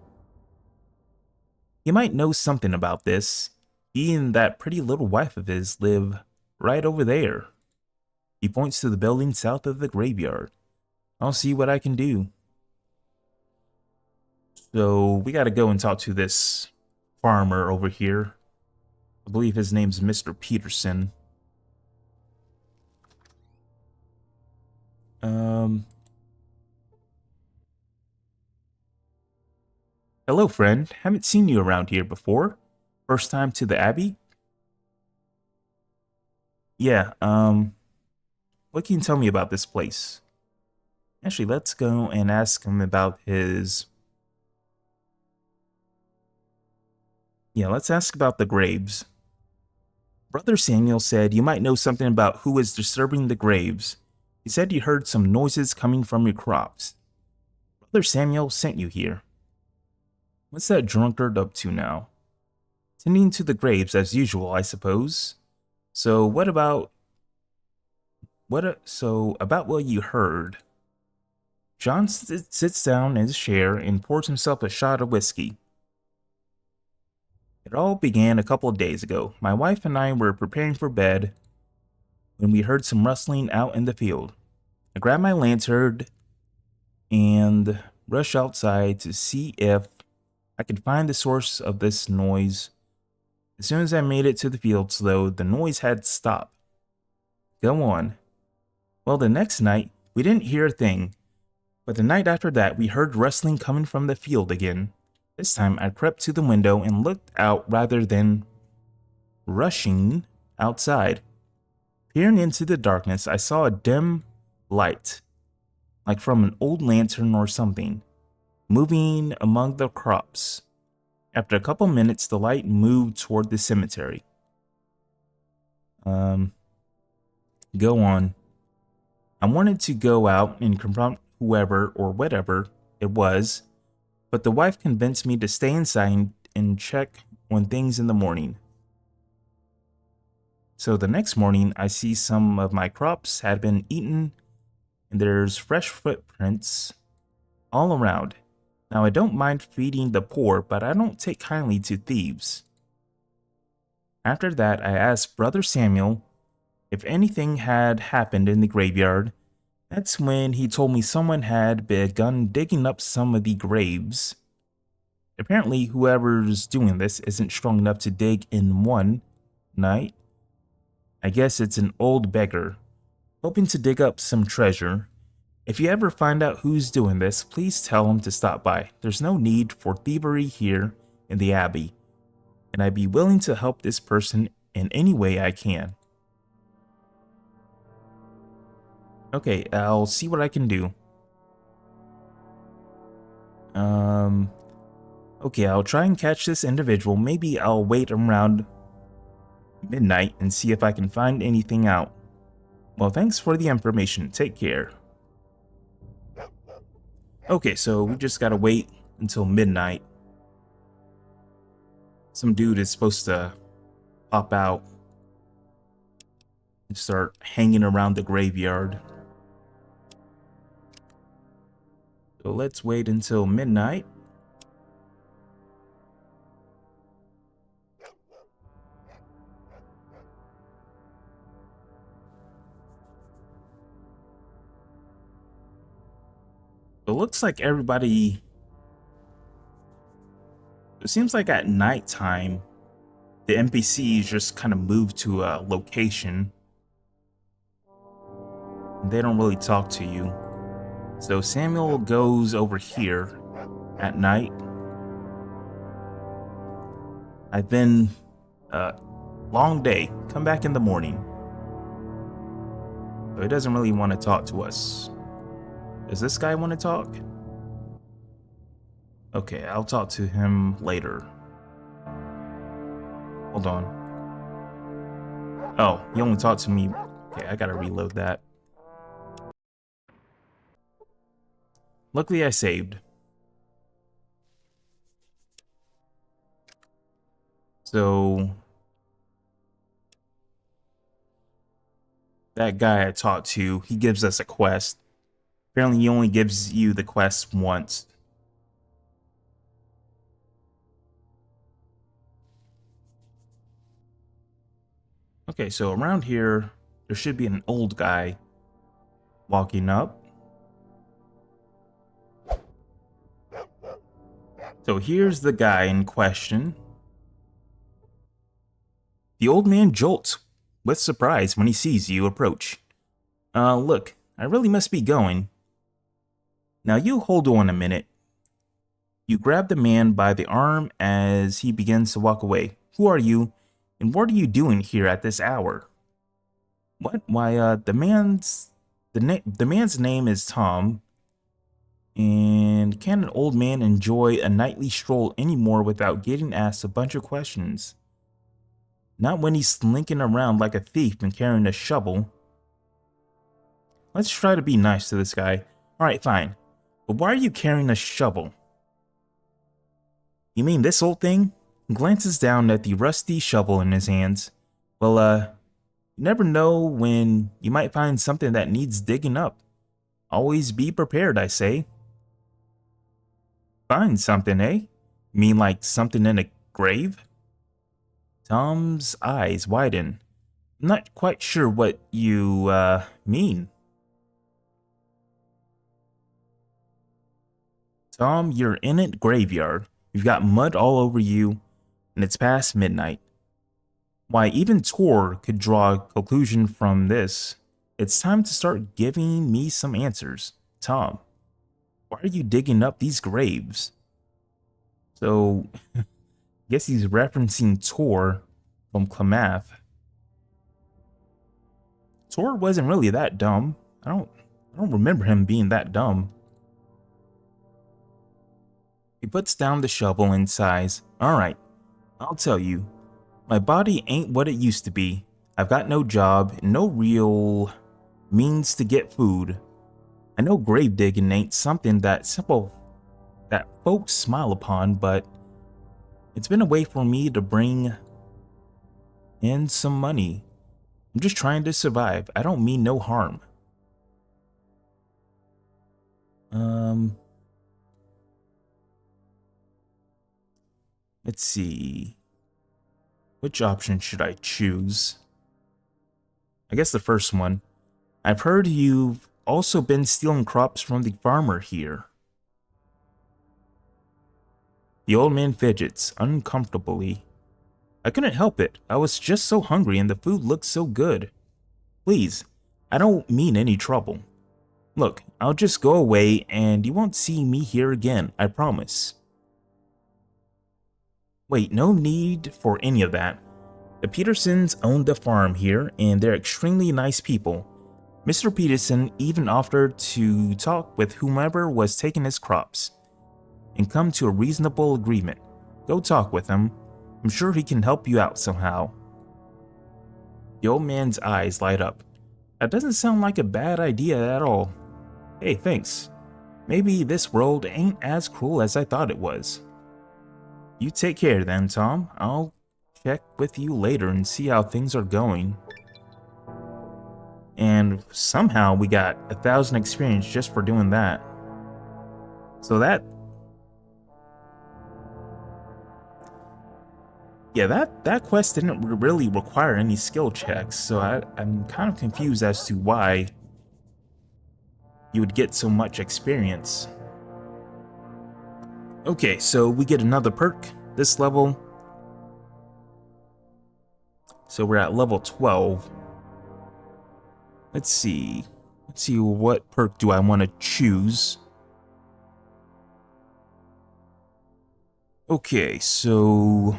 You might know something about this. He and that pretty little wife of his live right over there. He points to the building south of the graveyard. I'll see what I can do. So we gotta go and talk to this farmer over here. I believe his name's Mr. Peterson. Hello, friend. Haven't seen you around here before. First time to the Abbey? Yeah, what can you tell me about this place? Actually, let's go and ask him about his... Yeah, let's ask about the graves. Brother Samuel said you might know something about who is disturbing the graves. He said he heard some noises coming from your crops. Brother Samuel sent you here. What's that drunkard up to now? Tending to the graves as usual, I suppose. So about what you heard? John sits down in his chair and pours himself a shot of whiskey. It all began a couple of days ago. My wife and I were preparing for bed when we heard some rustling out in the field. I grabbed my lantern and rushed outside to see if I could find the source of this noise. As soon as I made it to the fields, though, the noise had stopped. Go on. Well, the next night, we didn't hear a thing, but the night after that, we heard rustling coming from the field again. This time, I crept to the window and looked out rather than rushing outside. Peering into the darkness, I saw a dim light, like from an old lantern or something, moving among the crops. After a couple minutes, the light moved toward the cemetery. Go on. I wanted to go out and confront whoever or whatever it was, but the wife convinced me to stay inside and check on things in the morning. So the next morning, I see some of my crops had been eaten, and there's fresh footprints all around. Now, I don't mind feeding the poor, but I don't take kindly to thieves. After that, I asked Brother Samuel if anything had happened in the graveyard. That's when he told me someone had begun digging up some of the graves. Apparently, whoever's doing this isn't strong enough to dig in one night. I guess it's an old beggar, hoping to dig up some treasure. If you ever find out who's doing this, please tell him to stop by. There's no need for thievery here in the Abbey, and I'd be willing to help this person in any way I can. Okay, I'll see what I can do. Okay, I'll try and catch this individual. Maybe I'll wait around midnight and see if I can find anything out. Well, thanks for the information. Take care. Okay, so we just gotta wait until midnight. Some dude is supposed to pop out and start hanging around the graveyard. So let's wait until midnight. It looks like everybody... It seems like at nighttime, the NPCs just kind of move to a location. They don't really talk to you. So Samuel goes over here at night. I've been... long day. Come back in the morning. So he doesn't really want to talk to us. Does this guy want to talk? Okay, I'll talk to him later. Hold on. Oh, he only talked to me. Okay, I gotta reload that. Luckily, I saved. So... that guy I talked to, he gives us a quest. Apparently, he only gives you the quest once. Okay, so around here, there should be an old guy walking up. So here's the guy in question. The old man jolts with surprise when he sees you approach. Look, I really must be going. Now you hold on a minute. You grab the man by the arm as he begins to walk away. Who are you, and what are you doing here at this hour? What? Why, the man's name is Tom. And can an old man enjoy a nightly stroll anymore without getting asked a bunch of questions? Not when he's slinking around like a thief and carrying a shovel. Let's try to be nice to this guy. Alright, fine. But why are you carrying a shovel? You mean this old thing? He glances down at the rusty shovel in his hands. Well, you never know when you might find something that needs digging up. Always be prepared, I say. Find something, eh? You mean like something in a grave? Tom's eyes widen. I'm not quite sure what you, mean. Tom, you're in a graveyard. You've got mud all over you, and it's past midnight. Why, even Tor could draw a conclusion from this. It's time to start giving me some answers. Tom, why are you digging up these graves? So, I guess he's referencing Tor from Klamath. Tor wasn't really that dumb. I don't remember him being that dumb. He puts down the shovel and sighs. Alright, I'll tell you. My body ain't what it used to be. I've got no job, and no real means to get food. I know grave digging ain't something that folks smile upon, but it's been a way for me to bring in some money. I'm just trying to survive. I don't mean no harm. Let's see. Which option should I choose? I guess the first one. I've heard you've also been stealing crops from the farmer here. The old man fidgets uncomfortably. I couldn't help it. I was just so hungry and the food looked so good. Please, I don't mean any trouble. Look, I'll just go away and you won't see me here again, I promise. Wait, no need for any of that. The Petersons own the farm here and they're extremely nice people. Mr. Peterson even offered to talk with whomever was taking his crops and come to a reasonable agreement. Go talk with him. I'm sure he can help you out somehow. The old man's eyes light up. That doesn't sound like a bad idea at all. Hey, thanks. Maybe this world ain't as cruel as I thought it was. You take care then, Tom. I'll check with you later and see how things are going. And somehow we got 1,000 experience just for doing that. So that quest didn't really require any skill checks, so I'm kind of confused as to why you would get so much experience. Okay, so we get another perk this level. So we're at level 12. Let's see what perk do I want to choose. Okay, so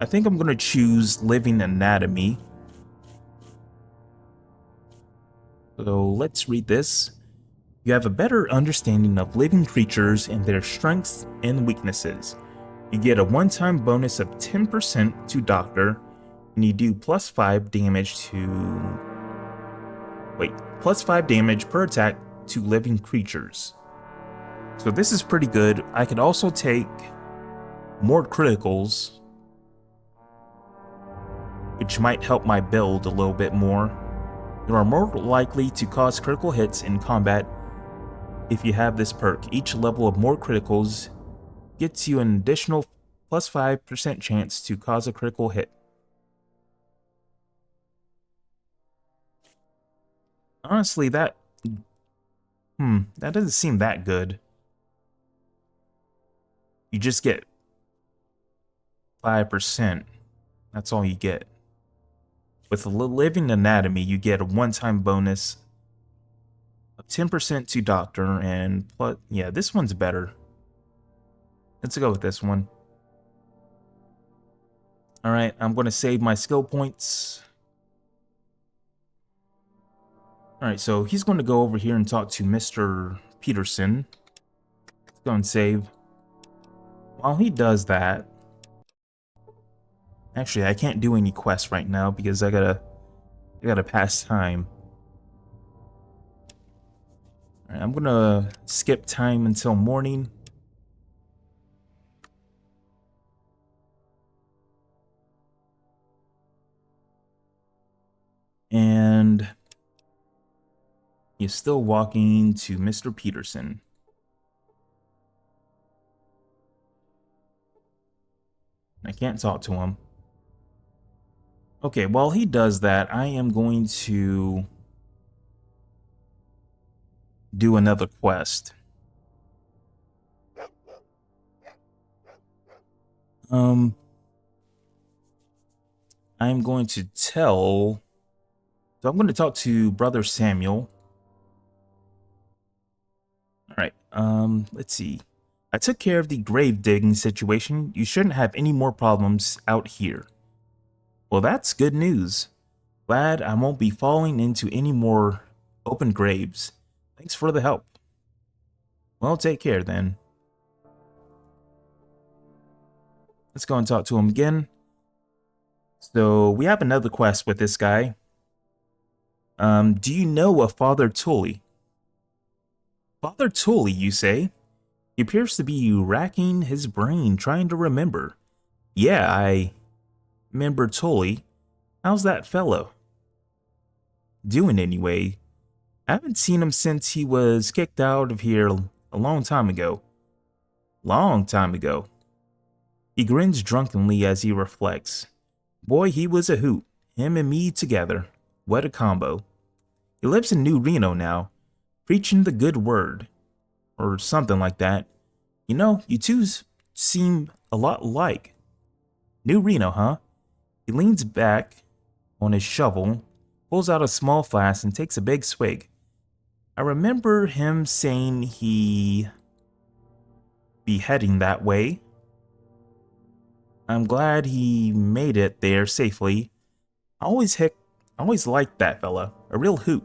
I think I'm gonna choose Living Anatomy. So let's read this. You have a better understanding of living creatures and their strengths and weaknesses. You get a one-time bonus of 10% to Doctor, and you do plus 5 damage per attack to living creatures. So this is pretty good. I could also take more criticals, which might help my build a little bit more. You are more likely to cause critical hits in combat if you have this perk. Each level of more criticals gets you an additional plus 5% chance to cause a critical hit. Honestly, that doesn't seem that good. You just get 5%. That's all you get. With Living Anatomy, you get a one-time bonus of 10% to Doctor, and plus, yeah, this one's better. Let's go with this one. Alright, I'm going to save my skill points. Alright, so he's going to go over here and talk to Mr. Peterson. Let's go and save. While he does that, Actually, I can't do any quests right now because I gotta pass time. Alright, I'm gonna skip time until morning. And he's still walking to Mr. Peterson. I can't talk to him. Okay, while he does that, I am going to do another quest. I'm going to tell... So I'm going to talk to Brother Samuel. Alright, let's see. I took care of the grave digging situation. You shouldn't have any more problems out here. Well, that's good news. Glad I won't be falling into any more open graves. Thanks for the help. Well, take care then. Let's go and talk to him again. So, we have another quest with this guy. Do you know a Father Tully? Father Tully, you say? He appears to be racking his brain trying to remember. Yeah, I remember Tully. How's that fellow doing anyway? I haven't seen him since he was kicked out of here a long time ago. Long time ago. He grins drunkenly as he reflects. Boy, he was a hoot. Him and me together. What a combo. He lives in New Reno now, preaching the good word. Or something like that. You know, you two seem a lot alike. New Reno, huh? He leans back on his shovel, pulls out a small flask, and takes a big swig. I remember him saying he be heading that way. I'm glad he made it there safely. I always liked that fella, a real hoot.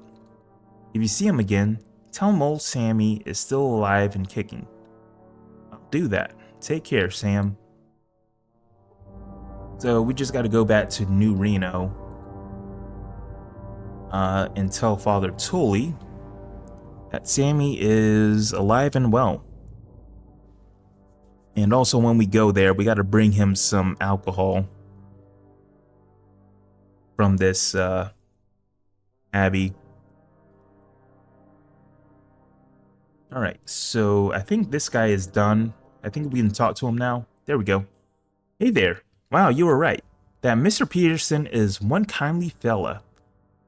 If you see him again, tell him old Sammy is still alive and kicking. I'll do that. Take care, Sam. So we just got to go back to New Reno and tell Father Tully that Sammy is alive and well. And also when we go there, we got to bring him some alcohol from this Abbey. Alright, so I think this guy is done. I think we can talk to him now. There we go. Hey there. Wow, you were right. That Mr. Peterson is one kindly fella.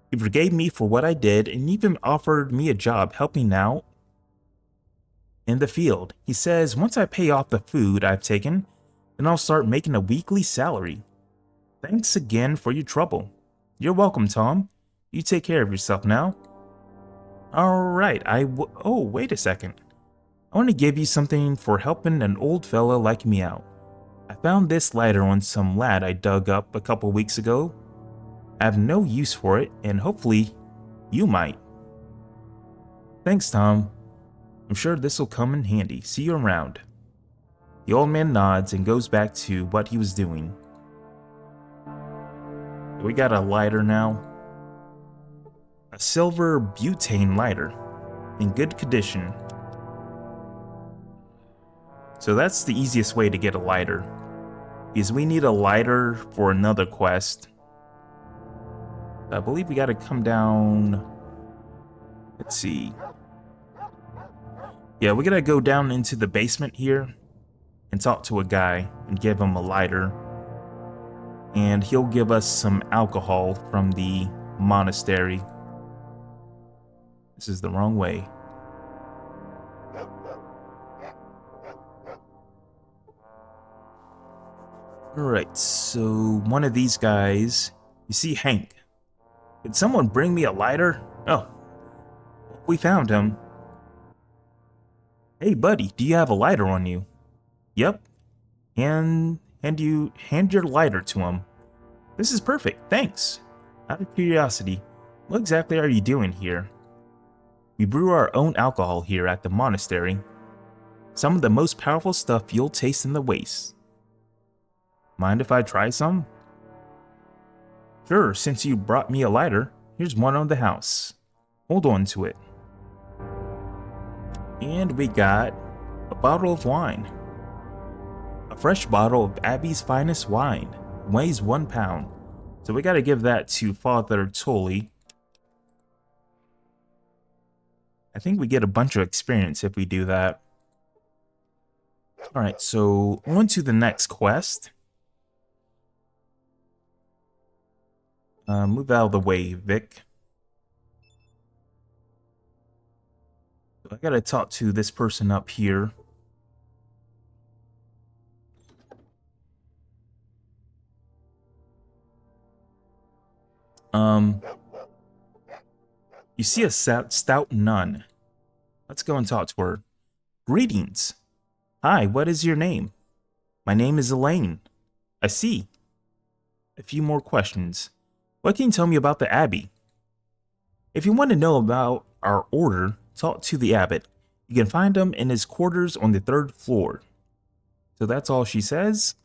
He forgave me for what I did and even offered me a job helping out in the field. He says once I pay off the food I've taken, then I'll start making a weekly salary. Thanks again for your trouble. You're welcome, Tom. You take care of yourself now. Alright, oh, wait a second. I want to give you something for helping an old fella like me out. I found this lighter on some lad I dug up a couple weeks ago. I have no use for it, and hopefully you might. Thanks, Tom. I'm sure this will come in handy. See you around. The old man nods and goes back to what he was doing. We got a lighter now. A silver butane lighter. In good condition. So that's the easiest way to get a lighter. Because we need a lighter for another quest. I believe we gotta come down... Let's see. Yeah, we gotta go down into the basement here and talk to a guy and give him a lighter. And he'll give us some alcohol from the monastery. This is the wrong way. Alright, so one of these guys... You see Hank. Could someone bring me a lighter? Oh, we found him. Hey buddy, do you have a lighter on you? Yep. Hand your lighter to him. This is perfect, thanks. Out of curiosity, what exactly are you doing here? We brew our own alcohol here at the monastery. Some of the most powerful stuff you'll taste in the waste. Mind if I try some? Sure, since you brought me a lighter, here's one on the house. Hold on to it. And we got a bottle of wine. A fresh bottle of Abbey's finest wine. It weighs 1 pound. So we gotta give that to Father Tully. I think we get a bunch of experience if we do that. Alright, so on to the next quest. Move out of the way, Vic. So I gotta talk to this person up here. You see a stout nun. Let's go and talk to her. Greetings. Hi, what is your name? My name is Elaine. I see. A few more questions. What can you tell me about the Abbey? If you want to know about our order, talk to the abbot. You can find him in his quarters on the 3rd floor. So that's all she says.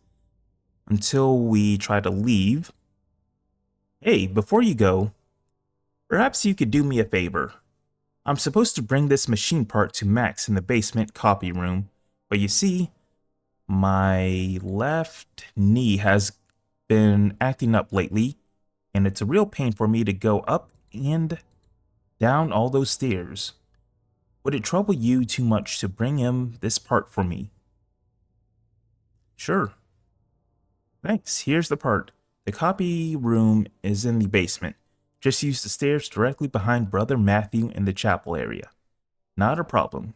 Until we try to leave. Hey, before you go, perhaps you could do me a favor. I'm supposed to bring this machine part to Max in the basement copy room, but you see, my left knee has been acting up lately, and it's a real pain for me to go up and down all those stairs. Would it trouble you too much to bring him this part for me? Sure. Thanks, here's the part. The copy room is in the basement. Just use the stairs directly behind Brother Matthew in the chapel area. Not a problem.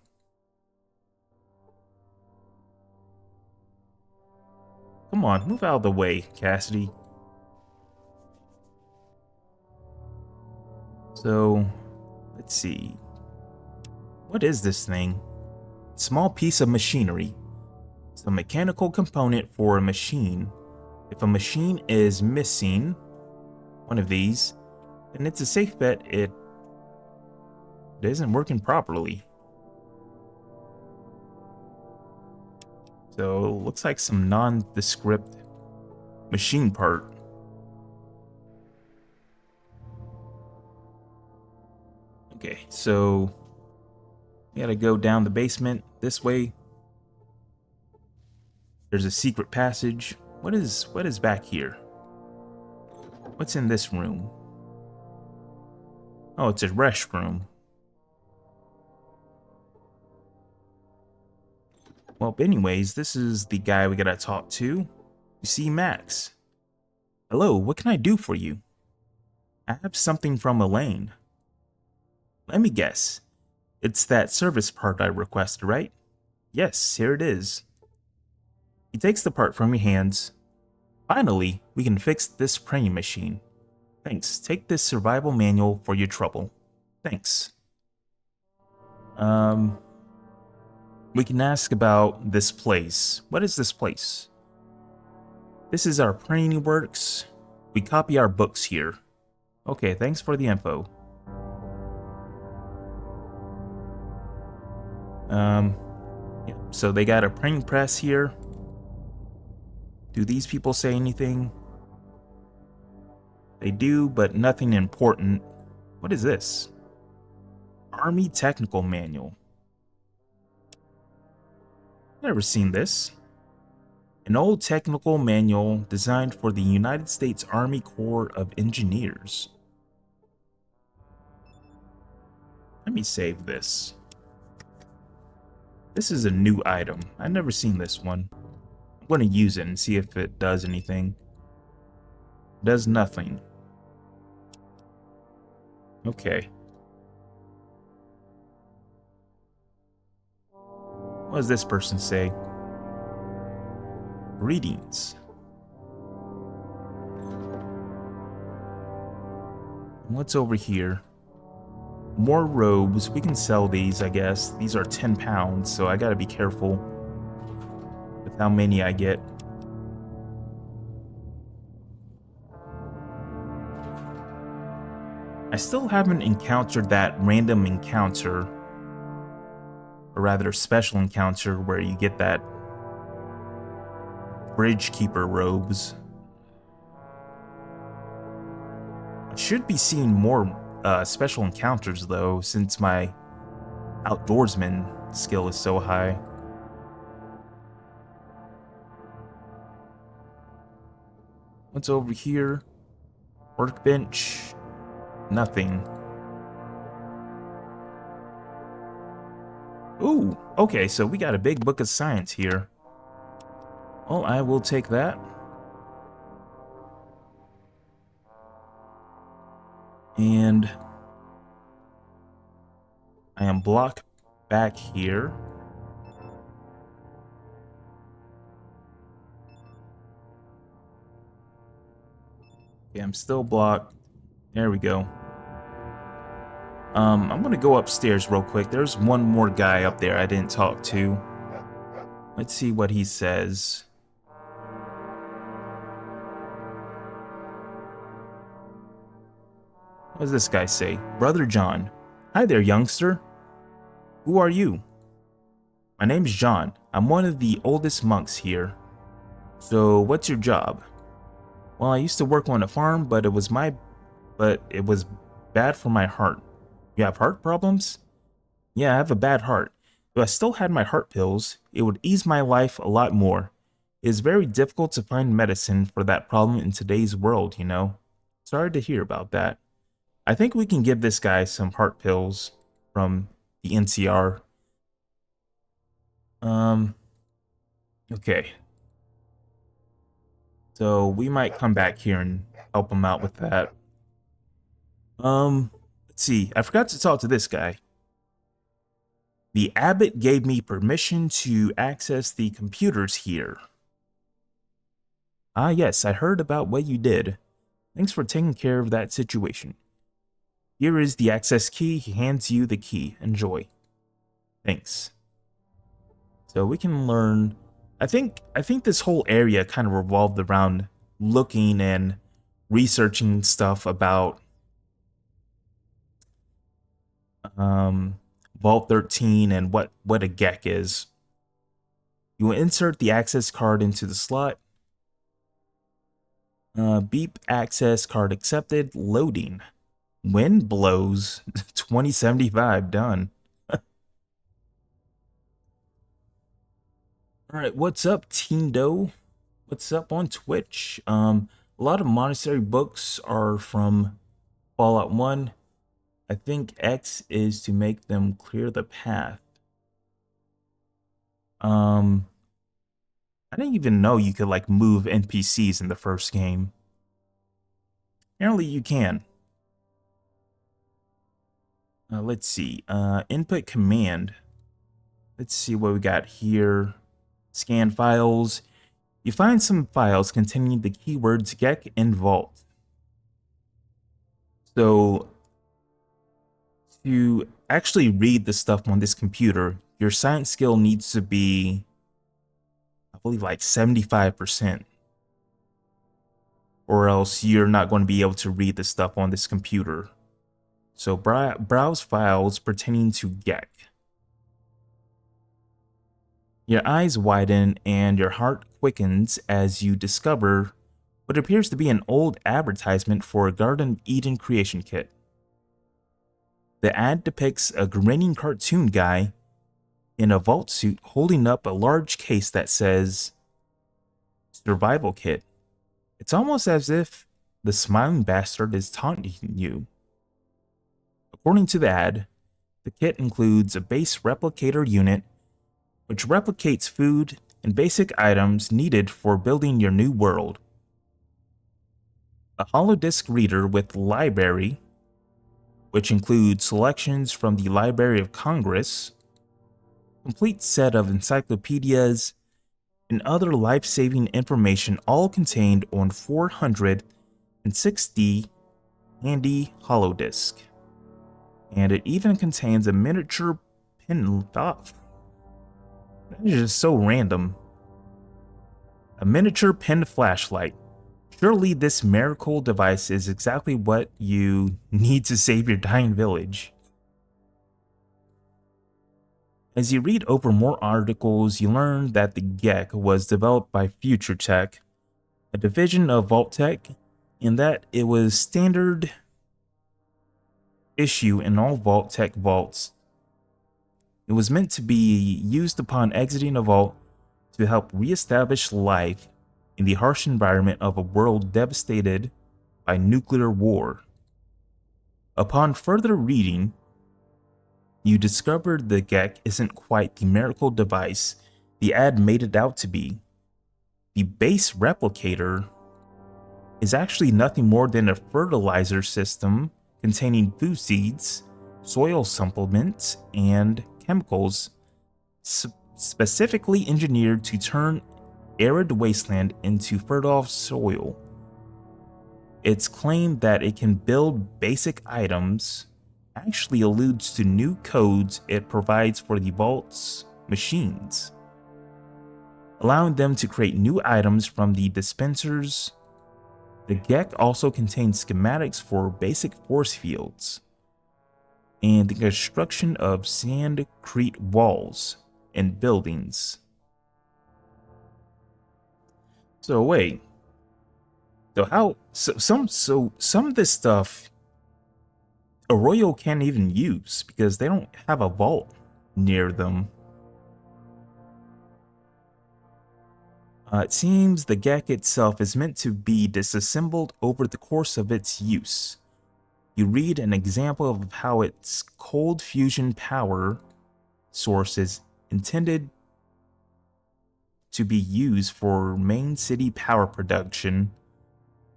Come on, move out of the way, Cassidy. So, let's see. What is this thing? Small piece of machinery. It's a mechanical component for a machine. If a machine is missing one of these, then it's a safe bet it isn't working properly. So, looks like some nondescript machine part. Okay, so we gotta go down the basement this way. There's a secret passage. What is back here? What's in this room? Oh, it's a restroom. Well, anyways, this is the guy we gotta talk to. You see, Max. Hello, what can I do for you? I have something from Elaine. Let me guess. It's that service part I requested, right? Yes, here it is. He takes the part from your hands. Finally, we can fix this printing machine. Thanks. Take this survival manual for your trouble. Thanks. We can ask about this place. What is this place? This is our printing works. We copy our books here. Okay, thanks for the info. Yeah, so they got a printing press here. Do these people say anything? They do, but nothing important. What is this? Army Technical Manual. Never seen this. An old technical manual designed for the United States Army Corps of Engineers. Let me save this. This is a new item. I've never seen this one. I'm going to use it and see if it does anything. It does nothing. Okay. What does this person say? Greetings. What's over here? More robes. We can sell these, I guess. These are 10 pounds, so I gotta be careful with how many I get. I still haven't encountered that random encounter, or rather special encounter, where you get that Bridge Keeper robes. Should be seeing more special encounters though, since my outdoorsman skill is so high. What's over here? Workbench. Nothing. Ooh, okay, so we got a big book of science here. Well, I will take that. And I am blocked back here. Okay, I'm still blocked. There we go. I'm gonna go upstairs real quick. There's one more guy up there I didn't talk to. Let's see what he says. What does this guy say? Brother John. Hi there, youngster. Who are you? My name's John. I'm one of the oldest monks here. So, what's your job? Well, I used to work on a farm, but it was bad for my heart. You have heart problems? Yeah, I have a bad heart. If I still had my heart pills, it would ease my life a lot more. It is very difficult to find medicine for that problem in today's world, you know. Sorry to hear about that. I think we can give this guy some heart pills from the NCR. Okay. So we might come back here and help him out with that. Let's see. I forgot to talk to this guy. The abbot gave me permission to access the computers here. Ah, yes, I heard about what you did. Thanks for taking care of that situation. Here is the access key. He hands you the key. Enjoy. Thanks. So we can learn. I think this whole area kind of revolved around looking and researching stuff about Vault 13 and what a GEC is. You will insert the access card into the slot. Beep access card accepted. Loading. Wind blows. 2075 done. Alright, what's up, Teen Doe? What's up on Twitch? A lot of monastery books are from Fallout 1. I think X is to make them clear the path. I didn't even know you could like move NPCs in the first game. Apparently you can. Let's see. Input command. Let's see what we got here. Scan files. You find some files containing the keywords GEC and Vault. So, to actually read the stuff on this computer, your science skill needs to be, I believe, like 75%. Or else you're not going to be able to read the stuff on this computer. So browse files pertaining to GEC. Your eyes widen and your heart quickens as you discover what appears to be an old advertisement for a Garden of Eden creation kit. The ad depicts a grinning cartoon guy in a vault suit holding up a large case that says Survival Kit. It's almost as if the smiling bastard is taunting you. According to the ad, the kit includes a base replicator unit, which replicates food and basic items needed for building your new world. A holodisk reader with library, which includes selections from the Library of Congress, complete set of encyclopedias, and other life-saving information, all contained on 460 handy holodisk. And it even contains a miniature pin off. That is just so random. A miniature pen flashlight. Surely this miracle device is exactly what you need to save your dying village. As you read over more articles, you learn that the GEC was developed by Future Tech, a division of Vault Tech, and that it was standard issue in all Vault Tech vaults. It was meant to be used upon exiting a vault to help reestablish life in the harsh environment of a world devastated by nuclear war. Upon further reading, you discovered the GEC isn't quite the miracle device the ad made it out to be. The base replicator is actually nothing more than a fertilizer system containing food seeds, soil supplements, and chemicals specifically engineered to turn arid wasteland into fertile soil. It's claimed that it can build basic items actually alludes to new codes it provides for the Vault's machines, allowing them to create new items from the dispensers. The GEC also contains schematics for basic force fields and the construction of sandcrete walls and buildings. So wait, some of this stuff Arroyo can't even use because they don't have a vault near them. It seems the GEC itself is meant to be disassembled over the course of its use. You read an example of how its cold fusion power source is intended to be used for main city power production.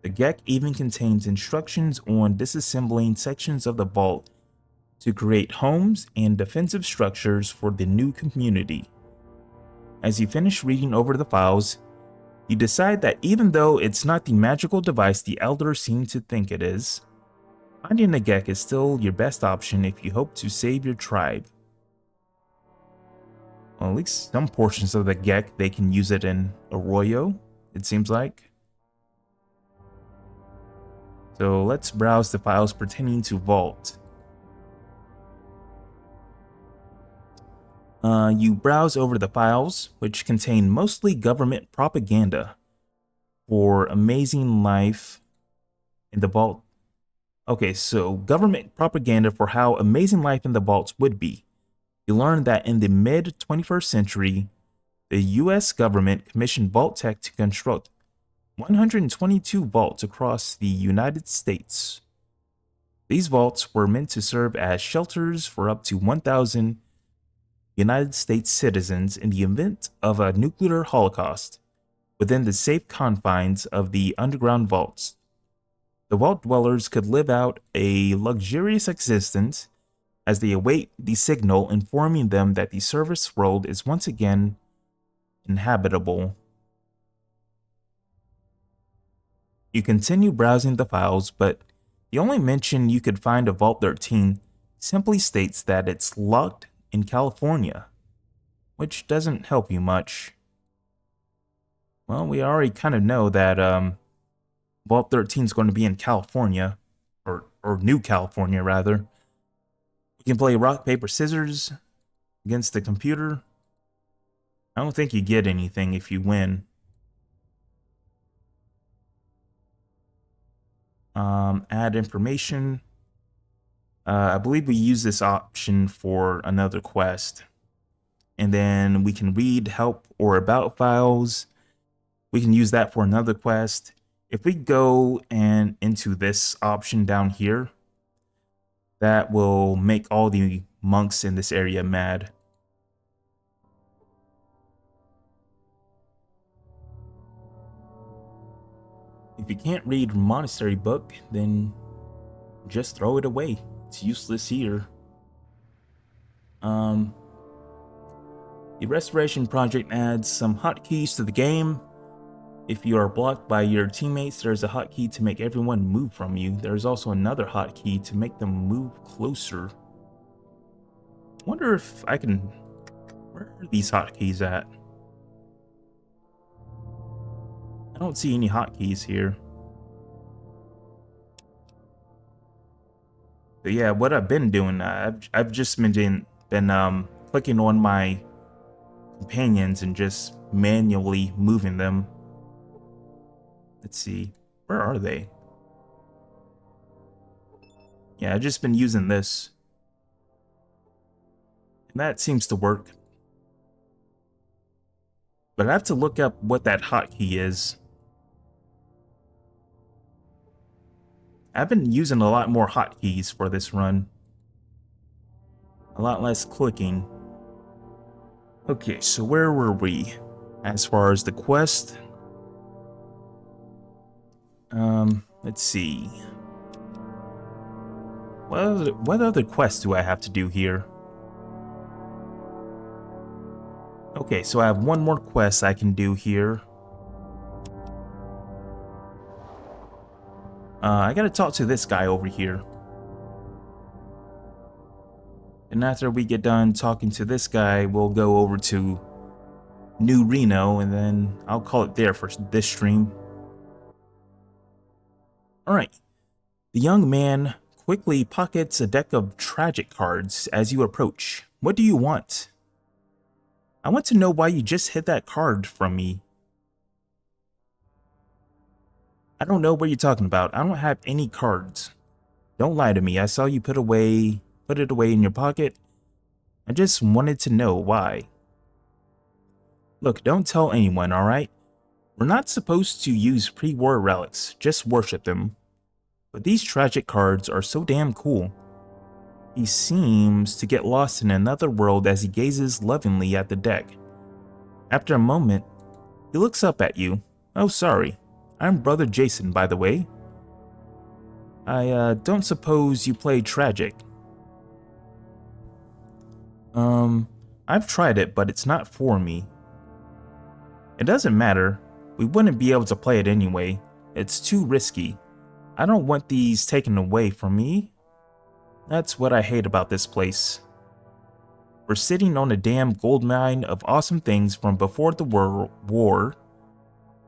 The GEC even contains instructions on disassembling sections of the vault to create homes and defensive structures for the new community. As you finish reading over the files, you decide that even though it's not the magical device the elders seem to think it is, finding a GEC is still your best option if you hope to save your tribe. Well, at least some portions of the GEC, they can use it in Arroyo, it seems like. So let's browse the files pertaining to Vault. You browse over the files, which contain mostly government propaganda for Amazing Life in the Vault. Okay, so government propaganda for how Amazing Life in the Vaults would be. You learn that in the mid-21st century, the US government commissioned Vault Tech to construct 122 vaults across the United States. These vaults were meant to serve as shelters for up to 1,000 United States citizens in the event of a nuclear holocaust within the safe confines of the underground vaults. The vault dwellers could live out a luxurious existence as they await the signal informing them that the service world is once again inhabitable. You continue browsing the files, but the only mention you could find of Vault 13 simply states that it's locked in California, which doesn't help you much. Well, we already kind of know that Vault 13 is going to be in California, or New California rather. You can play rock, paper, scissors against the computer. I don't think you get anything if you win. Add information. I believe we use this option for another quest. And then we can read help or about files. We can use that for another quest. If we go and into this option down here, that will make all the monks in this area mad. If you can't read Monastery book, then just throw it away. It's useless here. The Restoration Project adds some hotkeys to the game. If you are blocked by your teammates, there's a hotkey to make everyone move from you. There's also another hotkey to make them move closer. Wonder if I can... Where are these hotkeys at? I don't see any hotkeys here. But yeah, what I've been doing, I've just been clicking on my companions and just manually moving them. Let's see, where are they? Yeah, I've just been using this. And that seems to work. But I have to look up what that hotkey is. I've been using a lot more hotkeys for this run. A lot less clicking. Okay, so where were we? As far as the quest. Let's see. What other quests do I have to do here? Okay, so I have one more quest I can do here. I gotta talk to this guy over here. And after we get done talking to this guy, we'll go over to New Reno, and then I'll call it there for this stream. Alright. The young man quickly pockets a deck of tragic cards as you approach. What do you want? I want to know why you just hid that card from me. I don't know what you're talking about. I don't have any cards. Don't lie to me. I saw you put it away in your pocket. I just wanted to know why. Look, don't tell anyone, alright? We're not supposed to use pre-war relics, just worship them. But these tragic cards are so damn cool. He seems to get lost in another world as he gazes lovingly at the deck. After a moment, he looks up at you. Oh, sorry. I'm Brother Jason, by the way. I don't suppose you play Tragic. I've tried it, but it's not for me. It doesn't matter. We wouldn't be able to play it anyway. It's too risky. I don't want these taken away from me. That's what I hate about this place. We're sitting on a damn gold mine of awesome things from before the war,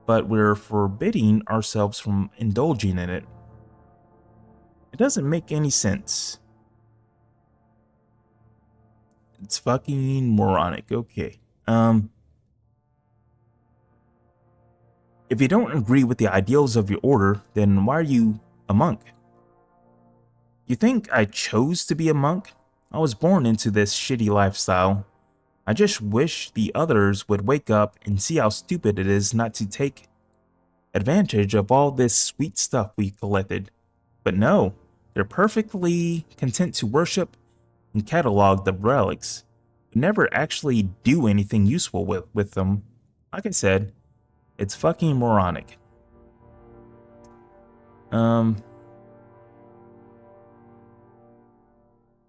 but we're forbidding ourselves from indulging in it. It doesn't make any sense. It's fucking moronic. Okay. If you don't agree with the ideals of your order, then why are you a monk? You think I chose to be a monk? I was born into this shitty lifestyle. I just wish the others would wake up and see how stupid it is not to take advantage of all this sweet stuff we collected. But no, they're perfectly content to worship and catalog the relics, but never actually do anything useful with them. Like I said, it's fucking moronic.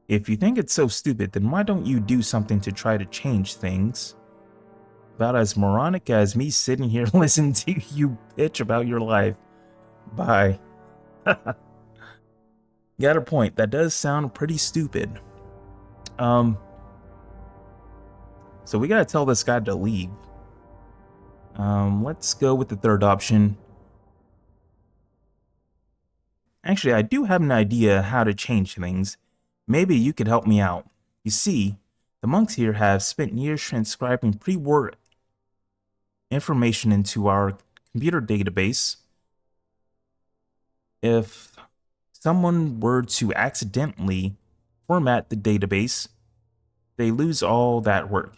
If you think it's so stupid, then why don't you do something to try to change things? About as moronic as me sitting here listening to you bitch about your life. Bye. Got a point. That does sound pretty stupid. So we gotta tell this guy to leave. Let's go with the third option. Actually, I do have an idea how to change things. Maybe you could help me out. You see, the monks here have spent years transcribing pre-war information into our computer database. If someone were to accidentally format the database, they lose all that work.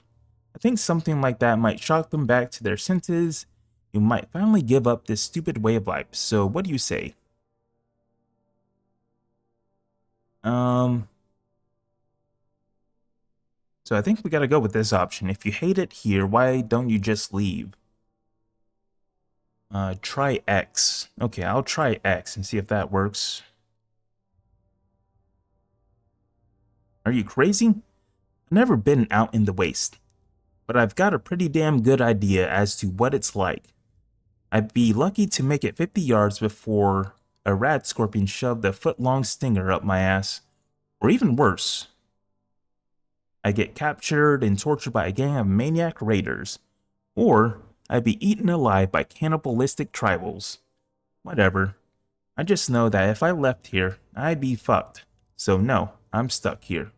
I think something like that might shock them back to their senses. You might finally give up this stupid way of life. So what do you say? So I think we gotta go with this option. If you hate it here, why don't you just leave? Try X. Okay, I'll try X and see if that works. Are you crazy? I've never been out in the waste, but I've got a pretty damn good idea as to what it's like. I'd be lucky to make it 50 yards before a rad scorpion shoved a foot-long stinger up my ass. Or even worse, I get captured and tortured by a gang of maniac raiders. Or I'd be eaten alive by cannibalistic tribals. Whatever. I just know that if I left here, I'd be fucked. So no, I'm stuck here.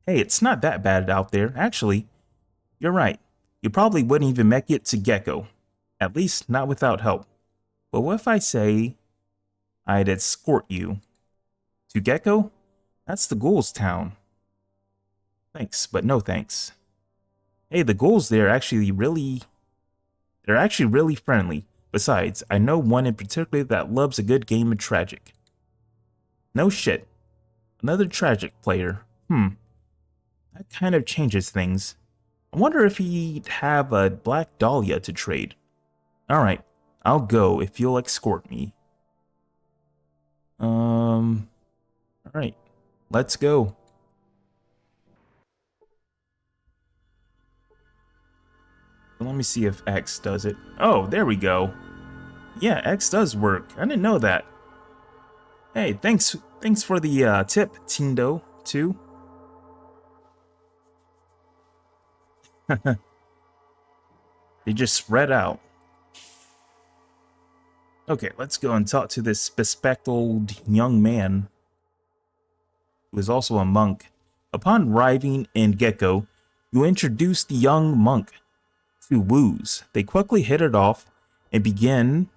Hey, it's not that bad out there. Actually, you're right. You probably wouldn't even make it to Gecko. At least not without help. But what if I say I'd escort you. To Gecko? That's the ghouls' town. Thanks, but no thanks. Hey, the ghouls there they're actually really friendly. Besides, I know one in particular that loves a good game of Tragic. No shit. Another Tragic player. That kind of changes things. I wonder if he'd have a Black Dahlia to trade. Alright, I'll go if you'll escort me. Alright, let's go. Let me see if X does it. Oh, there we go. Yeah, X does work. I didn't know that. Hey, thanks for the tip, Tindo, too. They just spread out. Okay, let's go and talk to this bespectacled young man, who is also a monk. Upon arriving in Gecko, you introduce the young monk to Woos. They quickly hit it off and begin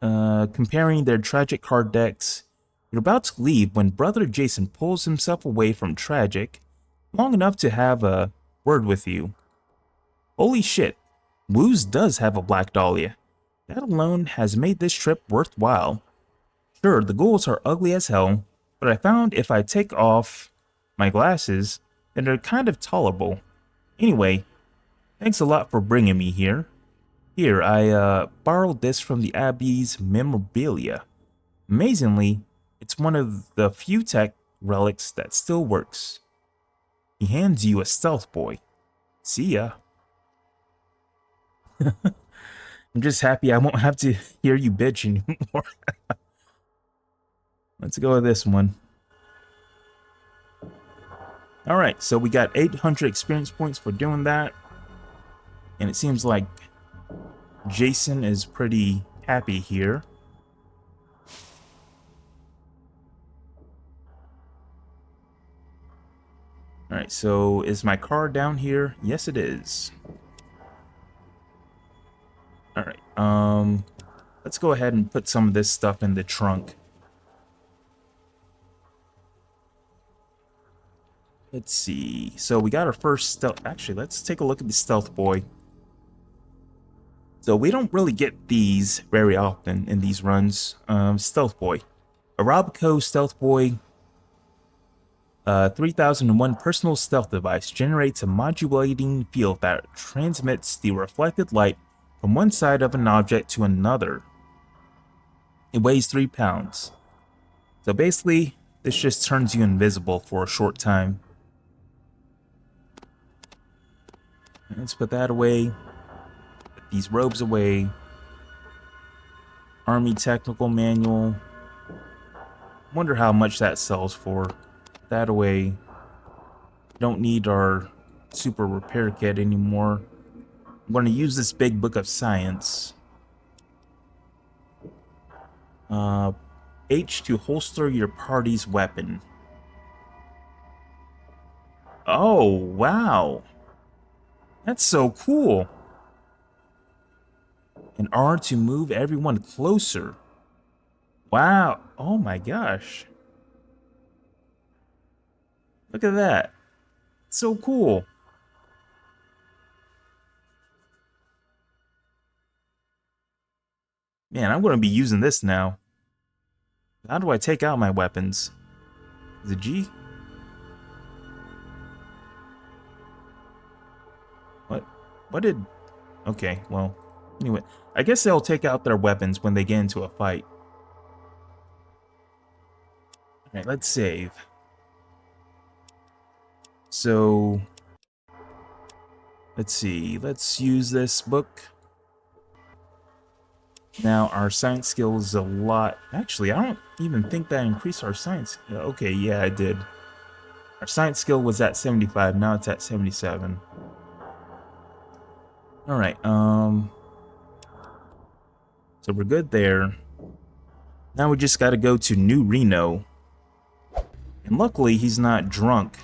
comparing their Tragic card decks. You're about to leave when Brother Jason pulls himself away from Tragic long enough to have a word with you. Holy shit, Woos does have a Black Dahlia. That alone has made this trip worthwhile. Sure, the ghouls are ugly as hell, but I found if I take off my glasses, then they're kind of tolerable. Anyway, thanks a lot for bringing me here. Here, I borrowed this from the Abbey's memorabilia. Amazingly, it's one of the few tech relics that still works. He hands you a stealth boy. See ya. I'm just happy I won't have to hear you bitch anymore. Let's go with this one. Alright, so we got 800 experience points for doing that. And it seems like Jason is pretty happy here. Alright, so is my car down here? Yes, it is. Alright, let's go ahead and put some of this stuff in the trunk. Let's see. So we got our first stealth. Actually, let's take a look at the stealth boy. So we don't really get these very often in these runs. Stealth boy. Arabico stealth boy. 3001 personal stealth device generates a modulating field that transmits the reflected light from one side of an object to another. It weighs 3 pounds. So basically, this just turns you invisible for a short time. Let's put that away. Put these robes away. Army technical manual. Wonder how much that sells for. Put that away. Don't need our super repair kit anymore. I'm going to use this big book of science. H to holster your party's weapon. Oh, wow. That's so cool. And R to move everyone closer. Wow. Oh my gosh. Look at that. So cool. Man, I'm going to be using this now. How do I take out my weapons? Is it G? What did... Okay, well, anyway. I guess they'll take out their weapons when they get into a fight. Alright, let's save. So... Let's see. Let's use this book. Now, our science skill is a lot... Actually, I don't even think that increased our science... Okay, yeah, it did. Our science skill was at 75, now it's at 77. Alright, so we're good there. Now we just gotta go to New Reno. And luckily, he's not drunk.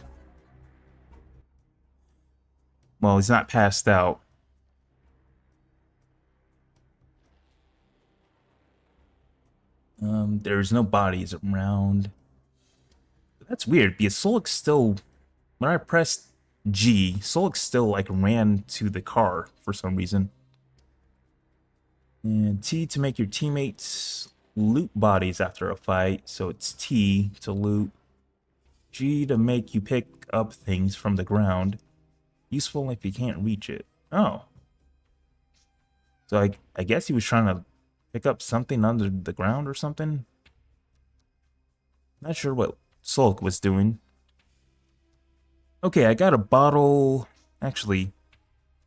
Well, he's not passed out. There's no bodies around. That's weird because Solix still, when I pressed G, Solix still like ran to the car for some reason. And T to make your teammates loot bodies after a fight, so it's T to loot. G to make you pick up things from the ground. Useful if you can't reach it. Oh. So I guess he was trying to pick up something under the ground or something. Not sure what Sulk was doing. Okay, I got a bottle. Actually,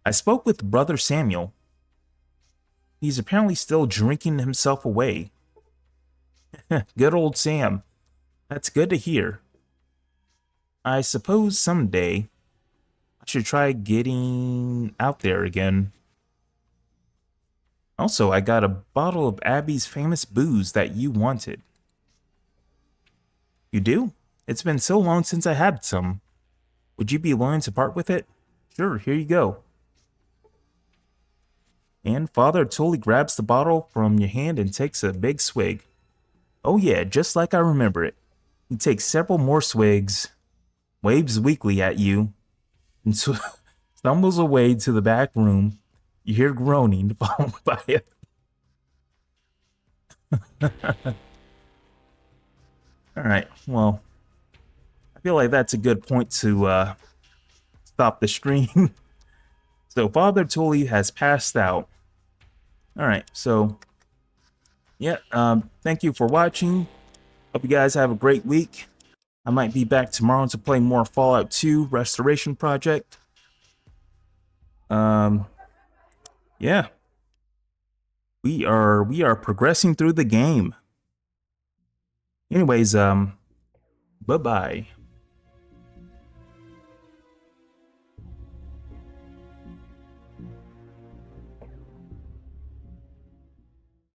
I spoke with Brother Samuel. He's apparently still drinking himself away. Good old Sam. That's good to hear. I suppose someday I should try getting out there again. Also, I got a bottle of Abbey's famous booze that you wanted. You do? It's been so long since I had some. Would you be willing to part with it? Sure, here you go. And Father Tully grabs the bottle from your hand and takes a big swig. Oh yeah, just like I remember it. He takes several more swigs, waves weakly at you, and stumbles away to the back room. You hear groaning, followed by it. Alright, well, I feel like that's a good point to stop the stream. So Father Tully has passed out. Alright, so yeah, thank you for watching. Hope you guys have a great week. I might be back tomorrow to play more Fallout 2 Restoration Project. Yeah. We are progressing through the game. Anyways, bye-bye.